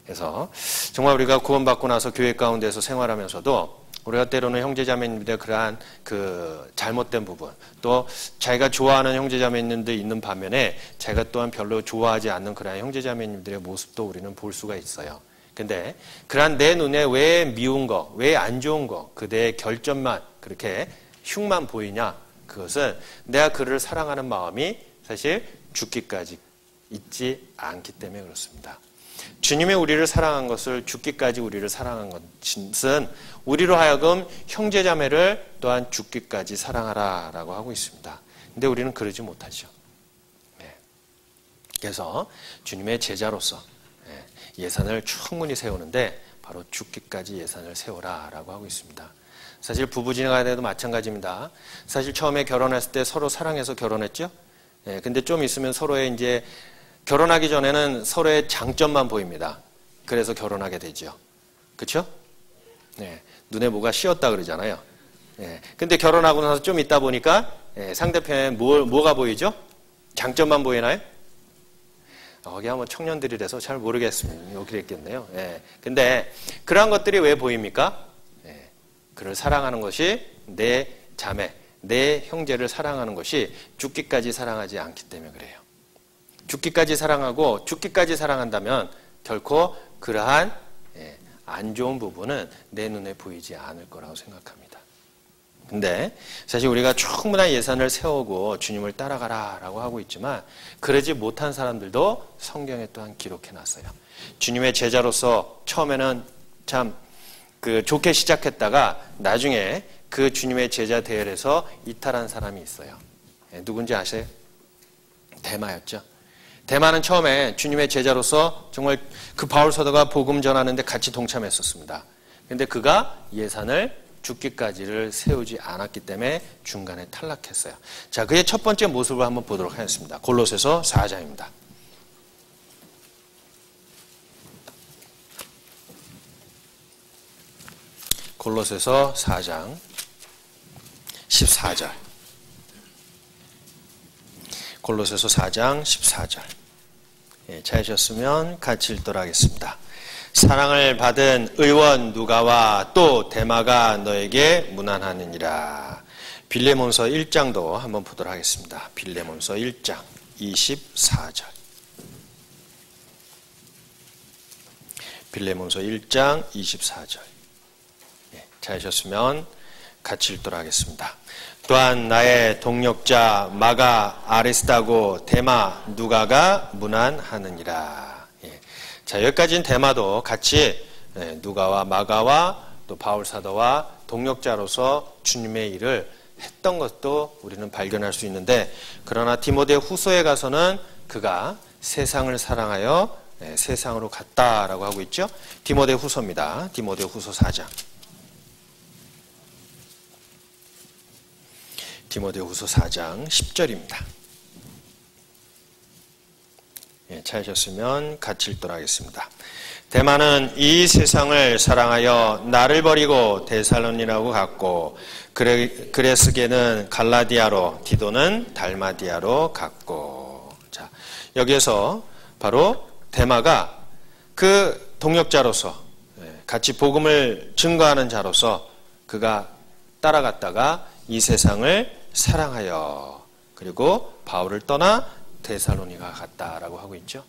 그래서 정말 우리가 구원받고 나서 교회 가운데서 생활하면서도 우리가 때로는 형제자매님들의 그러한 그 잘못된 부분 또 자기가 좋아하는 형제자매님들 있는 반면에 자기가 또한 별로 좋아하지 않는 그러한 형제자매님들의 모습도 우리는 볼 수가 있어요. 근데 그러한 내 눈에 왜 미운 거, 왜 안 좋은 거, 그대의 결점만 그렇게 흉만 보이냐? 그것은 내가 그를 사랑하는 마음이 사실 죽기까지 있지 않기 때문에 그렇습니다. 주님이 우리를 사랑한 것을 죽기까지 우리를 사랑한 것은 우리로 하여금 형제자매를 또한 죽기까지 사랑하라라고 하고 있습니다. 근데 우리는 그러지 못하죠. 그래서 주님의 제자로서 예산을 충분히 세우는데 바로 죽기까지 예산을 세우라라고 하고 있습니다. 사실 부부지간에도 마찬가지입니다. 사실 처음에 결혼했을 때 서로 사랑해서 결혼했죠. 근데 좀 있으면 서로의 이제 결혼하기 전에는 서로의 장점만 보입니다. 그래서 결혼하게 되죠. 그렇죠? 눈에 뭐가 씌었다 그러잖아요. 근데 결혼하고 나서 좀 있다 보니까 상대편에 뭐가 보이죠? 장점만 보이나요? 거기 한번 청년들이라서 잘 모르겠습니다. 그랬겠네요. 근데 그러한 것들이 왜 보입니까? 그를 사랑하는 것이 내 자매, 내 형제를 사랑하는 것이 죽기까지 사랑하지 않기 때문에 그래요. 죽기까지 사랑하고 죽기까지 사랑한다면 결코 그러한 안 좋은 부분은 내 눈에 보이지 않을 거라고 생각합니다. 근데 사실 우리가 충분한 예산을 세우고 주님을 따라가라라고 하고 있지만 그러지 못한 사람들도 성경에 또한 기록해놨어요. 주님의 제자로서 처음에는 참 좋게 시작했다가 나중에 그 주님의 제자 대열에서 이탈한 사람이 있어요. 누군지 아세요? 데마였죠. 데마는 처음에 주님의 제자로서 정말 그 바울 사도가 복음 전하는데 같이 동참했었습니다. 그런데 그가 예산을 죽기까지를 세우지 않았기 때문에 중간에 탈락했어요. 자, 그의 첫 번째 모습을 한번 보도록 하겠습니다. 골로새서 4장입니다. 골로새서 4장 14절. 골로새서 4장 14절. 찾으셨으면 같이 읽도록 하겠습니다. 사랑을 받은 의원 누가와 또 데마가 너에게 문안하느니라. 빌레몬서 1장도 한번 보도록 하겠습니다. 빌레몬서 1장 24절. 빌레몬서 1장 24절. 찾으셨으면 같이 읽도록 하겠습니다. 또한 나의 동력자 마가 아리스타고 데마 누가가 문안하느니라. 자, 여기까지는 데마도 같이 누가와 마가와 또 바울 사도와 동역자로서 주님의 일을 했던 것도 우리는 발견할 수 있는데, 그러나 디모데 후서에 가서는 그가 세상을 사랑하여 세상으로 갔다라고 하고 있죠. 디모데 후서입니다. 디모데 후서 4장. 디모데 후서 4장 10절입니다. 찾으셨으면 같이 읽도록 하겠습니다. 데마는 이 세상을 사랑하여 나를 버리고 데살로니라고 갔고, 그레스게는 갈라디아로, 디도는 달마디아로 갔고. 자, 여기에서 바로 데마가 그 동역자로서, 같이 복음을 증거하는 자로서 그가 따라갔다가 이 세상을 사랑하여, 그리고 바울을 떠나 데살로니가 갔다라고 하고 있죠.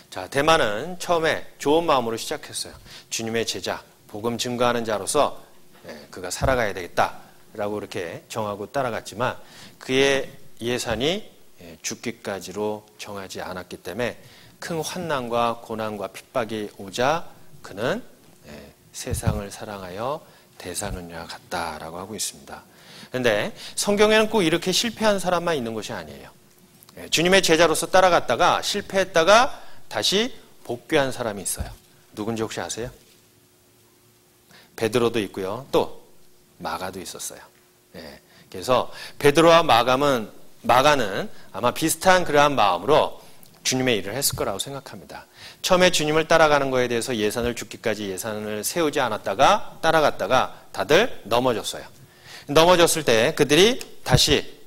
자, 데마는 처음에 좋은 마음으로 시작했어요. 주님의 제자, 복음 증거하는 자로서 그가 살아가야 되겠다라고 이렇게 정하고 따라갔지만, 그의 예산이 죽기까지로 정하지 않았기 때문에 큰 환난과 고난과 핍박이 오자 그는 세상을 사랑하여 데살로니가 갔다라고 하고 있습니다. 그런데 성경에는 꼭 이렇게 실패한 사람만 있는 것이 아니에요. 주님의 제자로서 따라갔다가 실패했다가 다시 복귀한 사람이 있어요. 누군지 혹시 아세요? 베드로도 있고요. 또 마가도 있었어요. 그래서 베드로와 마가는 아마 비슷한 그러한 마음으로 주님의 일을 했을 거라고 생각합니다. 처음에 주님을 따라가는 거에 대해서 죽기까지 예산을 세우지 않았다가 따라갔다가 다들 넘어졌어요. 넘어졌을 때 그들이 다시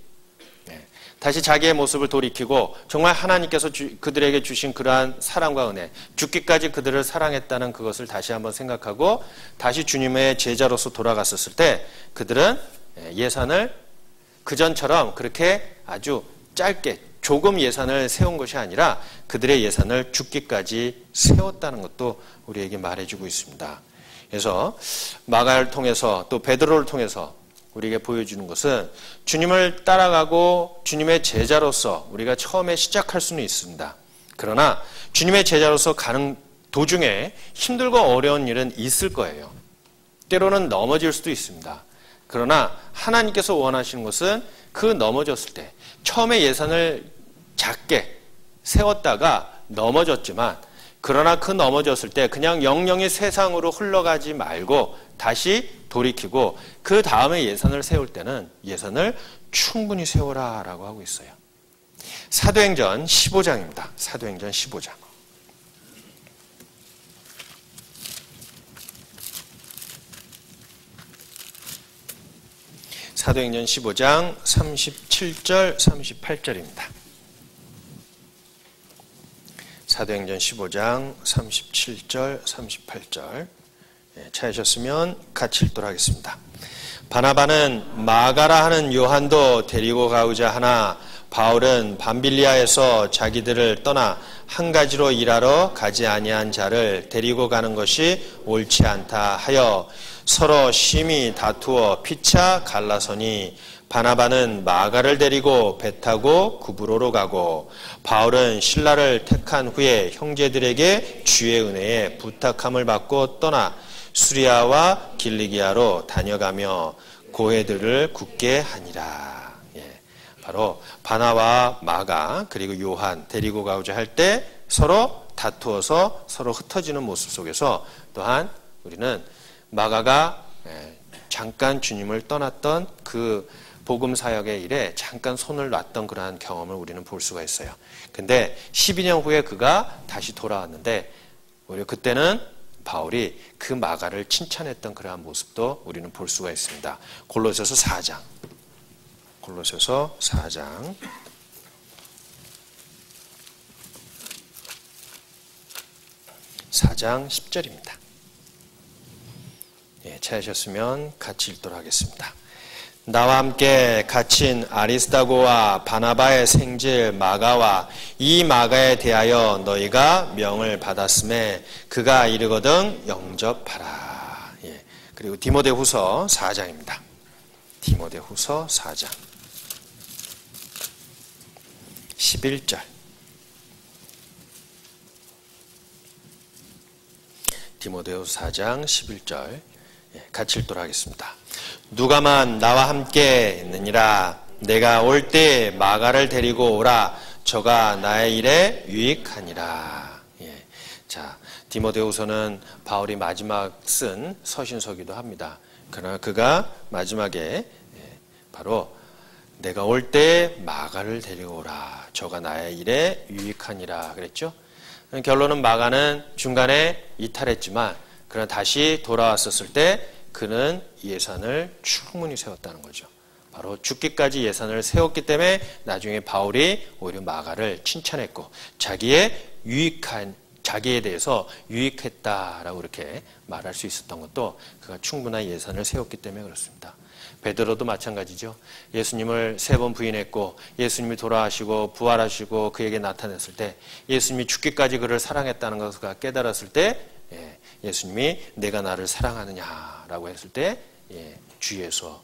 자기의 모습을 돌이키고 정말 하나님께서 그들에게 주신 그러한 사랑과 은혜, 죽기까지 그들을 사랑했다는 그것을 다시 한번 생각하고 다시 주님의 제자로서 돌아갔었을 때 그들은 예산을 그전처럼 그렇게 아주 짧게 조금 예산을 세운 것이 아니라 그들의 예산을 죽기까지 세웠다는 것도 우리에게 말해주고 있습니다. 그래서 마가를 통해서 또 베드로를 통해서 우리에게 보여주는 것은 주님을 따라가고 주님의 제자로서 우리가 처음에 시작할 수는 있습니다. 그러나 주님의 제자로서 가는 도중에 힘들고 어려운 일은 있을 거예요. 때로는 넘어질 수도 있습니다. 그러나 하나님께서 원하시는 것은 그 넘어졌을 때 처음에 예산을 작게 세웠다가 넘어졌지만, 그러나 그 넘어졌을 때 그냥 영영이 세상으로 흘러가지 말고 다시 돌이키고 그 다음에 예산을 세울 때는 예산을 충분히 세워라 라고 하고 있어요. 사도행전 15장입니다. 사도행전 15장. 사도행전 15장 37절 38절입니다. 사도행전 15장 37절 38절 찾으셨으면 같이 읽도록 하겠습니다. 바나바는 마가라 하는 요한도 데리고 가고자 하나 바울은 밤빌리아에서 자기들을 떠나 한 가지로 일하러 가지 아니한 자를 데리고 가는 것이 옳지 않다 하여 서로 심히 다투어 피차 갈라서니, 바나바는 마가를 데리고 배 타고 구브로로 가고 바울은 실라를 택한 후에 형제들에게 주의 은혜에 부탁함을 받고 떠나 수리아와 길리기아로 다녀가며 고해들을 굳게 하니라. 바로 바나와 마가 그리고 요한 데리고 가고자 할 때 서로 다투어서 서로 흩어지는 모습 속에서 또한 우리는 마가가 잠깐 주님을 떠났던 그 복음 사역의 일에 잠깐 손을 놨던 그러한 경험을 우리는 볼 수가 있어요. 근데 12년 후에 그가 다시 돌아왔는데 오히려 그때는 바울이 그 마가를 칭찬했던 그러한 모습도 우리는 볼 수가 있습니다. 골로새서 4장. 골로새서 4장. 4장 10절입니다. 찾으셨으면 같이 읽도록 하겠습니다. 나와 함께 갇힌 아리스다고와 바나바의 생질 마가와 이 마가에 대하여 너희가 명을 받았음에 그가 이르거든 영접하라. 그리고 디모데후서 4장입니다. 디모데후서 4장 11절. 디모데후서 4장 11절 같이 읽도록 하겠습니다. 누가만 나와 함께 있느니라. 내가 올 때 마가를 데리고 오라. 저가 나의 일에 유익하니라. 예. 자, 디모데후서는 바울이 마지막 쓴 서신서기도 합니다. 그러나 그가 마지막에 바로 내가 올 때 마가를 데리고 오라. 저가 나의 일에 유익하니라 그랬죠. 결론은 마가는 중간에 이탈했지만 그러나 다시 돌아왔었을 때 그는 예산을 충분히 세웠다는 거죠. 바로 죽기까지 예산을 세웠기 때문에 나중에 바울이 오히려 마가를 칭찬했고 자기에 대해서 유익했다라고 이렇게 말할 수 있었던 것도 그가 충분한 예산을 세웠기 때문에 그렇습니다. 베드로도 마찬가지죠. 예수님을 3번 부인했고 예수님이 돌아가시고 부활하시고 그에게 나타났을 때 예수님이 죽기까지 그를 사랑했다는 것을 그가 깨달았을 때 예수님이 내가 나를 사랑하느냐라고 했을 때 주께서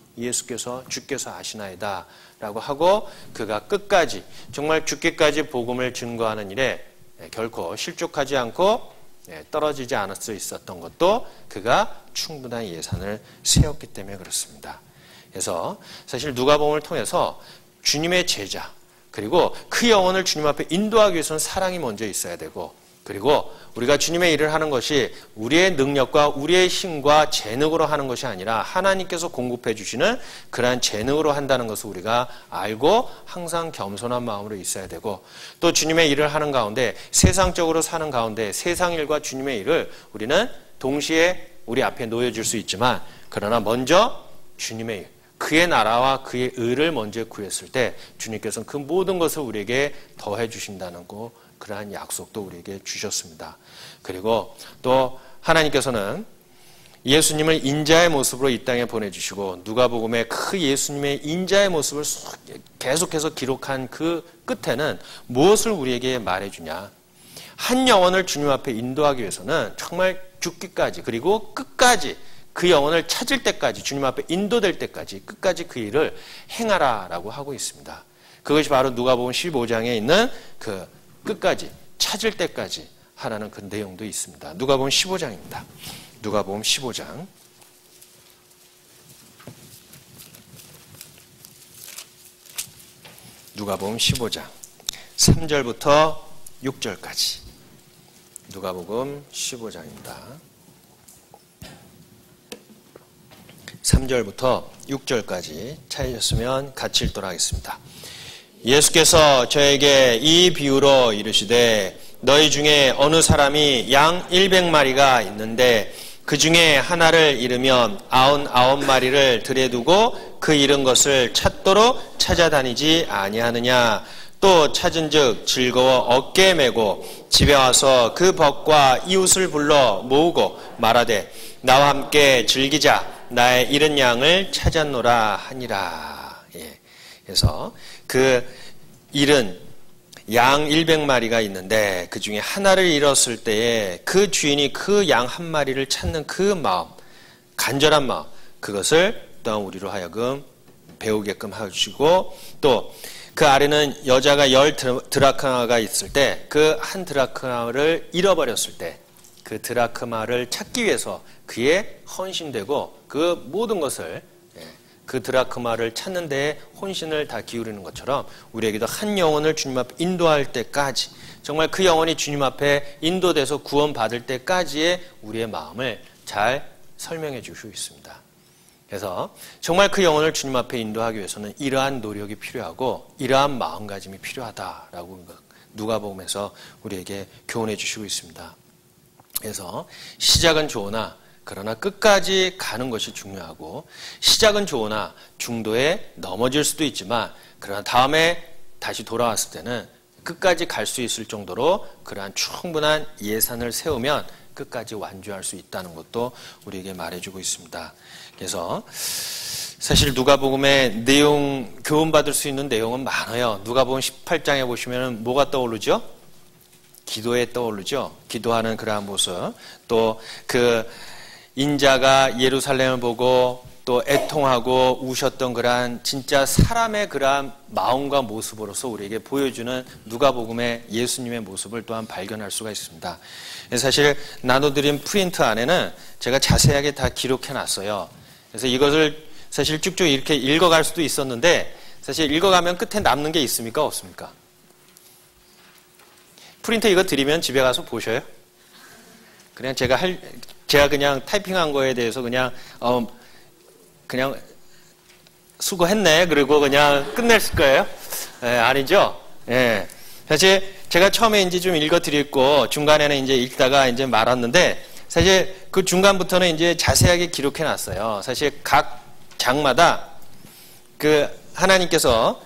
아시나이다 라고 하고 그가 끝까지 정말 죽기까지 복음을 증거하는 일에 결코 실족하지 않고 떨어지지 않을 수 있었던 것도 그가 충분한 예산을 세웠기 때문에 그렇습니다. 그래서 사실 누가복음을 통해서 주님의 제자 그리고 그 영혼을 주님 앞에 인도하기 위해서는 사랑이 먼저 있어야 되고 그리고 우리가 주님의 일을 하는 것이 우리의 능력과 우리의 힘과 재능으로 하는 것이 아니라 하나님께서 공급해 주시는 그러한 재능으로 한다는 것을 우리가 알고 항상 겸손한 마음으로 있어야 되고 또 주님의 일을 하는 가운데 세상적으로 사는 가운데 세상 일과 주님의 일을 우리는 동시에 우리 앞에 놓여줄 수 있지만 그러나 먼저 주님의 일 그의 나라와 그의 의를 먼저 구했을 때 주님께서는 그 모든 것을 우리에게 더해 주신다는 거 그러한 약속도 우리에게 주셨습니다. 그리고 또 하나님께서는 예수님을 인자의 모습으로 이 땅에 보내주시고 누가복음에 그 예수님의 인자의 모습을 계속해서 기록한 그 끝에는 무엇을 우리에게 말해주냐. 한 영혼을 주님 앞에 인도하기 위해서는 정말 죽기까지 그리고 끝까지 그 영혼을 찾을 때까지 주님 앞에 인도될 때까지 끝까지 그 일을 행하라라고 하고 있습니다. 그것이 바로 누가복음 15장에 있는 그 끝까지 찾을 때까지 하라는 그 내용도 있습니다. 누가복음 15장입니다. 누가복음 15장 누가복음 15장 3절부터 6절까지 누가복음 15장입니다. 3절부터 6절까지 찾으셨으면 같이 읽도록 하겠습니다. 예수께서 저에게 이 비유로 이르시되 너희 중에 어느 사람이 양 100마리가 있는데 그 중에 하나를 잃으면 99마리를 들에 두고 그 잃은 것을 찾도록 찾아다니지 아니하느냐. 또 찾은즉 즐거워 어깨에 메고 집에 와서 그 벗과 이웃을 불러 모으고 말하되 나와 함께 즐기자. 나의 잃은 양을 찾았노라 하니라. 그래서 그 잃은 양 100마리가 있는데 그 중에 하나를 잃었을 때에 그 주인이 그 양 한 마리를 찾는 그 마음, 간절한 마음, 그것을 또한 우리로 하여금 배우게끔 해주시고 또 그 아래는 여자가 10 드라크마가 있을 때 그 한 드라크마를 잃어버렸을 때 그 드라크마를 찾기 위해서 그의 헌신되고 그 모든 것을 그 드라크마를 찾는 데에 혼신을 다 기울이는 것처럼 우리에게도 한 영혼을 주님 앞에 인도할 때까지 정말 그 영혼이 주님 앞에 인도돼서 구원받을 때까지의 우리의 마음을 잘 설명해 주시고 있습니다. 그래서 정말 그 영혼을 주님 앞에 인도하기 위해서는 이러한 노력이 필요하고 이러한 마음가짐이 필요하다라고 누가복음에서 우리에게 교훈해 주시고 있습니다. 그래서 시작은 좋으나 그러나 끝까지 가는 것이 중요하고 시작은 좋으나 중도에 넘어질 수도 있지만 그러나 다음에 다시 돌아왔을 때는 끝까지 갈 수 있을 정도로 그러한 충분한 예산을 세우면 끝까지 완주할 수 있다는 것도 우리에게 말해주고 있습니다. 그래서 사실 누가복음의 내용 교훈받을 수 있는 내용은 많아요. 누가복음 18장에 보시면 뭐가 떠오르죠? 기도에 떠오르죠. 기도하는 그러한 모습 또 그 인자가 예루살렘을 보고 또 애통하고 우셨던 그러한 진짜 사람의 그러한 마음과 모습으로서 우리에게 보여주는 누가복음의 예수님의 모습을 또한 발견할 수가 있습니다. 사실 나눠드린 프린트 안에는 제가 자세하게 다 기록해 놨어요. 그래서 이것을 사실 쭉쭉 이렇게 읽어갈 수도 있었는데 사실 읽어가면 끝에 남는 게 있습니까? 없습니까? 프린터 이거 드리면 집에 가서 보셔요? 그냥 제가 그냥 타이핑한 거에 대해서 그냥 수고했네. 그리고 그냥 끝냈을 거예요? 아니죠? 예. 사실 제가 처음에 이제 좀 읽어 드렸고 중간에는 이제 읽다가 이제 말았는데 사실 그 중간부터는 이제 자세하게 기록해 놨어요. 사실 각 장마다 그 하나님께서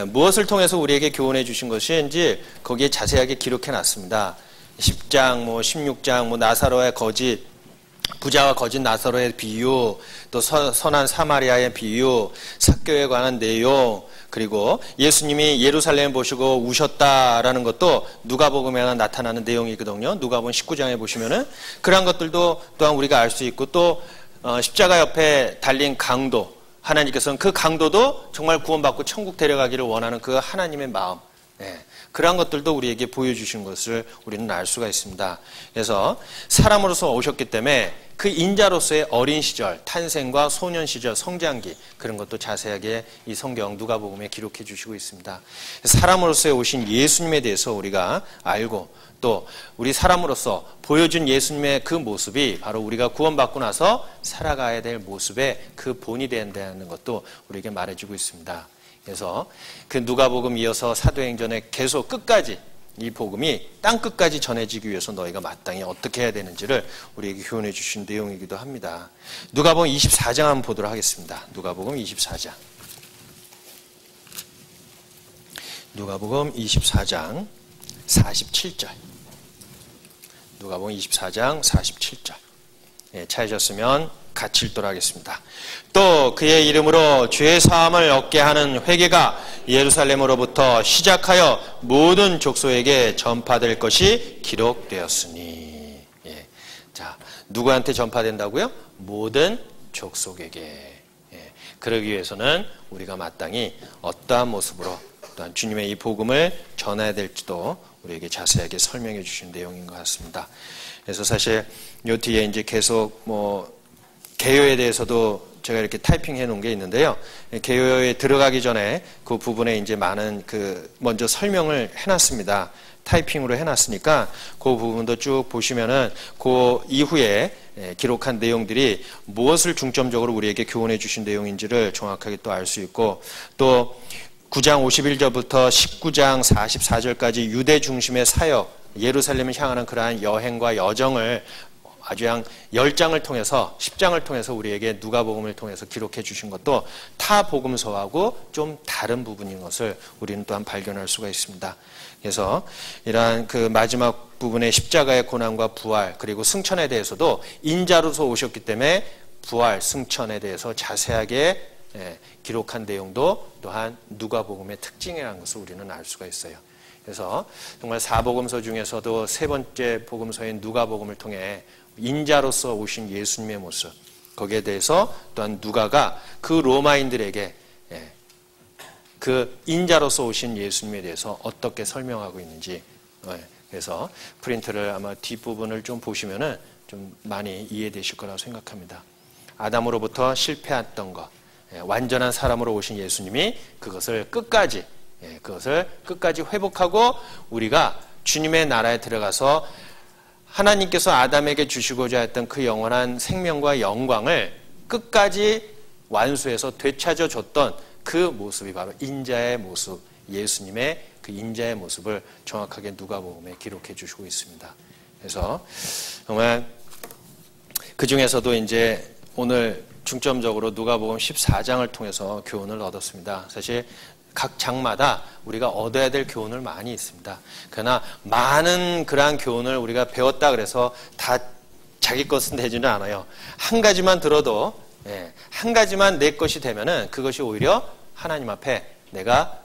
무엇을 통해서 우리에게 교훈해 주신 것인지 거기에 자세하게 기록해 놨습니다. 10장, 16장, 나사로의 거짓, 부자와 거짓 나사로의 비유, 또 선한 사마리아의 비유, 삭교에 관한 내용, 그리고 예수님이 예루살렘 보시고 우셨다라는 것도 누가복음에 나타나는 내용이거든요. 누가복음 19장에 보시면은 그런 것들도 또한 우리가 알 수 있고 또 십자가 옆에 달린 강도, 하나님께서는 그 강도도 정말 구원받고 천국 데려가기를 원하는 그 하나님의 마음, 그러한 것들도 우리에게 보여주신 것을 우리는 알 수가 있습니다. 그래서 사람으로서 오셨기 때문에 그 인자로서의 어린 시절, 탄생과 소년 시절, 성장기 그런 것도 자세하게 이 성경 누가복음에 기록해 주시고 있습니다. 사람으로서 오신 예수님에 대해서 우리가 알고 또 우리 사람으로서 보여준 예수님의 그 모습이 바로 우리가 구원받고 나서 살아가야 될 모습의 그 본이 된다는 것도 우리에게 말해주고 있습니다. 그래서 그 누가복음 이어서 사도행전에 계속 끝까지 이 복음이 땅끝까지 전해지기 위해서 너희가 마땅히 어떻게 해야 되는지를 우리에게 교훈해 주신 내용이기도 합니다. 누가복음 24장 한번 보도록 하겠습니다. 누가복음 24장. 누가복음 24장 47절. 누가복음 24장 47절. 찾으셨으면 같이 읽도록 하겠습니다. 또 그의 이름으로 죄 사함을 얻게 하는 회개가 예루살렘으로부터 시작하여 모든 족속에게 전파될 것이 기록되었으니. 자, 누구한테 전파된다고요? 모든 족속에게. 그러기 위해서는 우리가 마땅히 어떠한 모습으로 또한 주님의 이 복음을 전해야 될지도 우리에게 자세하게 설명해 주신 내용인 것 같습니다. 그래서 사실 요 뒤에 이제 계속 개요에 대해서도 제가 이렇게 타이핑해 놓은 게 있는데요. 개요에 들어가기 전에 그 부분에 이제 많은 먼저 설명을 해놨습니다. 타이핑으로 해놨으니까 그 부분도 쭉 보시면은 그 이후에 기록한 내용들이 무엇을 중점적으로 우리에게 교훈해 주신 내용인지를 정확하게 또 알 수 있고 또 9장 51절부터 19장 44절까지 유대 중심의 사역, 예루살렘을 향하는 그러한 여행과 여정을 아주 양 10장을 통해서 10장을 통해서 우리에게 누가복음을 통해서 기록해 주신 것도 타 복음서하고 좀 다른 부분인 것을 우리는 또한 발견할 수가 있습니다. 그래서 이러한 그 마지막 부분의 십자가의 고난과 부활 그리고 승천에 대해서도 인자로서 오셨기 때문에 부활, 승천에 대해서 자세하게 기록한 내용도 또한 누가복음의 특징이라는 것을 우리는 알 수가 있어요. 그래서 정말 사복음서 중에서도 세 번째 복음서인 누가복음을 통해 인자로서 오신 예수님의 모습, 거기에 대해서 또한 누가가 그 로마인들에게 그 인자로서 오신 예수님에 대해서 어떻게 설명하고 있는지, 그래서 프린트를 아마 뒷부분을 좀 보시면은 좀 많이 이해되실 거라고 생각합니다. 아담으로부터 실패했던 것, 완전한 사람으로 오신 예수님이 그것을 끝까지 회복하고 우리가 주님의 나라에 들어가서 하나님께서 아담에게 주시고자 했던 그 영원한 생명과 영광을 끝까지 완수해서 되찾아 줬던 그 모습이 바로 인자의 모습, 예수님의 그 인자의 모습을 정확하게 누가복음에 기록해 주시고 있습니다. 그래서 정말 그 중에서도 이제 오늘 중점적으로 누가복음 14장을 통해서 교훈을 얻었습니다. 사실 각 장마다 우리가 얻어야 될 교훈을 많이 있습니다. 그러나 많은 그러한 교훈을 우리가 배웠다 그래서 다 자기 것은 되지는 않아요. 한 가지만 들어도 한 가지만 내 것이 되면은 그것이 오히려 하나님 앞에 내가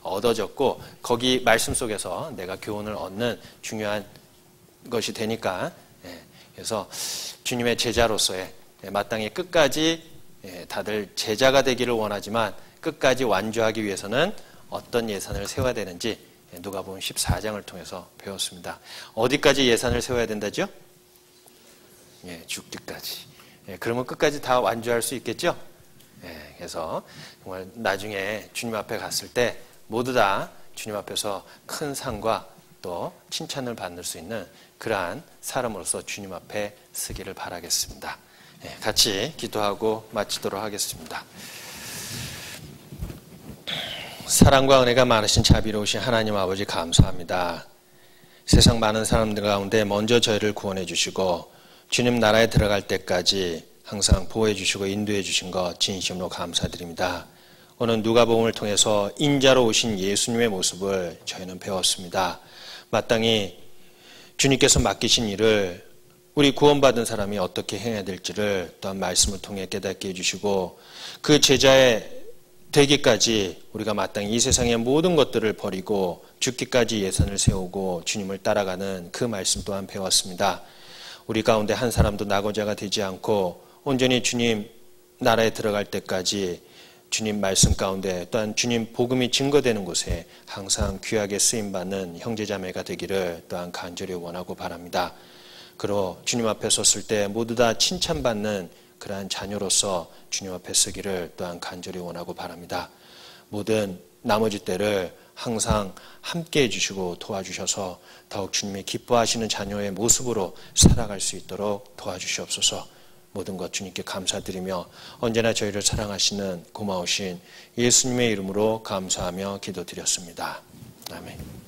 얻어졌고 거기 말씀 속에서 내가 교훈을 얻는 중요한 것이 되니까 그래서 주님의 제자로서의 마땅히 끝까지 다들 제자가 되기를 원하지만 끝까지 완주하기 위해서는 어떤 예산을 세워야 되는지 누가복음 14장을 통해서 배웠습니다. 어디까지 예산을 세워야 된다죠? 죽기까지. 그러면 끝까지 다 완주할 수 있겠죠? 그래서 정말 나중에 주님 앞에 갔을 때 모두 다 주님 앞에서 큰 상과 또 칭찬을 받을 수 있는 그러한 사람으로서 주님 앞에 서기를 바라겠습니다. 같이 기도하고 마치도록 하겠습니다. 사랑과 은혜가 많으신 자비로우신 하나님 아버지 감사합니다. 세상 많은 사람들 가운데 먼저 저희를 구원해 주시고 주님 나라에 들어갈 때까지 항상 보호해 주시고 인도해 주신 것 진심으로 감사드립니다. 오늘 누가복음을 통해서 인자로 오신 예수님의 모습을 저희는 배웠습니다. 마땅히 주님께서 맡기신 일을 우리 구원받은 사람이 어떻게 행해야 될지를 또한 말씀을 통해 깨닫게 해주시고 그 제자의 되기까지 우리가 마땅히 이 세상의 모든 것들을 버리고 죽기까지 예산을 세우고 주님을 따라가는 그 말씀 또한 배웠습니다. 우리 가운데 한 사람도 낙오자가 되지 않고 온전히 주님 나라에 들어갈 때까지 주님 말씀 가운데 또한 주님 복음이 증거되는 곳에 항상 귀하게 쓰임받는 형제자매가 되기를 또한 간절히 원하고 바랍니다. 그로 주님 앞에 섰을 때 모두 다 칭찬받는 그러한 자녀로서 주님 앞에 서기를 또한 간절히 원하고 바랍니다. 모든 나머지 때를 항상 함께 해주시고 도와주셔서 더욱 주님이 기뻐하시는 자녀의 모습으로 살아갈 수 있도록 도와주시옵소서. 모든 것 주님께 감사드리며 언제나 저희를 사랑하시는 고마우신 예수님의 이름으로 감사하며 기도드렸습니다. 아멘.